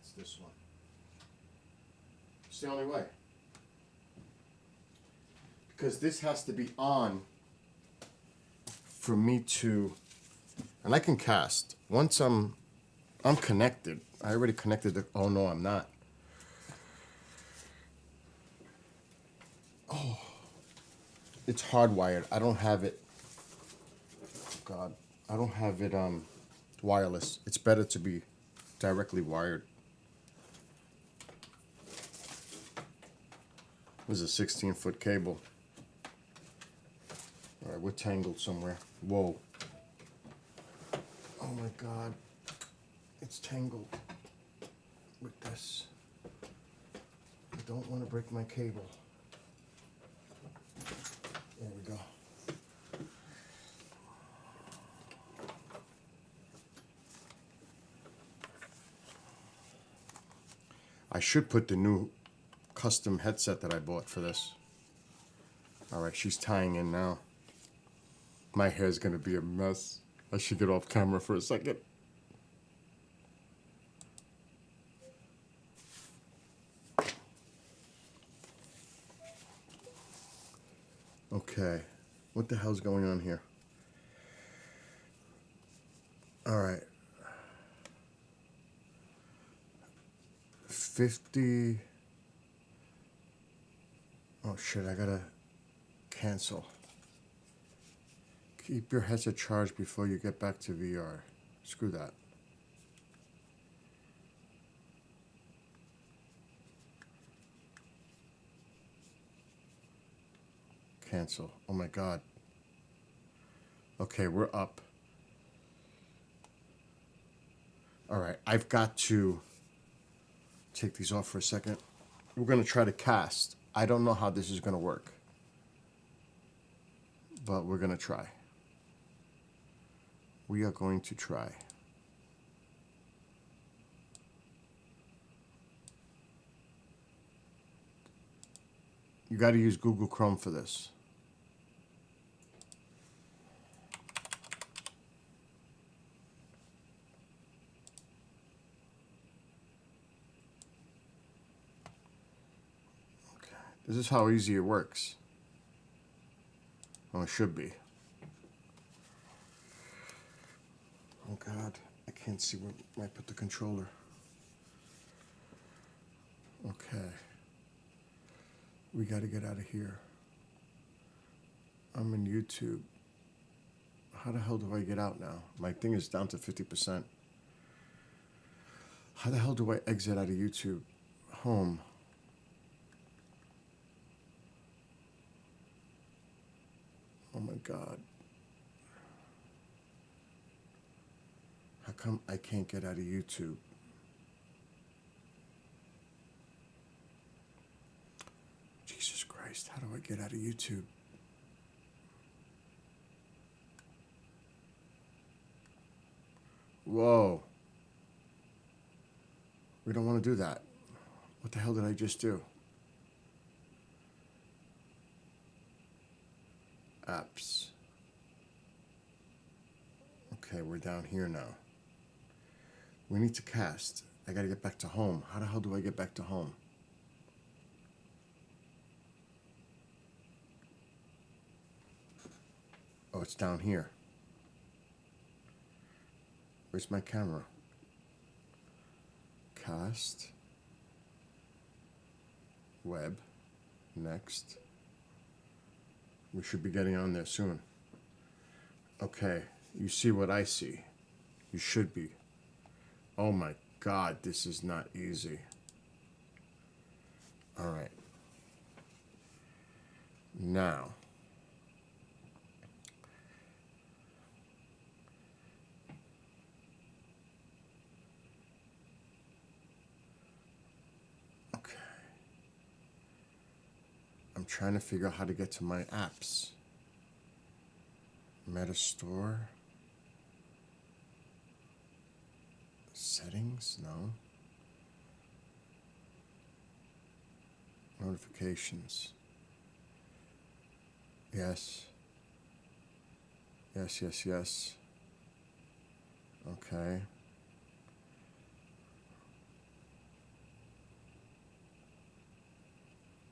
it's this one. It's the only way. Because this has to be on for me to, and I can cast. Once I'm connected. I already connected the, oh no, I'm not. Oh, it's hardwired. I don't have it. God, I don't have it wireless. It's better to be directly wired. This is a 16-foot cable. All right, we're tangled somewhere. Whoa. Oh my God. It's tangled with this. I don't want to break my cable. There we go. I should put the new custom headset that I bought for this. All right, she's tying in now. My hair's gonna be a mess. I should get off camera for a second. Okay, what the hell's going on here? All right. 50. Oh shit, I gotta cancel. Keep your headset charged before you get back to VR. Screw that. Cancel. Oh my god. Okay, we're up. All right, I've got to take these off for a second. We're gonna try to cast. I don't know how this is gonna work, but we're gonna try. We are going to try. You got to use Google Chrome for this. Okay. This is how easy it works. Oh, it should be. Oh God, I can't see where I put the controller. Okay. We got to get out of here. I'm in YouTube. How the hell do I get out now? My thing is down to 50%. How the hell do I exit out of YouTube? Home. Oh my God. How come I can't get out of YouTube? Jesus Christ, how do I get out of YouTube? Whoa. We don't want to do that. What the hell did I just do? Apps. Okay, we're down here now. We need to cast. I gotta get back to home. How the hell do I get back to home? Oh, it's down here. Where's my camera? Cast. Web. Next. We should be getting on there soon. Okay, you see what I see. You should be. Oh my God, this is not easy. All right. Now. Okay. I'm trying to figure out how to get to my apps. Metastore. Settings? No. Notifications. Yes. Yes, yes, yes. Okay.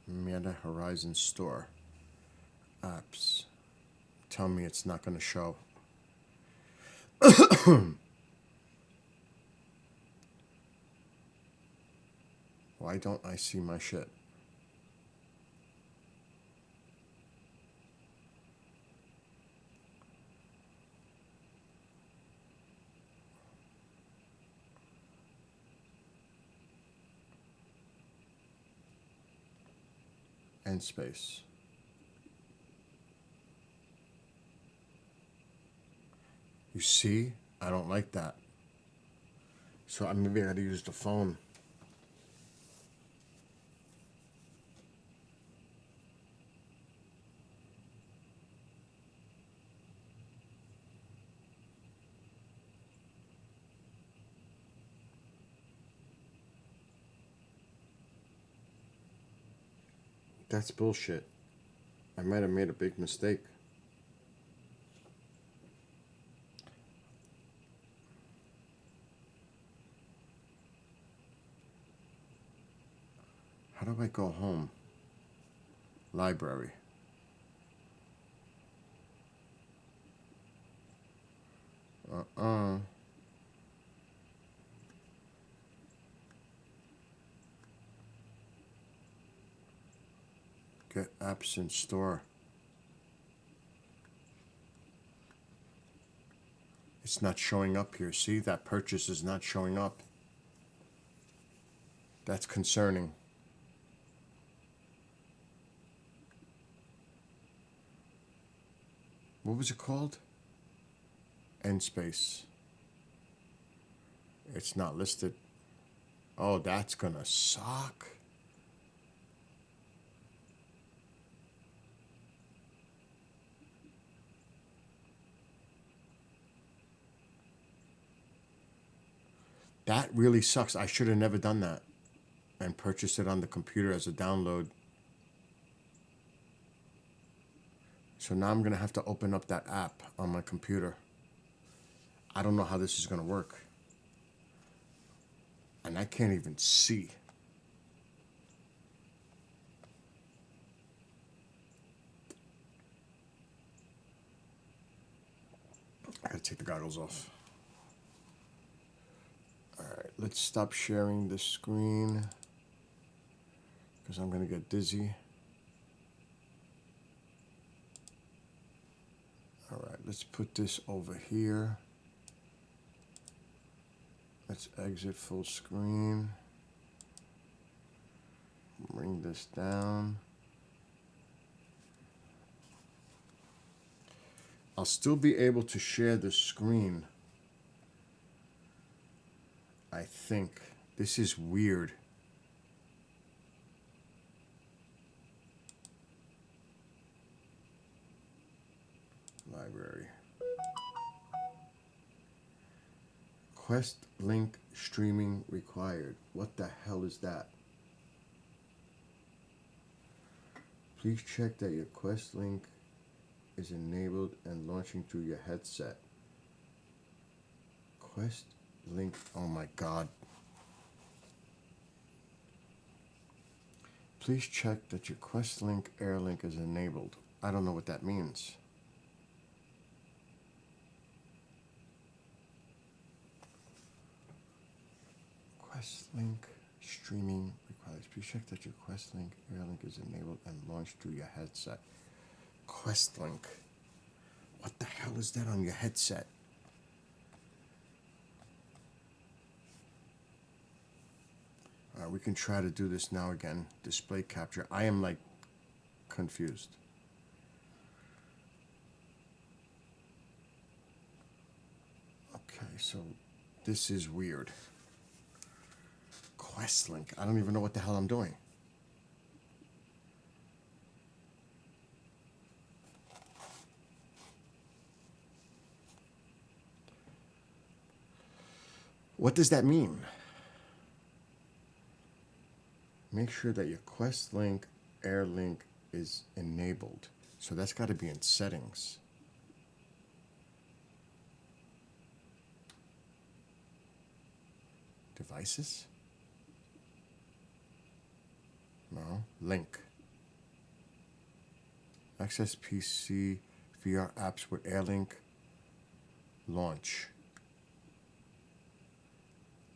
Meta Horizon Store. Apps. Tell me it's not going to show. Why don't I see my shit? End space. You see? I don't like that. So maybe I gotta use the phone. That's bullshit. I might have made a big mistake. How do I go home? Library. Get apps in store. It's not showing up here. See, that purchase is not showing up. That's concerning. What was it called? Endspace. It's not listed. Oh, that's gonna suck. That really sucks. I should have never done that and purchased it on the computer as a download. So now I'm going to have to open up that app on my computer. I don't know how this is going to work. And I can't even see. I got to take the goggles off. All right, let's stop sharing this screen because I'm going to get dizzy. All right, let's put this over here. Let's exit full screen. Bring this down. I'll still be able to share the screen. I think. This is weird. Library. Quest link streaming required. What the hell is that? Please check that your Quest link is enabled and launching through your headset. Quest link. Oh my god. Please check that your Quest link Airlink is enabled. I don't know what that means. Quest link streaming requires. Please check that your Quest link Airlink is enabled and launched through your headset. Quest link. What the hell is that on your headset? We can try to do this now again. Display capture. I am like confused. Okay, so this is weird. Quest link. I don't even know what the hell I'm doing. What does that mean? Make sure that your Quest link Airlink is enabled. So that's got to be in settings. Devices? No. Link. Access PC VR apps with Airlink. Launch.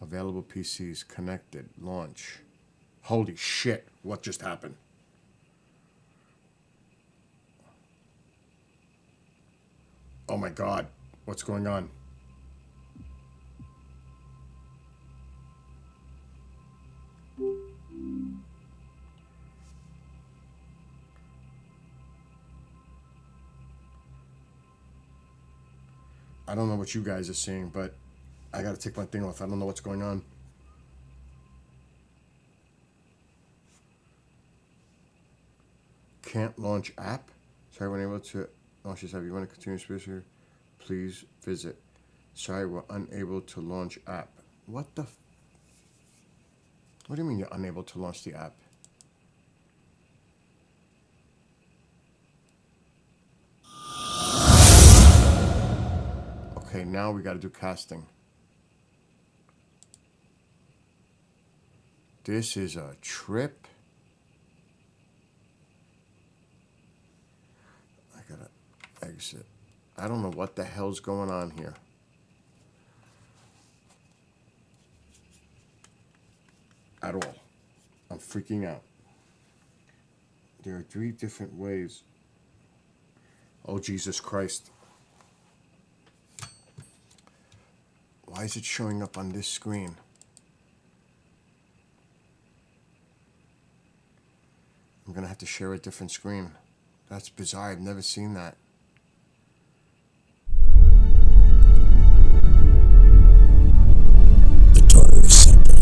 Available PCs connected. Launch. Holy shit, what just happened? Oh my god, what's going on? I don't know what you guys are seeing, but I gotta take my thing off. I don't know what's going on. Can't launch app. Sorry, we're unable to launch this app. You want to continue space here? Please visit. Sorry, we're unable to launch app. What the? What do you mean you're unable to launch the app? Okay, now we got to do casting. This is a trip. Exit. I don't know what the hell's going on here. At all. I'm freaking out. There are 3 different ways. Oh, Jesus Christ. Why is it showing up on this screen? I'm gonna have to share a different screen. That's bizarre. I've never seen that. The Tartarus Sector.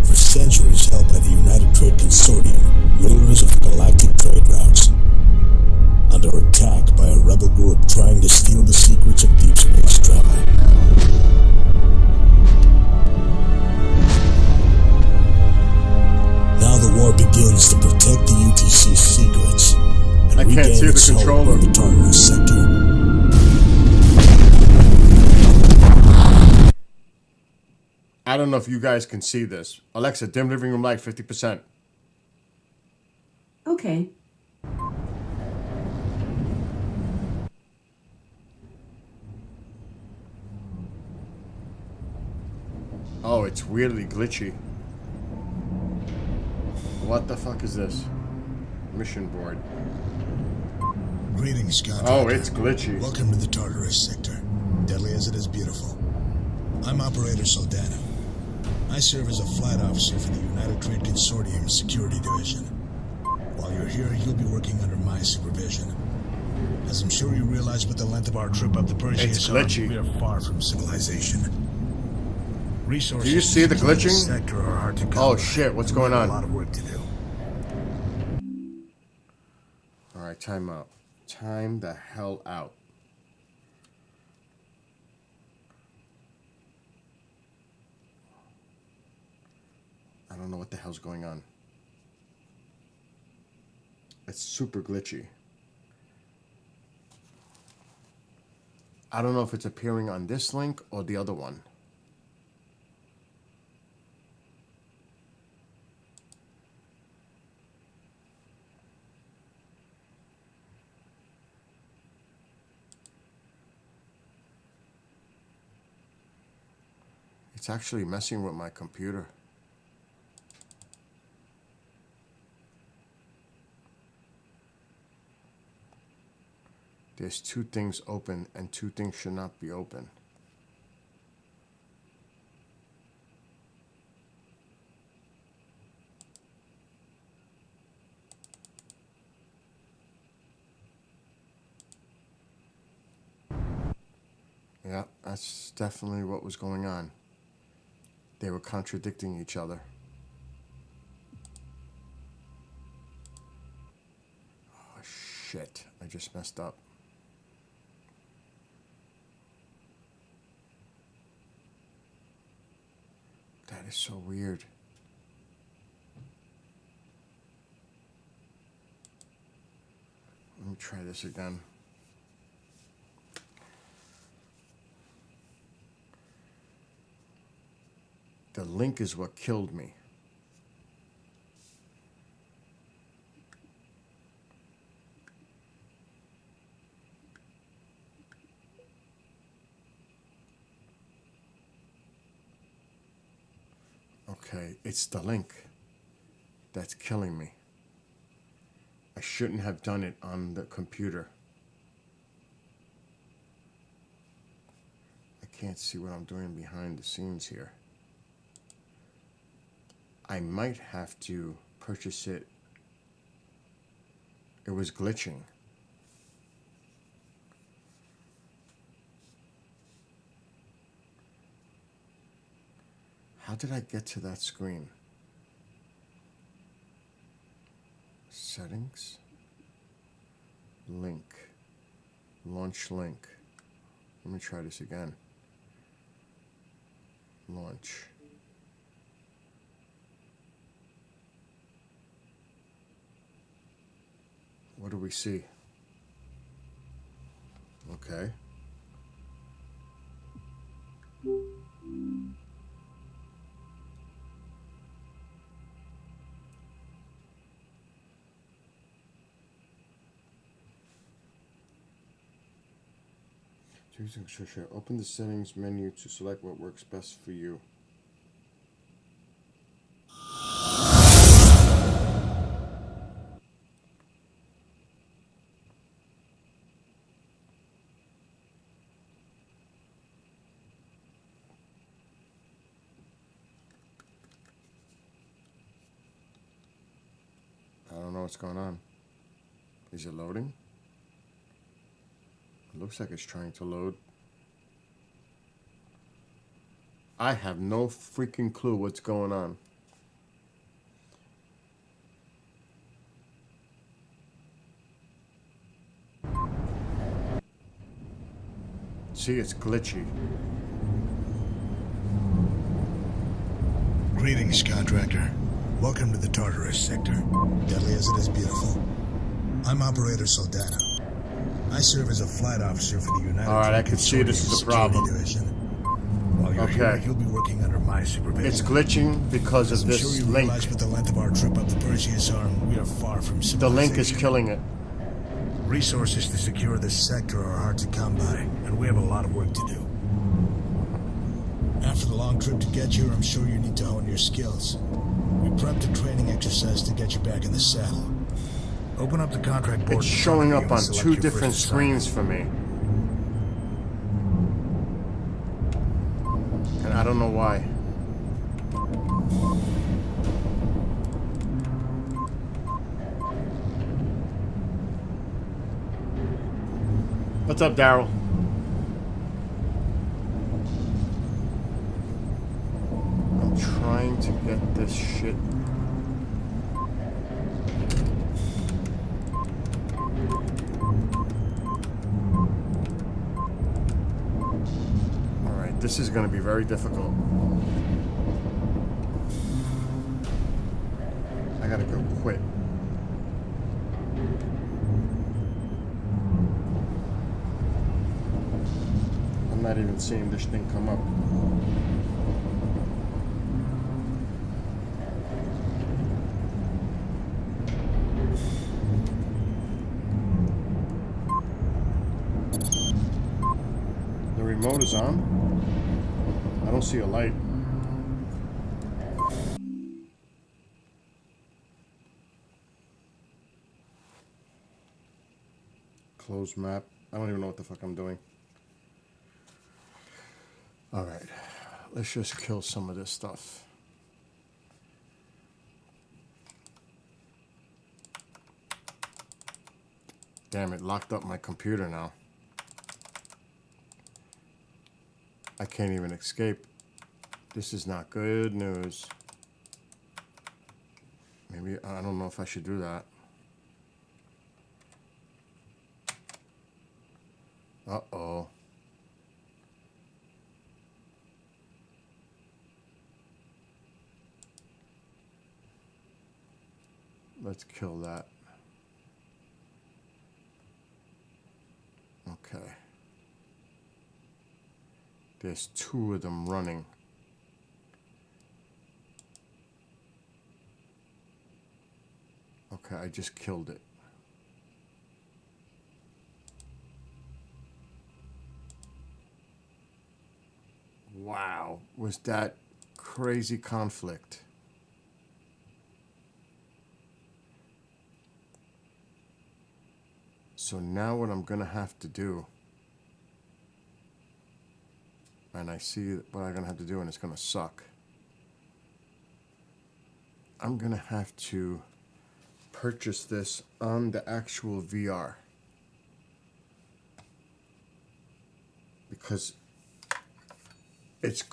For centuries held by the United Trade Consortium, rulers of the galactic trade routes. Under attack by a rebel group trying to steal the secrets of deep space travel. Now the war begins to protect the UTC's secrets and I can't regain see the its hold controller. on the Tartarus Sector. I don't know if you guys can see this. Alexa, dim living room light 50%. Okay. Oh, it's weirdly glitchy. What the fuck is this? Mission board. Greetings, contractor. Oh, it's glitchy. Welcome to the Tartarus Sector. Deadly as it is beautiful. I'm Operator Soldano. I serve as a flight officer for the United Trade Consortium Security Division. While you're here, you'll be working under my supervision. As I'm sure you realize with the length of our trip up the Perseus, It's glitchy. we are far from civilization. Resources Do you see the in this glitching? sector are hard to come Oh by. shit, what's We going have on? A lot of work to do. Alright, time out. Time the hell out. I don't know what the hell's going on. It's super glitchy. I don't know if it's appearing on this link or the other one. It's actually messing with my computer. There's 2 things open and 2 things should not be open. Yeah, that's definitely what was going on. They were contradicting each other. Oh shit, I just messed up. That is so weird. Let me try this again. The link is what killed me. Okay, it's the link that's killing me. I shouldn't have done it on the computer. I can't see what I'm doing behind the scenes here. I might have to purchase it. It was glitching. How did I get to that screen? Settings. Link. Launch link. Let me try this again. Launch. What do we see? Okay. Choosing share. Open the settings menu to select what works best for you. I don't know what's going on. Is it loading? It looks like it's trying to load. I have no freaking clue what's going on. See, it's glitchy. Greetings, contractor. Welcome to the Tartarus sector, deadly as it is beautiful. I'm Operator Soldano. I serve as a flight officer for the United All right, I Front can see this is a Security problem. Division. While you're Okay. here, you'll be working under my supervision. It's glitching because As of I'm sure this you link. realize with the length of our trip up the Perseus Arm, we are far from civilization. The link is killing it. Resources to secure this sector are hard to come by, and we have a lot of work to do. After the long trip to get here, I'm sure you need to hone your skills. We prepped a training exercise to get you back in the saddle. Open up the contract board. It's in front showing of up you on and select two your different first assignment. screens for me. And I don't know why. What's up, Daryl? I'm trying to get this shit. Alright, this is going to be very difficult. I gotta go quit. I'm not even seeing this thing come up. The remote is on. I don't see a light. Close map. I don't even know what the fuck I'm doing. Alright. Let's just kill some of this stuff. Damn, it locked up my computer now. I can't even escape. This is not good news. Maybe, I don't know if I should do that. Uh-oh. Let's kill that. Okay. There's two of them running. Okay, I just killed it. Wow, was that crazy conflict? So now what I'm gonna have to do, and I see what I'm gonna have to do, and it's gonna suck. I'm gonna have to purchase this on the actual VR. Because it's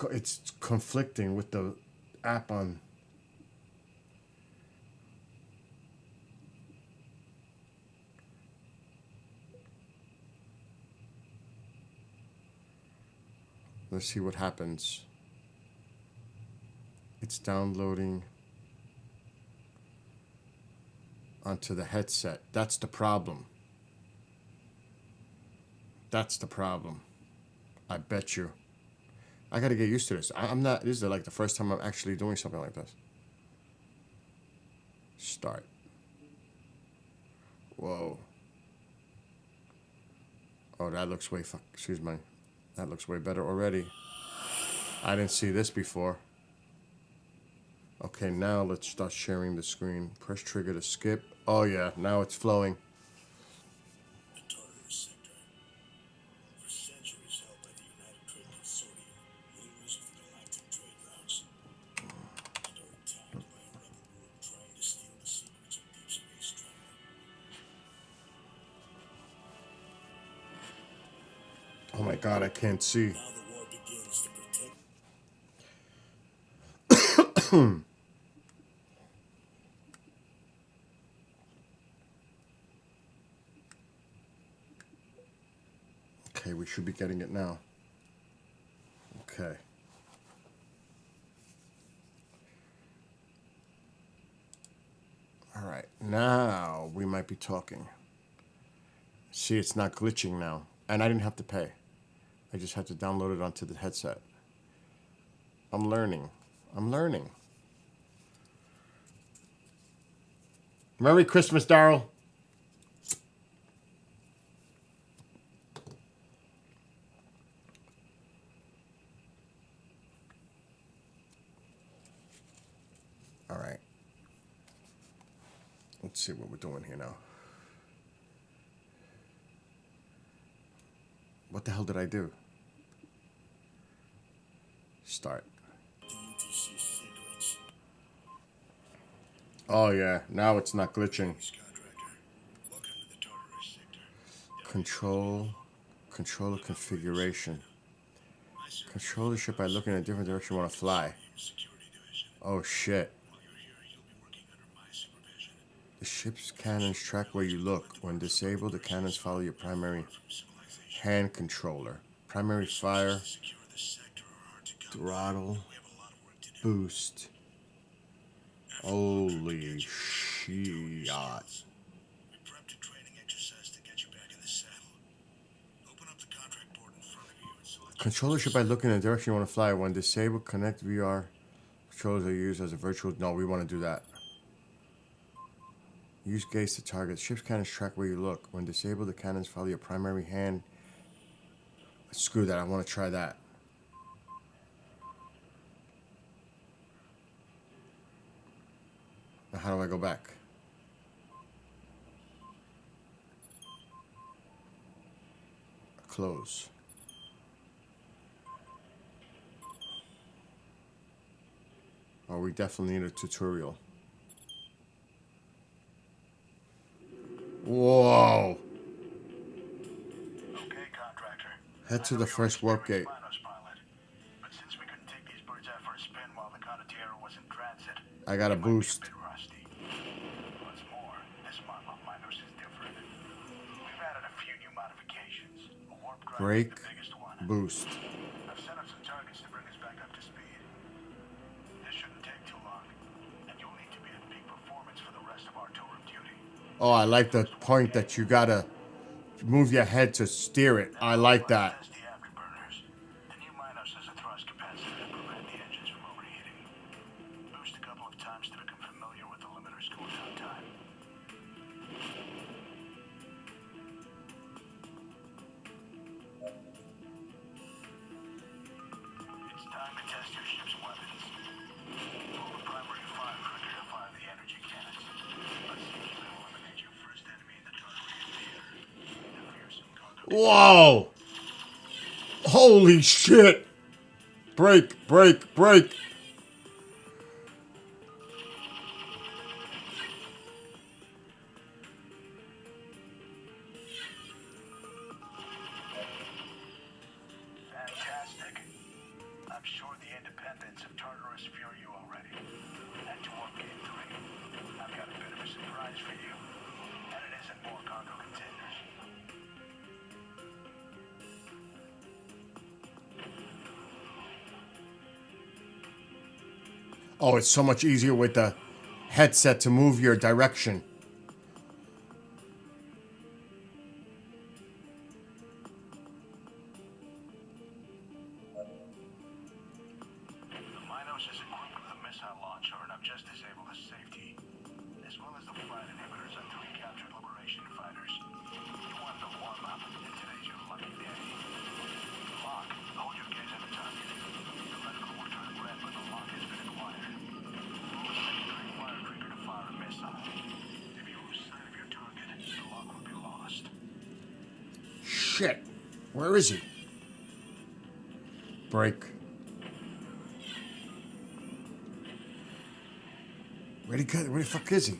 conflicting with the app on. Let's see what happens. It's downloading onto the headset. That's the problem. That's the problem. I bet you. I gotta get used to this. I'm not, this is like the first time I'm actually doing something like this. Start. Whoa. Oh, that looks way excuse my That looks way better already. I didn't see this before. Okay, now let's start sharing the screen. Press trigger to skip. Oh yeah, now it's flowing. The Tartarus sector. For centuries held by the United Trade Consortium, rulers of the galactic trade routes. Under attack by a rebel group trying to steal the secrets of deep space travel. Oh my god, I can't see. Now the war begins to protect. Okay, we should be getting it now. Okay. All right, now we might be talking. See, it's not glitching now. And I didn't have to pay. I just had to download it onto the headset. I'm learning. I'm learning. Merry Christmas, Daryl. All right. Let's see what we're doing here now. What the hell did I do? Start. UTC secrets. Oh yeah, now it's not glitching. Contractor. Welcome to the Tartarus sector. Controller configuration. Control the ship by looking in a different direction you want to fly. Security division. Oh shit. While you're here, you'll be working under my supervision. The ship's cannons track where you look. When disabled, the cannons follow your primary Civilization. hand controller. Primary fire, Secure the sector are hard to come. throttle, We have a lot of work to do. boost. Holy shit. We prepped a training exercise to get you back in the saddle. Open up the contract board in front of you and select. Control the ship by looking in the direction you want to fly. When disabled, connect VR. Controllers are used as a virtual. No, we want to do that. Use gaze to target. Ship's cannons track where you look. When disabled, the cannons follow your primary hand. Screw that. I want to try that. Now, how do I go back? Close. Oh, we definitely need a tutorial. Whoa! Okay, contractor. Head to the first warp gate. But since we couldn't take these birds out for a spin while the Condottiero was in transit, I got a it might be boost. bit rusty. What's more, this model of Minos is different. We've added a few new modifications. A warp drive Brake, is the biggest one. boost. I've set up some targets to bring us back up to speed. This shouldn't take too long, and you'll need to be at peak performance for the rest of our tour of duty. Oh, I like the point that you gotta move your head to steer it. I like that. Test the afterburners. The new Minos has a thrust capacitor to prevent the engines from overheating. Boost a couple of times to become familiar with the limiter's cooldown time. It's time to test your ship's weapons. Pull the primary fire trigger to fire the energy cannons. Let's see if you can eliminate your first enemy in the Tartarian theater. The fearsome Condor. Whoa! Holy shit! Break, break, break! Fantastic. I'm sure the independents of Tartarus fear you already. And to Warp Gate 3, I've got a bit of a surprise for you. And it isn't more cargo containers. Oh, it's so much easier with the headset to move your direction. The Minos is equipped with a missile launcher, and I've just disabled the safety, as well as the flight inhibitors on 3 captured Liberation fighters. You wanted to warm up, and today's your lucky day. Lock, shit. Where is he? Break. Where the fuck is he?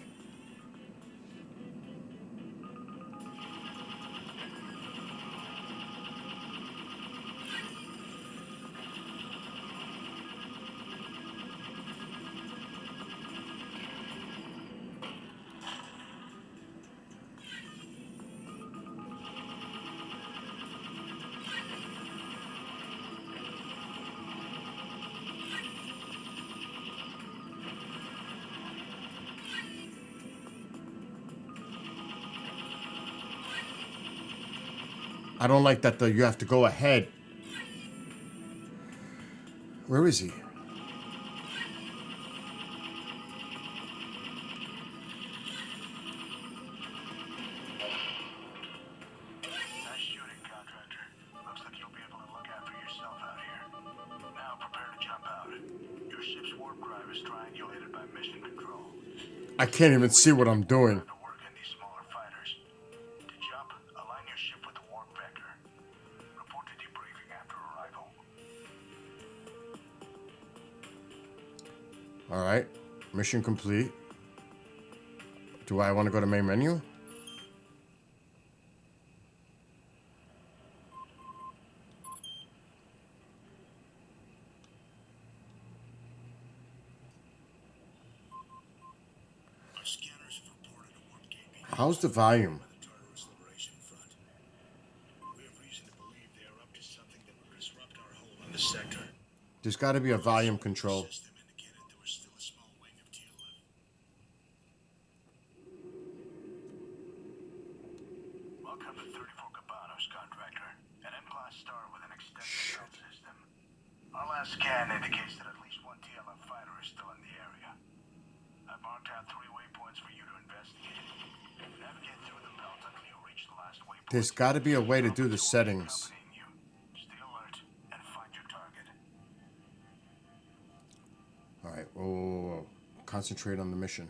I don't like that though. You have to go ahead. Where is he? Nice shooting, contractor. Looks like you'll be able to look after yourself out here. Now prepare to jump out. Your ship's warp drive is triangulated by mission control. I can't even see what I'm doing. To work in these smaller fighters. To jump, align your ship with the warp vector. Report to debriefing after arrival. All right. Mission complete. Do I want to go to main menu? Our scanners have reported a warp gate being How's the volume? by the Tartarus Liberation Front. We have reason to believe they are up to something that will disrupt our hold on the sector. There's got to be a volume control. System indicated there was still a small wing of TL11. Welcome to 34 Cabanos, contractor. An M-class star with an extended belt system. Our last scan indicates that at least one TLF fighter is still in the area. I've marked out 3 waypoints for you to investigate. Navigate through the belt until you reach the last waypoint. There's got to be a way to do the settings. Accompanying you. Stay alert and find your target. All right. Whoa, whoa, whoa. Concentrate on the mission.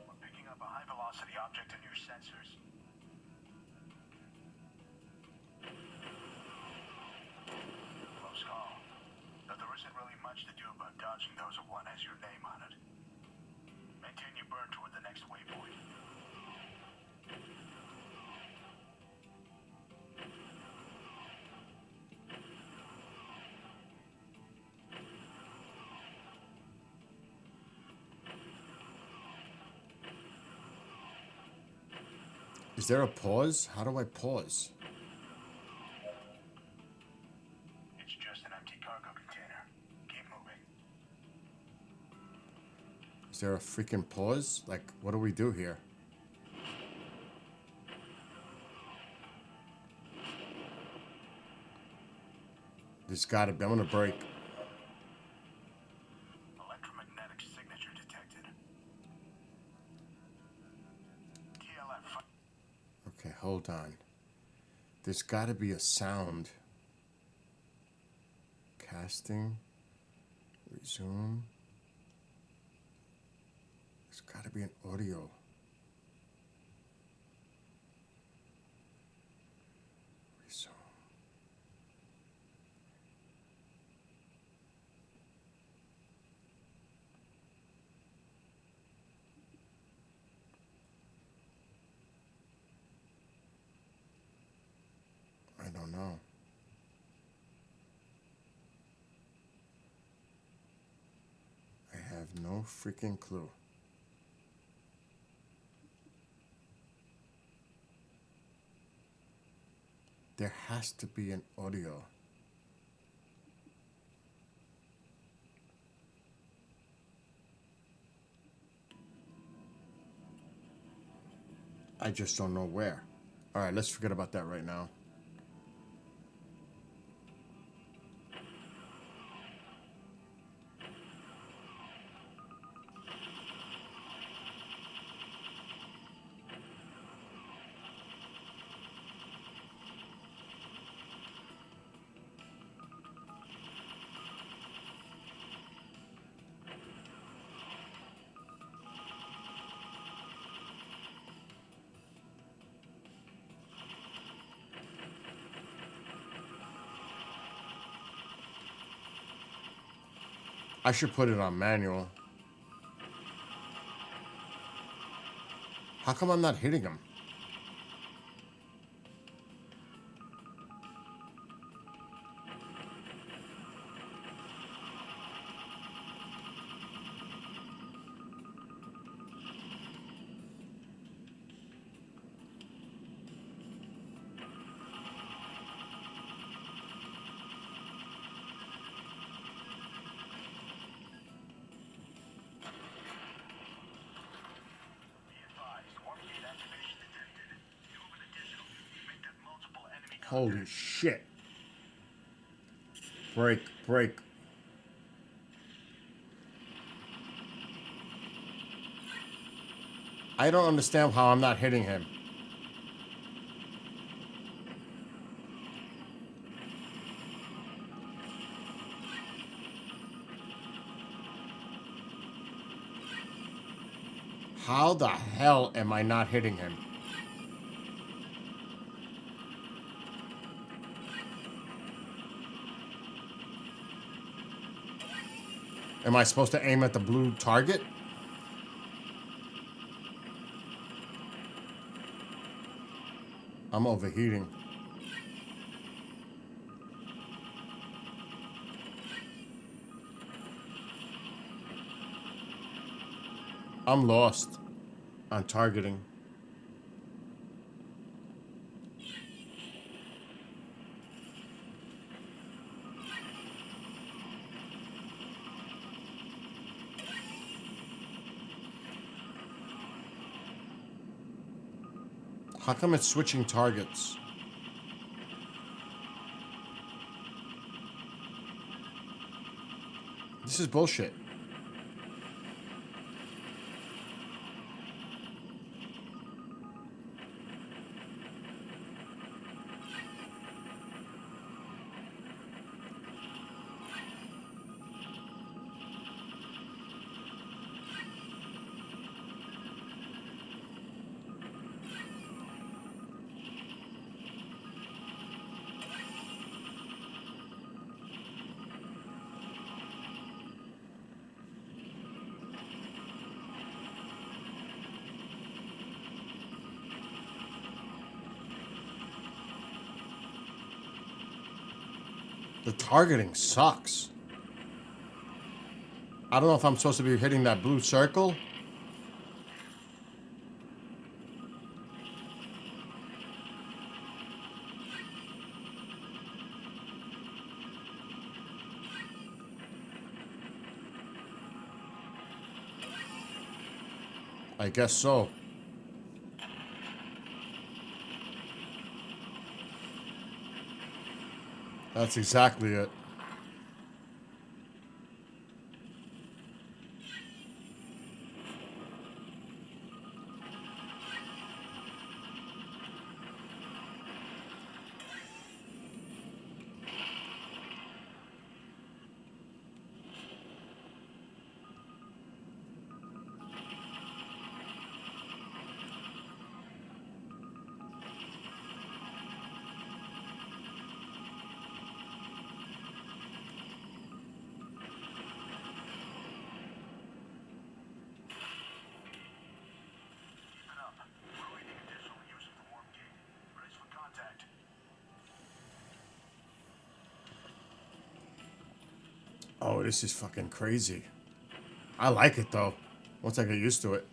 We're picking up a high-velocity object in your sensors. Close call. But there isn't really much to do about dodging those if one has your name on it. Maintain your burn toward the next waypoint. Is there a pause? How do I pause? It's just an empty cargo container. Keep moving. Is there a freaking pause? Like, what do we do here? There's got to be. I'm going to break. Electromagnetic signature detected. TLF. Okay, hold on. There's got to be a sound. Casting. Resume. There's got to be an audio. Resume. I don't know. I have no freaking clue. There has to be an audio. I just don't know where. All right, let's forget about that right now. I should put it on manual. How come I'm not hitting him? Holy shit. Break, break. I don't understand how I'm not hitting him. How the hell am I not hitting him? Am I supposed to aim at the blue target? I'm overheating. I'm lost on targeting. How come it's switching targets? This is bullshit. The targeting sucks. I don't know if I'm supposed to be hitting that blue circle. I guess so. That's exactly it. Oh, this is fucking crazy. I like it though, once I get used to it.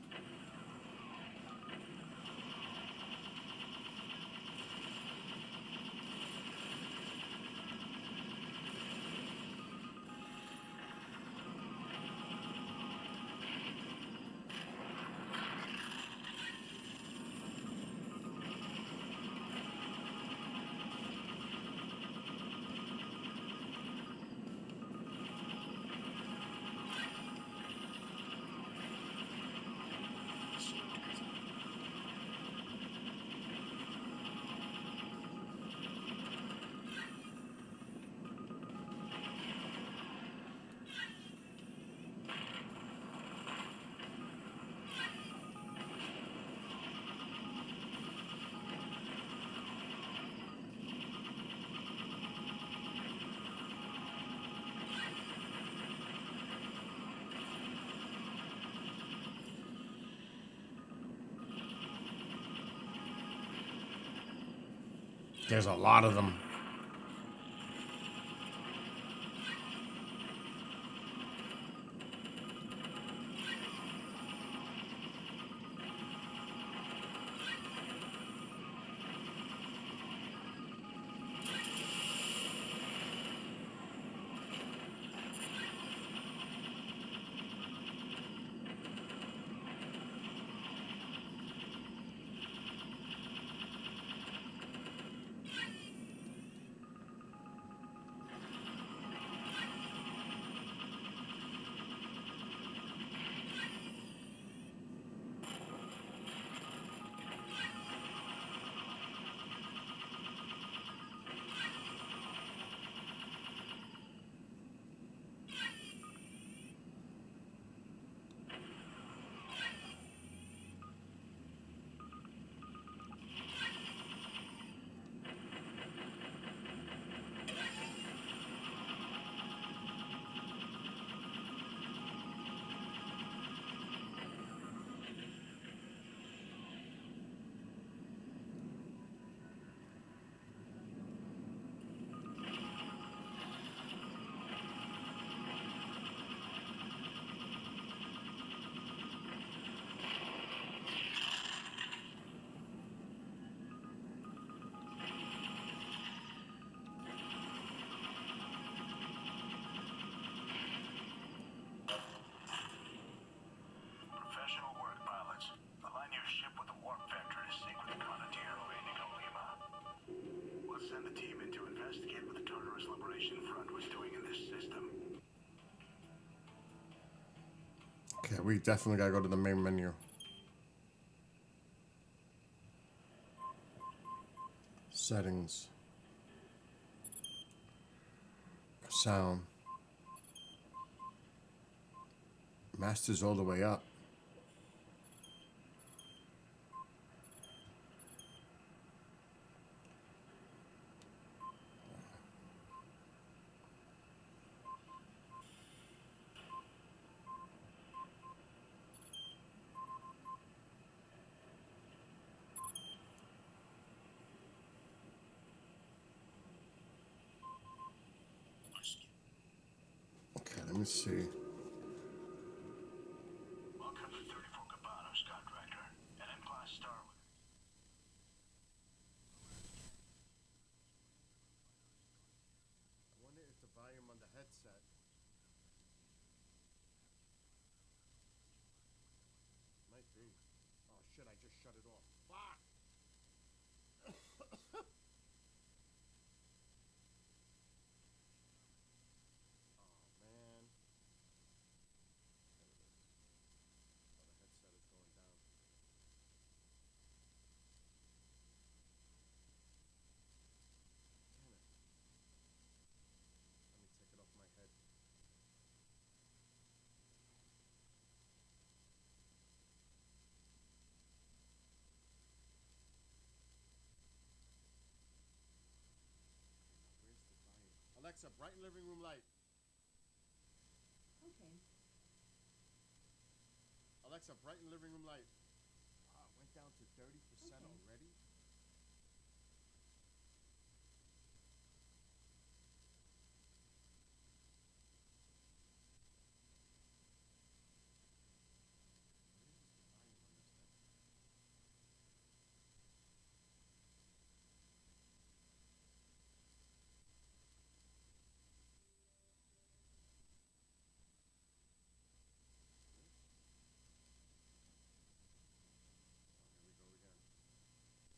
there's a lot of them. Professional work, pilots. Align your ship with the warp vector to sync with the Condottiero Indigo Lima. We'll send the team in to investigate what the Tartarus Liberation Front was doing in this system. Okay, we definitely gotta go to the main menu. Settings. Sound. Master's all the way up. Okay, let me see. Welcome to 34 Cabanos, Contractor. An M-Class Starwood. I wonder if the volume on the headset. Might be. Oh shit, I just shut it off. Fuck! Oh man. There it is. Oh, the headset is going down. Damn it. Let me take it off my head. Where's the volume? Alexa, brighten living room light. Okay. Alexa, brighten living room light. Ah, it went down to 30% Okay. already? Here we go again.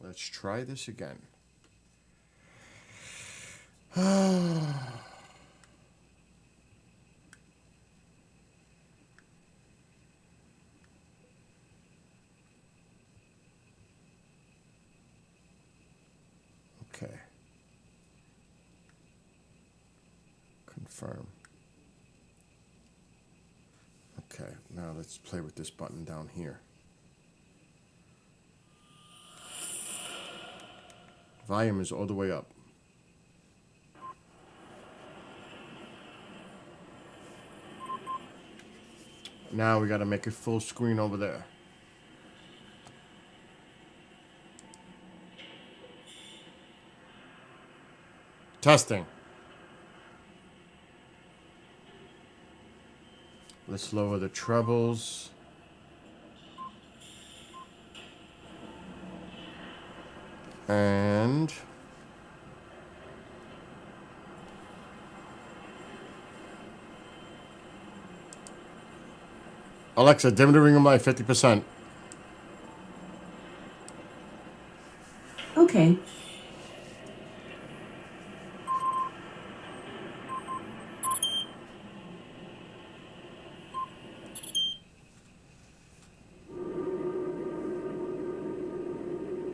Let's try this again. Okay. Confirm. Okay, now let's play with this button down here. Volume is all the way up. Now we got to make it full screen over there. Testing. Let's lower the trebles. And Alexa, dim the ring by 50%. Okay.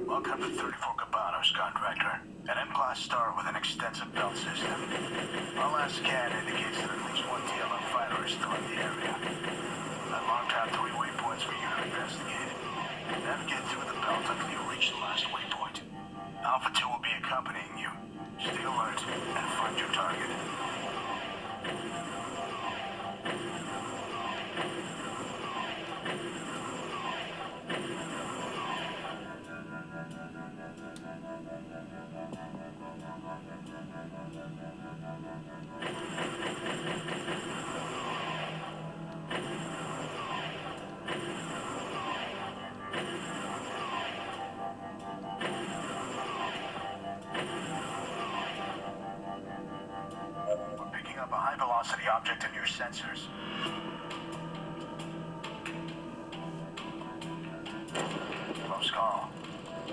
Welcome to 34 Cabanos, contractor. An M-Class star with an extensive belt system. Our last scan indicates that at least one TLM fighter is still in the area. That marked out 3 waypoints for you to investigate. Navigate through the belt until you reach the last waypoint. Alpha 2 will be accompanying you. Stay alert and find your target. We're picking up a high-velocity object in your sensors. Close call.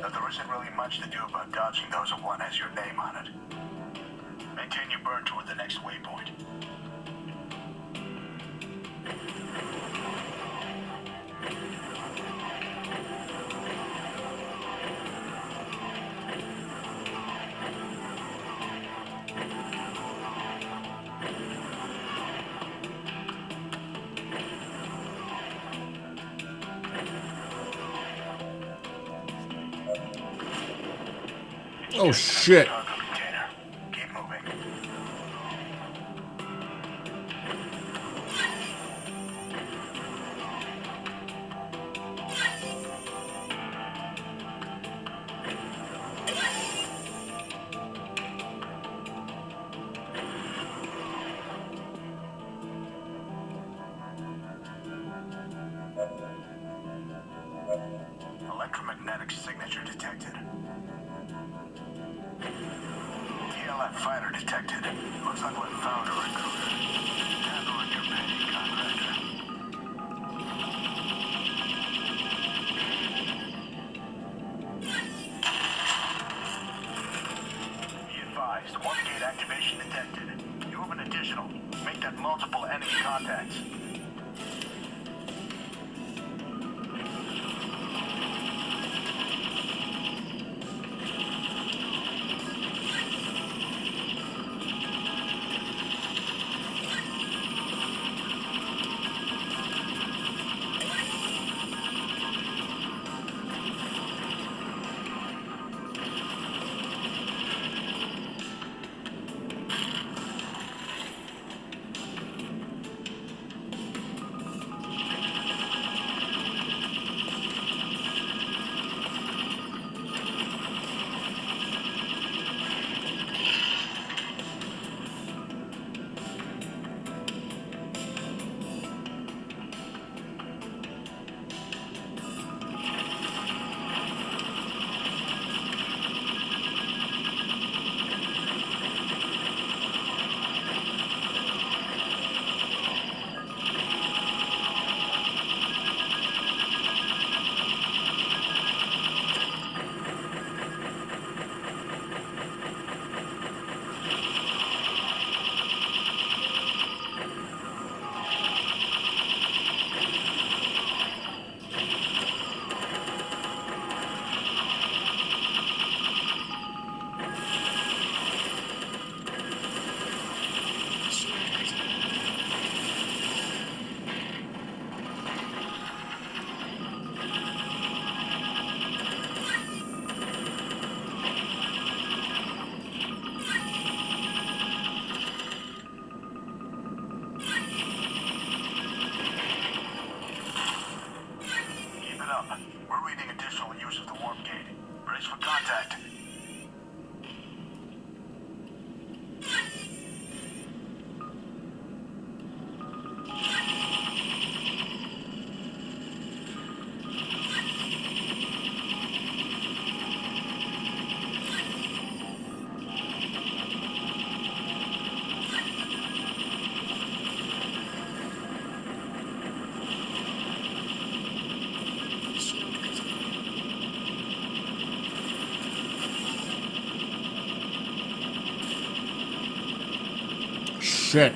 But there isn't really much to do about dodging those if one has your name on it. Maintain your burn toward the next waypoint. Oh shit. Cargo container. Keep moving. Electromagnetic signature detected. TLF fighter detected. Looks like we found a recruiter. Handle your pay, contractor. Be advised, one gate activation detected. You have an additional. Make that multiple enemy contacts. shit.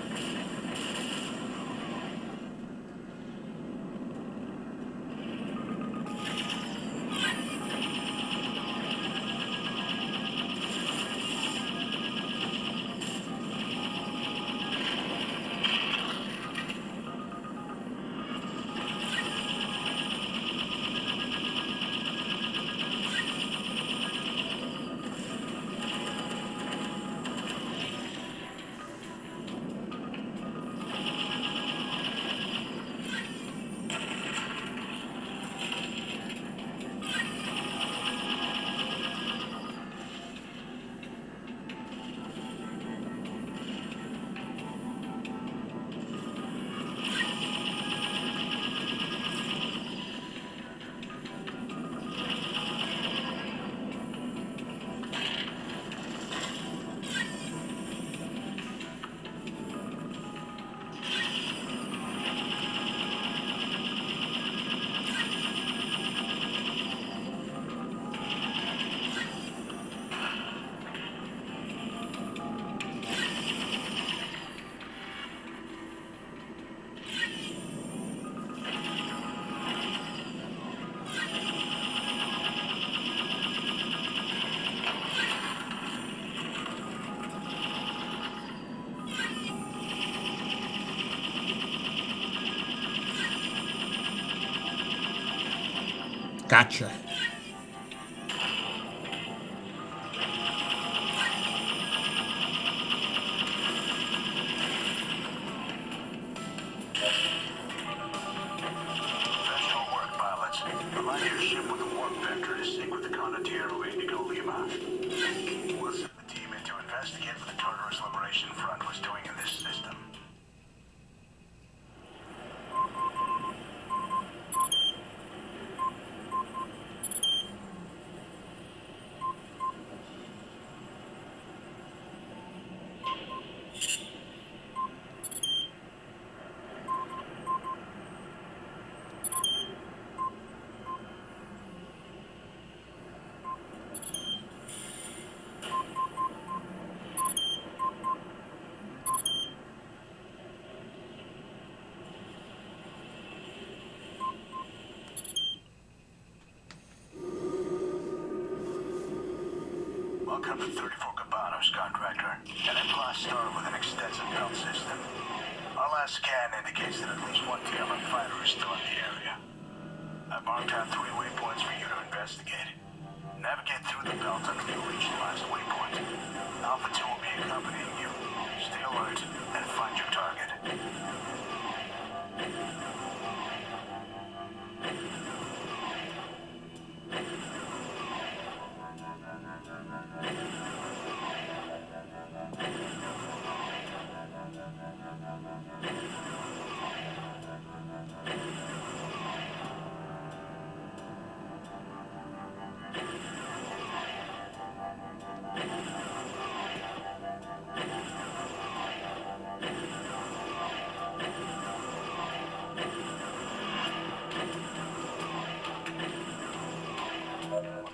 Gotcha. Professional work, pilots. Align your ship with a warp vector to sync with the Condottiero Indigo Lima. We'll send the team in to investigate what the Tartarus Liberation Front was doing in this system. Welcome to 34 Cabanos, contractor. An M-Class star with an extensive belt system. Our last scan indicates that at least one TLM fighter is still in the area. I've marked out 3 waypoints for you to investigate. Navigate through the belt until you reach the last waypoint. Alpha 2 will be accompanying you. Stay alert and find your target.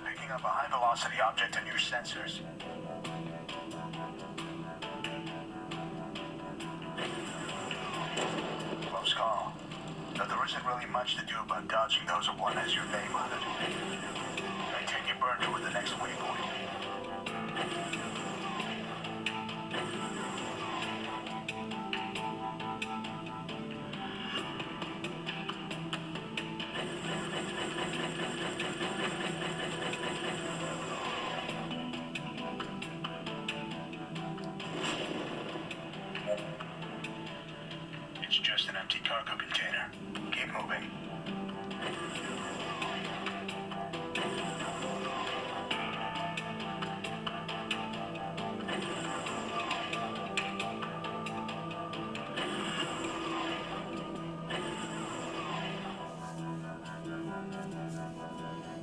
Picking up a high-velocity object on your sensors. Close call. But there isn't really much to do about dodging those if one has your name on it. Maintain your burn toward the next waypoint. It's just an empty cargo container. Keep moving.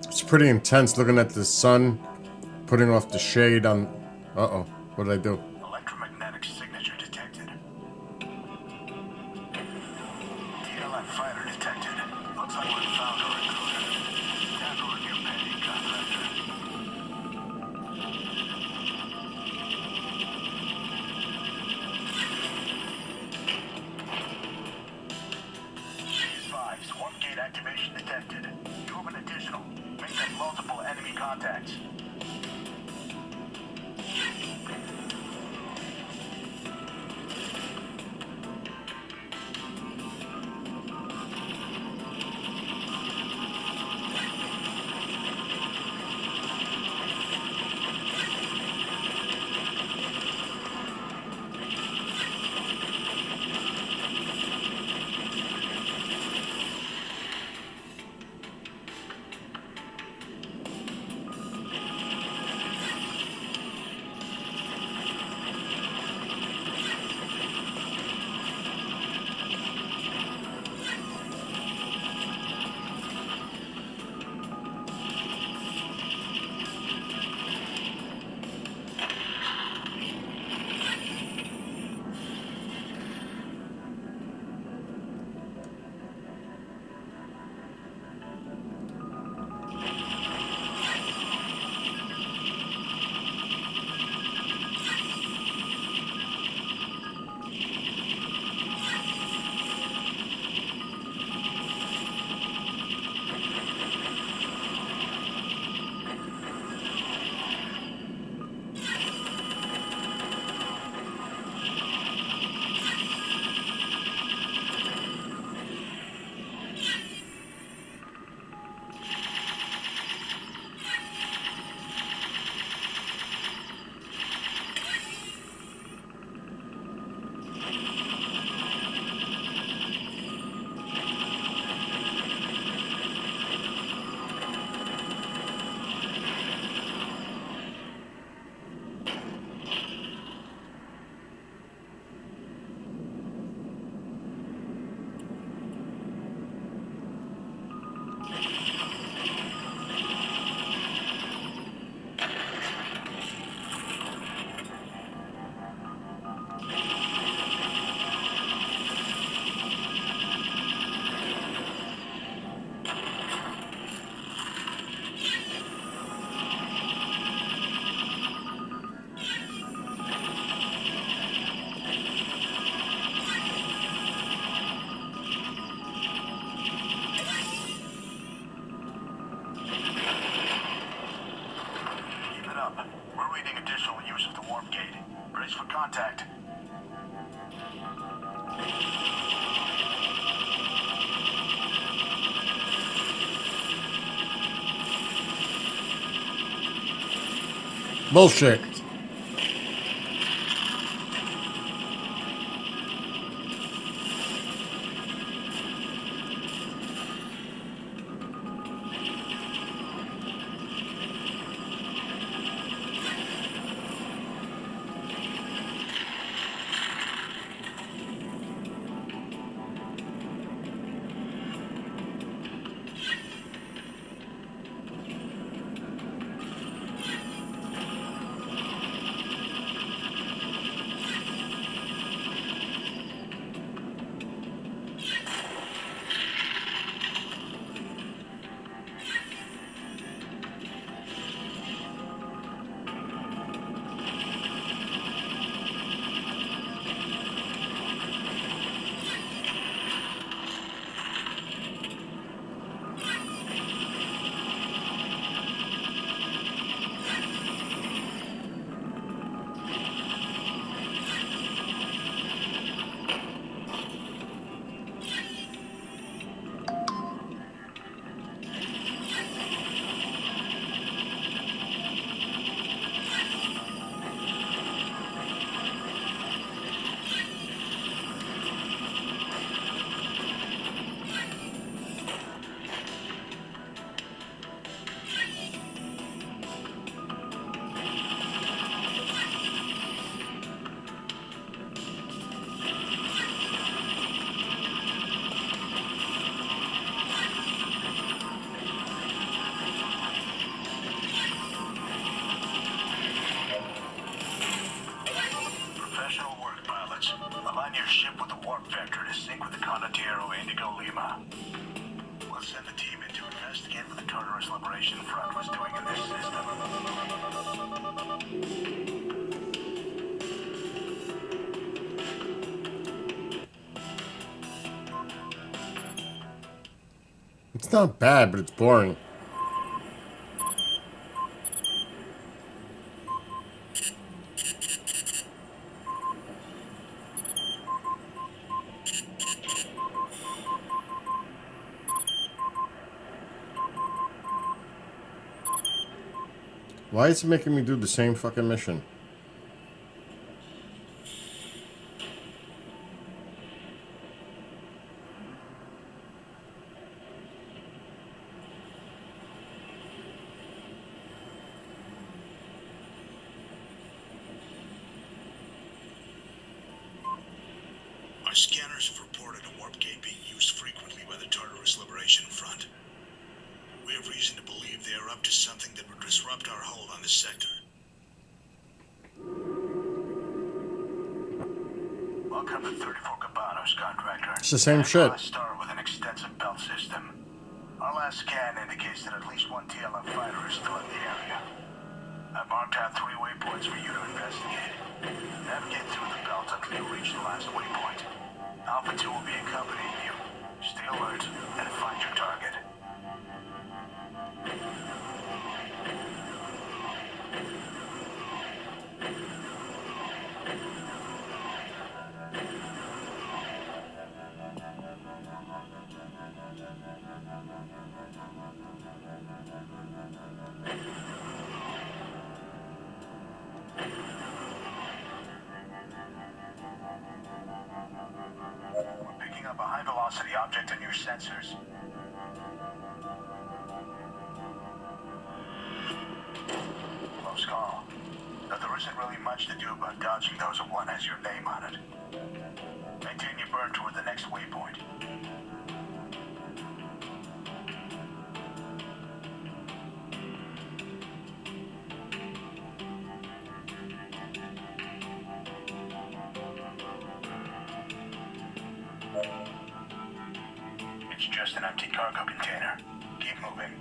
It's pretty intense looking at the sun, putting off the shade on... Uh-oh. What did I do? Electromagnetic signature detected. TLM fighter detected. Looks like we found our intruder. Stand on your pending contractor. with the warp gate. Brace for contact. Bullshit. Professional work, pilots. Align your ship with the warp vector to sync with the Condottiero Indigo Lima. We'll send a team in to investigate what the Tartarus Liberation Front was doing in this system. It's not bad, but it's boring. Why is it making me do the same fucking mission? Our scanners have reported a warp gate being used frequently by the Tartarus Liberation Front. We have reason to believe they are up to something that would disrupt our hold on this sector. Welcome to 34 Cabanos, contractor. It's the same shit. Star with an extensive belt system. Our last scan indicates that at least one TLF fighter is still in the area. I've marked out 3 waypoints for you to investigate. Navigate through the belt until you reach the last waypoint. Alpha 2 will be accompanying you. Stay alert and find your target. We're picking up a high-velocity object on your sensors. Close call. Though there isn't really much to do about dodging those that one has your name on it. Maintain your burn toward the next waypoint. It's just an empty cargo container. Keep moving.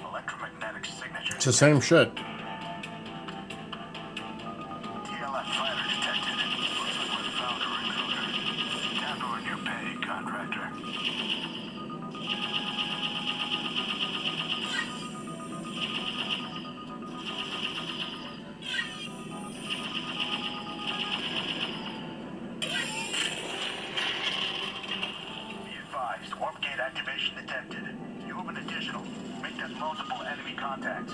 Electromagnetic Matrix signature. It's the same shit. TLF fighter detected. Looks like we found a recruiter. Tamper in your pay, contractor. Be advised, warp gate activation detected. You have an additional. Make that multiple enemy contacts.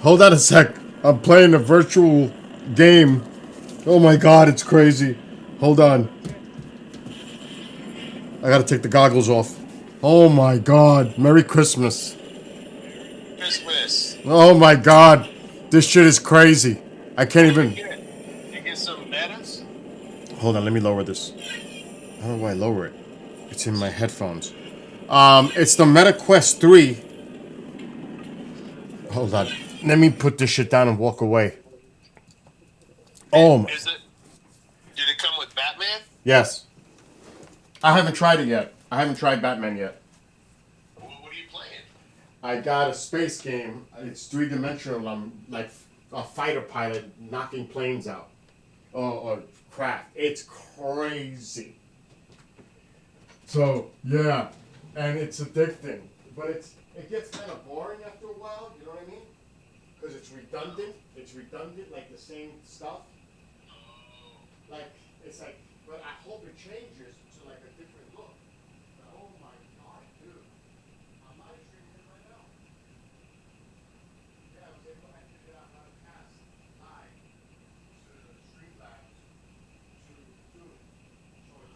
Hold on a sec. I'm playing a virtual game. Oh my god, it's crazy. Hold on. I gotta take the goggles off. Oh my god. Merry Christmas. Christmas. Oh my god. This shit is crazy. I can't even. You get some medals? Hold on, let me lower this. How do I lower it? It's in my headphones. It's the Meta Quest 3. Hold on. Let me put this shit down and walk away. Oh my. Is it? Did it come with Batman? Yes. I haven't tried it yet. I haven't tried Batman yet. What are you playing? I got a space game. It's three-dimensional. I'm like a fighter pilot knocking planes out. Or craft. It's crazy. So, yeah. And it's addicting. But it gets kind of boring after a while, you know what I mean? Because it's redundant. It's redundant, like the same stuff. Like, it's like, but I hope it changes to like a different look. But, oh my god, dude. I'm not streaming it right now. Yeah, I figured out how to pass live to Streamlabs to do it. So it's,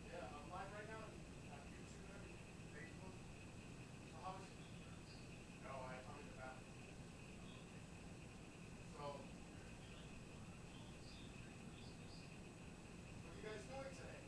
yeah, I'm live right now on YouTube and everything, Facebook. So how is it? No, I'm in the bathroom. So, what are you guys doing today?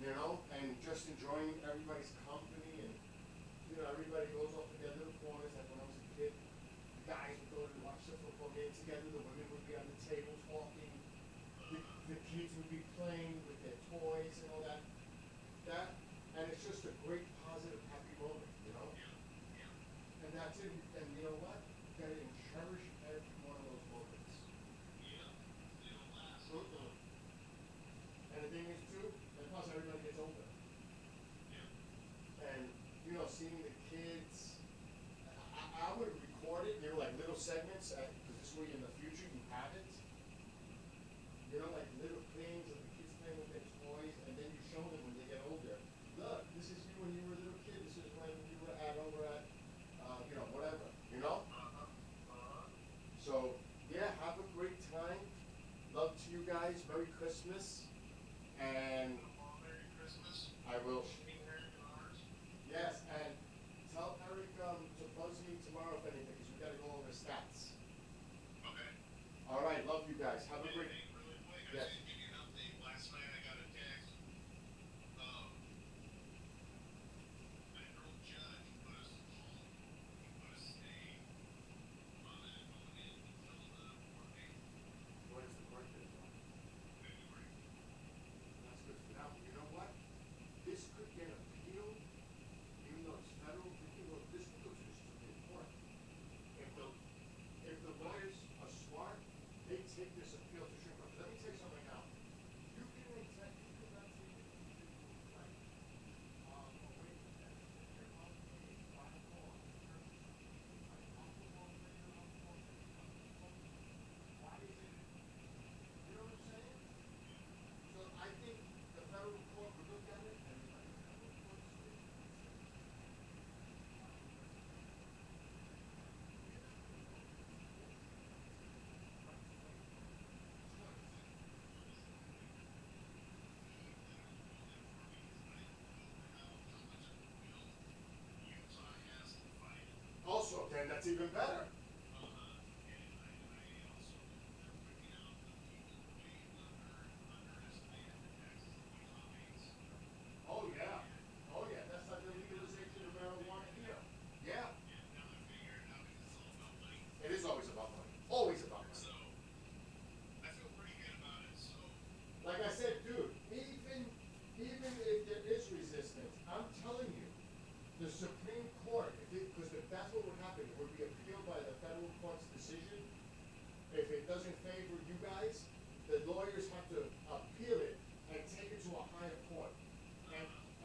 you know, and just enjoying everybody's company, and you know, everybody goes off to their little corners. Like when I was a kid, the guys would go to watch the football game together, the women would be on the table talking, the kids would be playing with their toys and all that. And it's just a great, positive, happy moment, you know? And that's it, and you know what? You gotta cherish every one of those moments. Mm-mm. And the thing is too, and plus everybody gets older. And, you know, seeing the kids, I would record it, you know, like little segments, because this way in the future you have it. You know, like little things of the kids playing with their toys, and then you show them when they get older. Look, this is you when you were a little kid, this is when you were over at, you know, whatever, you know? So, yeah, have a great time. Love to you guys, Merry Christmas. And Merry Christmas. I will. Meeting her in ours. Yes, and tell Eric to buzz me tomorrow if anything, because we gotta go over stats. Okay. All right, love you guys. Have a great. Hey, really quick, I Yes. just give you an update. Last night I got a text. Federal judge put us home. He put a stay on it going in until the 14th What is the court date on? February. That's good for now. You know what? This could get appealed, even though it's federal. This could go to the Supreme Court. If the lawyers are smart, they take this appeal to Supreme Court. Let me tell you something now. You can not take it to the Supreme Court. Away from that. If you're on a final call, why is it? You know what I'm saying? So I think the federal court would look at it and like the federal court says, Utah has to fight it. also, then that's even better. And I also, they're picking out the people way underestimated the taxes that Utah pays. Oh, yeah. Oh, yeah. That's like the legalization of marijuana here. Yeah. And now they're figuring it out because it's all about money. It is always about money. Always about money. So, I feel pretty good about it, so. Like I said, dude, even if there is resistance, I'm telling you, the Supreme Court, because if that's what would happen, it would be appealed by the federal court's decision. If it doesn't favor you guys, the lawyers have to appeal it and take it to a higher court.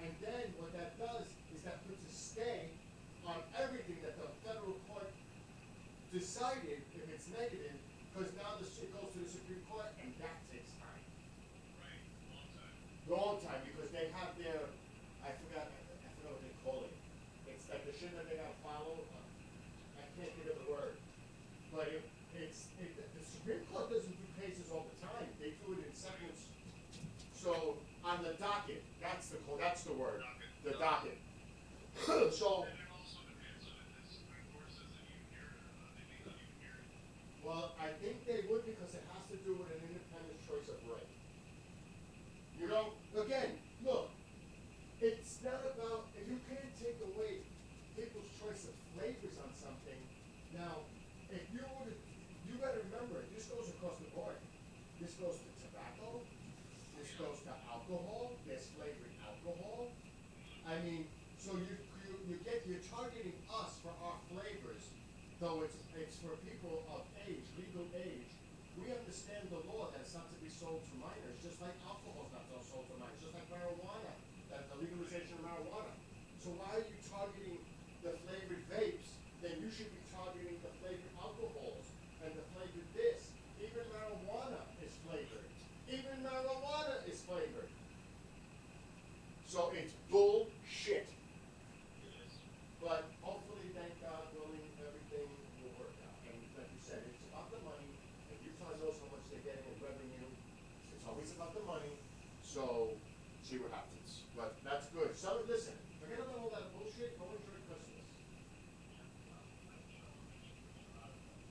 And then what that does is that puts a stay on everything that the federal court decided if it's negative, because now it goes to the Supreme Court and that takes time. Right, long time. Long time, because they have their, I forgot what they call it. It's like the shit that they gotta follow. I can't think of the word. But the Supreme Court doesn't do cases all the time. They do it in segments. So on the docket, that's the word. The docket. So, And it also depends on if the Supreme Court says that you hear it or not. They may not even hear it. well, I think they would because it has to do with an independent choice of right. You know, again, look, it's not about, if you can't take away people's choice of flavors on something, now, if you were to, you gotta remember, this goes across the board. This goes to tobacco, this goes to alcohol, there's flavored alcohol. I mean, so you're targeting us for our flavors, though it's for people of age, legal age. We understand the law that it's not to be sold to minors, just like alcohol's not sold to minors, just like marijuana, that the legalization of marijuana. So why are you targeting the flavored vapes? Then you should be targeting the flavored alcohols and the flavored this. Even marijuana is flavored. Even marijuana is flavored. So it's bullshit. But hopefully, thank God willing, everything will work out. And like you said, it's about the money, and Utah knows how much they're getting in revenue. It's always about the money, so see what happens. But that's good. So listen, forget about all that bullshit, go enjoy Christmas.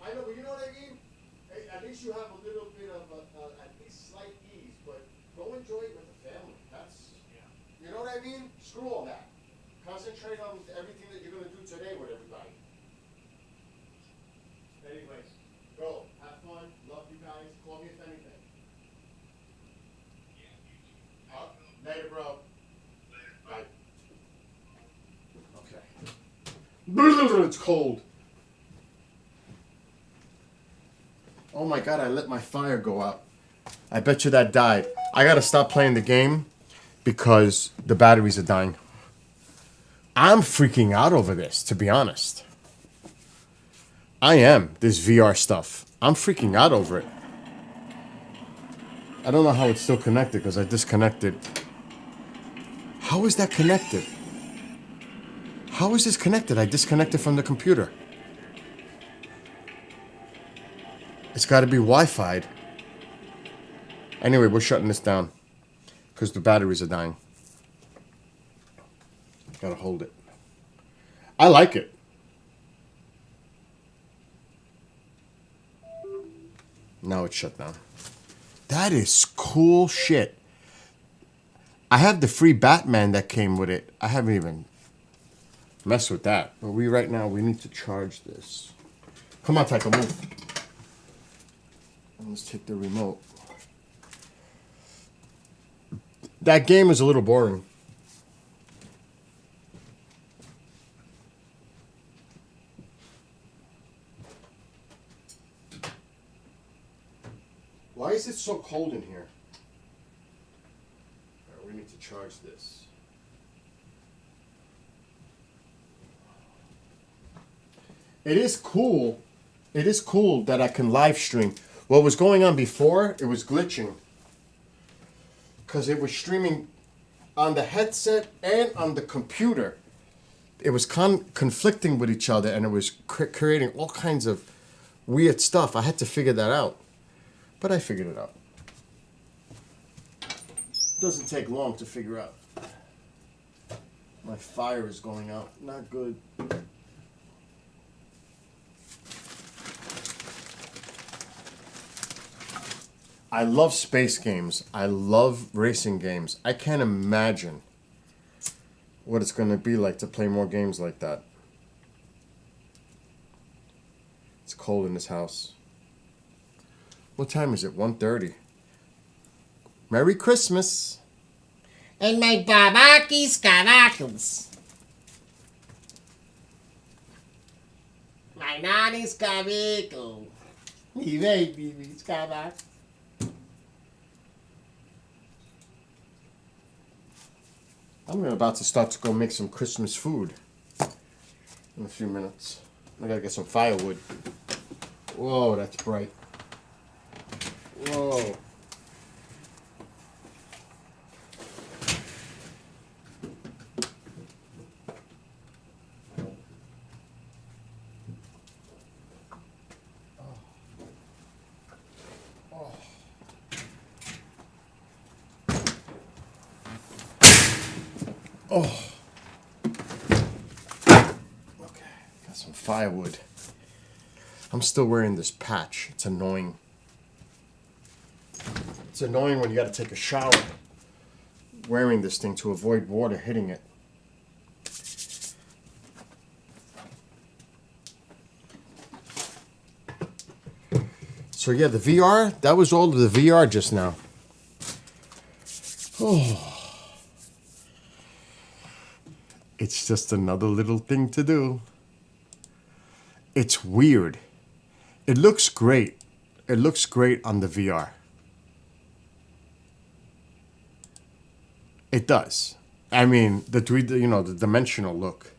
I know, but you know what I mean? Hey, at least you have a little bit of at least slight ease, but go enjoy it with the family. That's, know what I mean? Screw all that. Concentrate on everything that you're going to do today with everybody. Anyways, go. Have fun. Love you guys. Call me if anything. Later, bro. Bye. Okay. It's cold. Oh my god, I let my fire go out. I bet you that died. I gotta stop playing the game because the batteries are dying. I'm freaking out over this, to be honest. I am, this VR stuff. I'm freaking out over it. I don't know how it's still connected because I disconnected. How is that connected? How is this connected? I disconnected from the computer. It's got to be Wi-Fi'd. Anyway, we're shutting this down because the batteries are dying. Gotta hold it. I like it. Now it's shut down. That is cool shit. I have the free Batman that came with it. I haven't even messed with that. But right now, we need to charge this. Come on, Tycho, move. Let's take the remote. That game is a little boring. Why is it so cold in here? All right, we need to charge this. It is cool. It is cool that I can live stream. What was going on before, it was glitching. Because it was streaming on the headset and on the computer. It was conflicting with each other and it was creating all kinds of weird stuff. I had to figure that out. But I figured it out. Doesn't take long to figure out. My fire is going out. Not good. I love space games. I love racing games. I can't imagine what it's going to be like to play more games like that. It's cold in this house. What time is it? 1:30. Merry Christmas. And my babakis caracos. My nanny's cabico. Mi baby's cabac. I'm about to start to go make some Christmas food in a few minutes. I gotta get some firewood. Whoa, that's bright. Whoa. Oh. Okay, got some firewood. I'm still wearing this patch. It's annoying. It's annoying when you gotta take a shower wearing this thing to avoid water hitting it. So yeah, the VR, that was all of the VR just now. Oh. It's just another little thing to do. It's weird. It looks great. It looks great on the VR. It does. I mean, the dimensional look.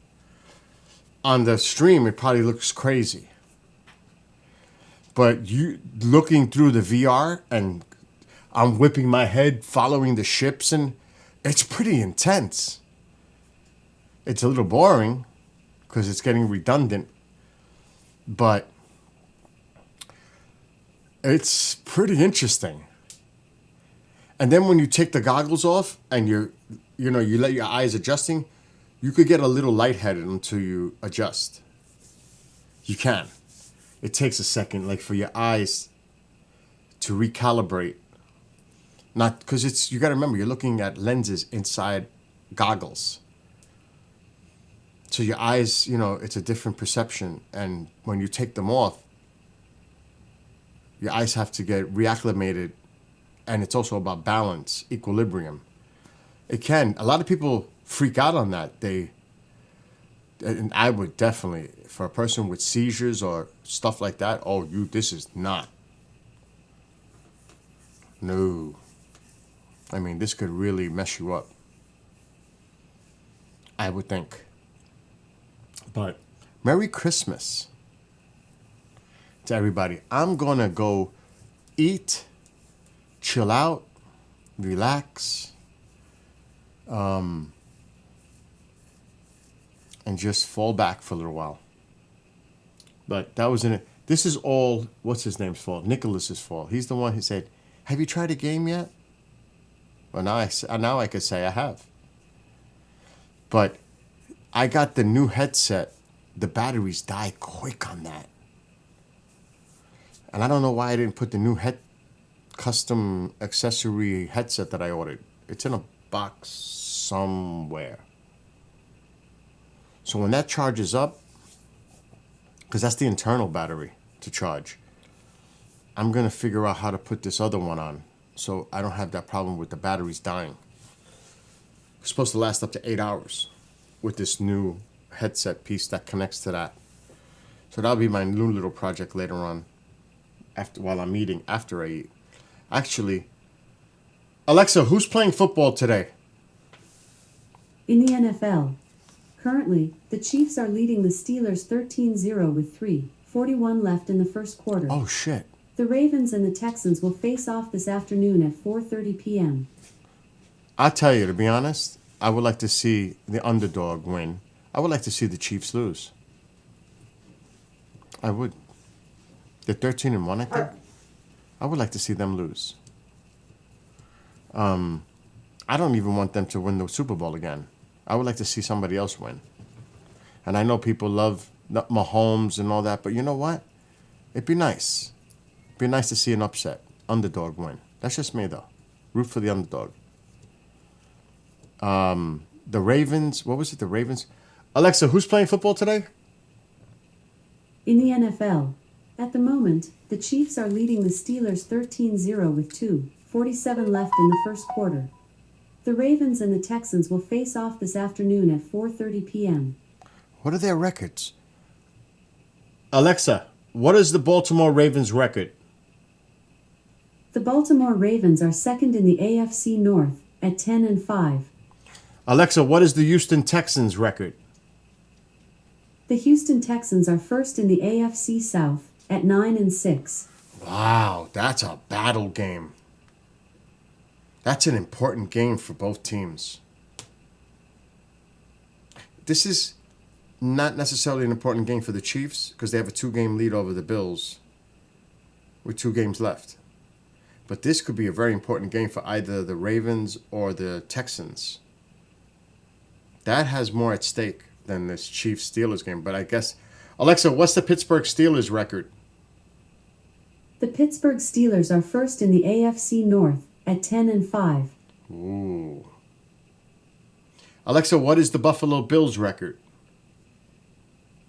On the stream, it probably looks crazy. But you looking through the VR and I'm whipping my head following the ships and it's pretty intense. It's a little boring because it's getting redundant, but it's pretty interesting. And then when you take the goggles off and you let your eyes adjusting, you could get a little lightheaded until you adjust. You can. It takes a second, like for your eyes to recalibrate. Not because you got to remember, you're looking at lenses inside goggles. So your eyes, it's a different perception. And when you take them off, your eyes have to get reacclimated. And it's also about balance, equilibrium. A lot of people freak out on that. And I would definitely, for a person with seizures or stuff like that, this is not. No. I mean, this could really mess you up. I would think. But Merry Christmas to everybody. I'm going to go eat, chill out, relax, and just fall back for a little while. But that was this is all, what's his name's fault? Nicholas's fault. He's the one who said, have you tried a game yet? Well, now I could say I have. But I got the new headset. The batteries die quick on that. And I don't know why I didn't put the new custom accessory headset that I ordered. It's in a box somewhere. So when that charges up, because that's the internal battery to charge, I'm going to figure out how to put this other one on so I don't have that problem with the batteries dying. It's supposed to last up to 8 hours with this new headset piece that connects to that. So that'll be my new little project later on while I'm eating, after I eat. Actually, Alexa, who's playing football today? In the NFL, currently, the Chiefs are leading the Steelers 13-0 with 3:41 left in the first quarter. Oh, shit. The Ravens and the Texans will face off this afternoon at 4:30 p.m. I'll tell you, to be honest, I would like to see the underdog win. I would like to see the Chiefs lose. I would. They're 13-1, I think. I would like to see them lose. I don't even want them to win the Super Bowl again. I would like to see somebody else win. And I know people love Mahomes and all that, but you know what? It'd be nice. It'd be nice to see an upset, underdog win. That's just me, though. Root for the underdog. The Ravens, what was it? The Ravens? Alexa, who's playing football today? In the NFL, at the moment, the Chiefs are leading the Steelers 13-0 with 2:47 left in the first quarter. The Ravens and the Texans will face off this afternoon at 4:30 p.m. What are their records? Alexa, what is the Baltimore Ravens record? The Baltimore Ravens are second in the AFC North at 10-5. Alexa, what is the Houston Texans record? The Houston Texans are first in the AFC South at 9-6. Wow, that's a battle game. That's an important game for both teams. This is not necessarily an important game for the Chiefs because they have a 2-game lead over the Bills with 2 games left. But this could be a very important game for either the Ravens or the Texans. That has more at stake than this Chiefs-Steelers game. But I guess, Alexa, what's the Pittsburgh Steelers record? The Pittsburgh Steelers are first in the AFC North at 10-5. Ooh. Alexa, what is the Buffalo Bills record?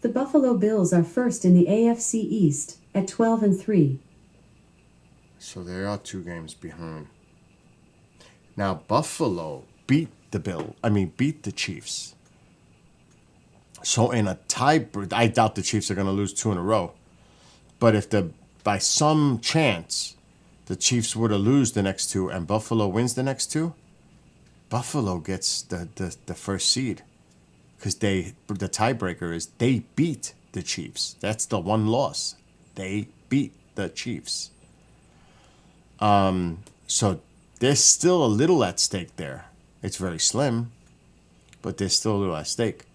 The Buffalo Bills are first in the AFC East at 12-3. So they are 2 games behind. Now, Buffalo beat the Chiefs. So in a tie, I doubt the Chiefs are going to lose 2 in a row. But if by some chance the Chiefs were to lose the next 2 and Buffalo wins the next 2, Buffalo gets the first seed. Because the tiebreaker is they beat the Chiefs. That's the one loss. They beat the Chiefs. So there's still a little at stake there. It's very slim, but there's still a little at stake.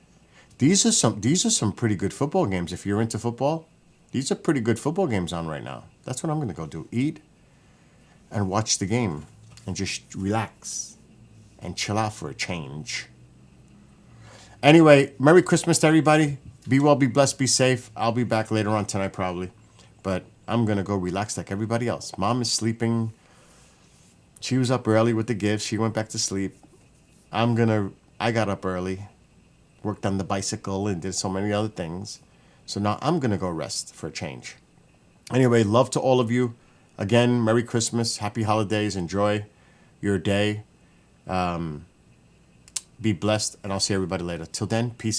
These are some pretty good football games. If you're into football, these are pretty good football games on right now. That's what I'm going to go do. Eat and watch the game and just relax and chill out for a change. Anyway, Merry Christmas to everybody. Be well, be blessed, be safe. I'll be back later on tonight probably. But I'm going to go relax like everybody else. Mom is sleeping. She was up early with the gifts. She went back to sleep. I'm going to I got up early, worked on the bicycle, and did so many other things. So now I'm going to go rest for a change. Anyway, love to all of you. Again, Merry Christmas, Happy Holidays, enjoy your day. Be blessed, and I'll see everybody later. Till then, peace.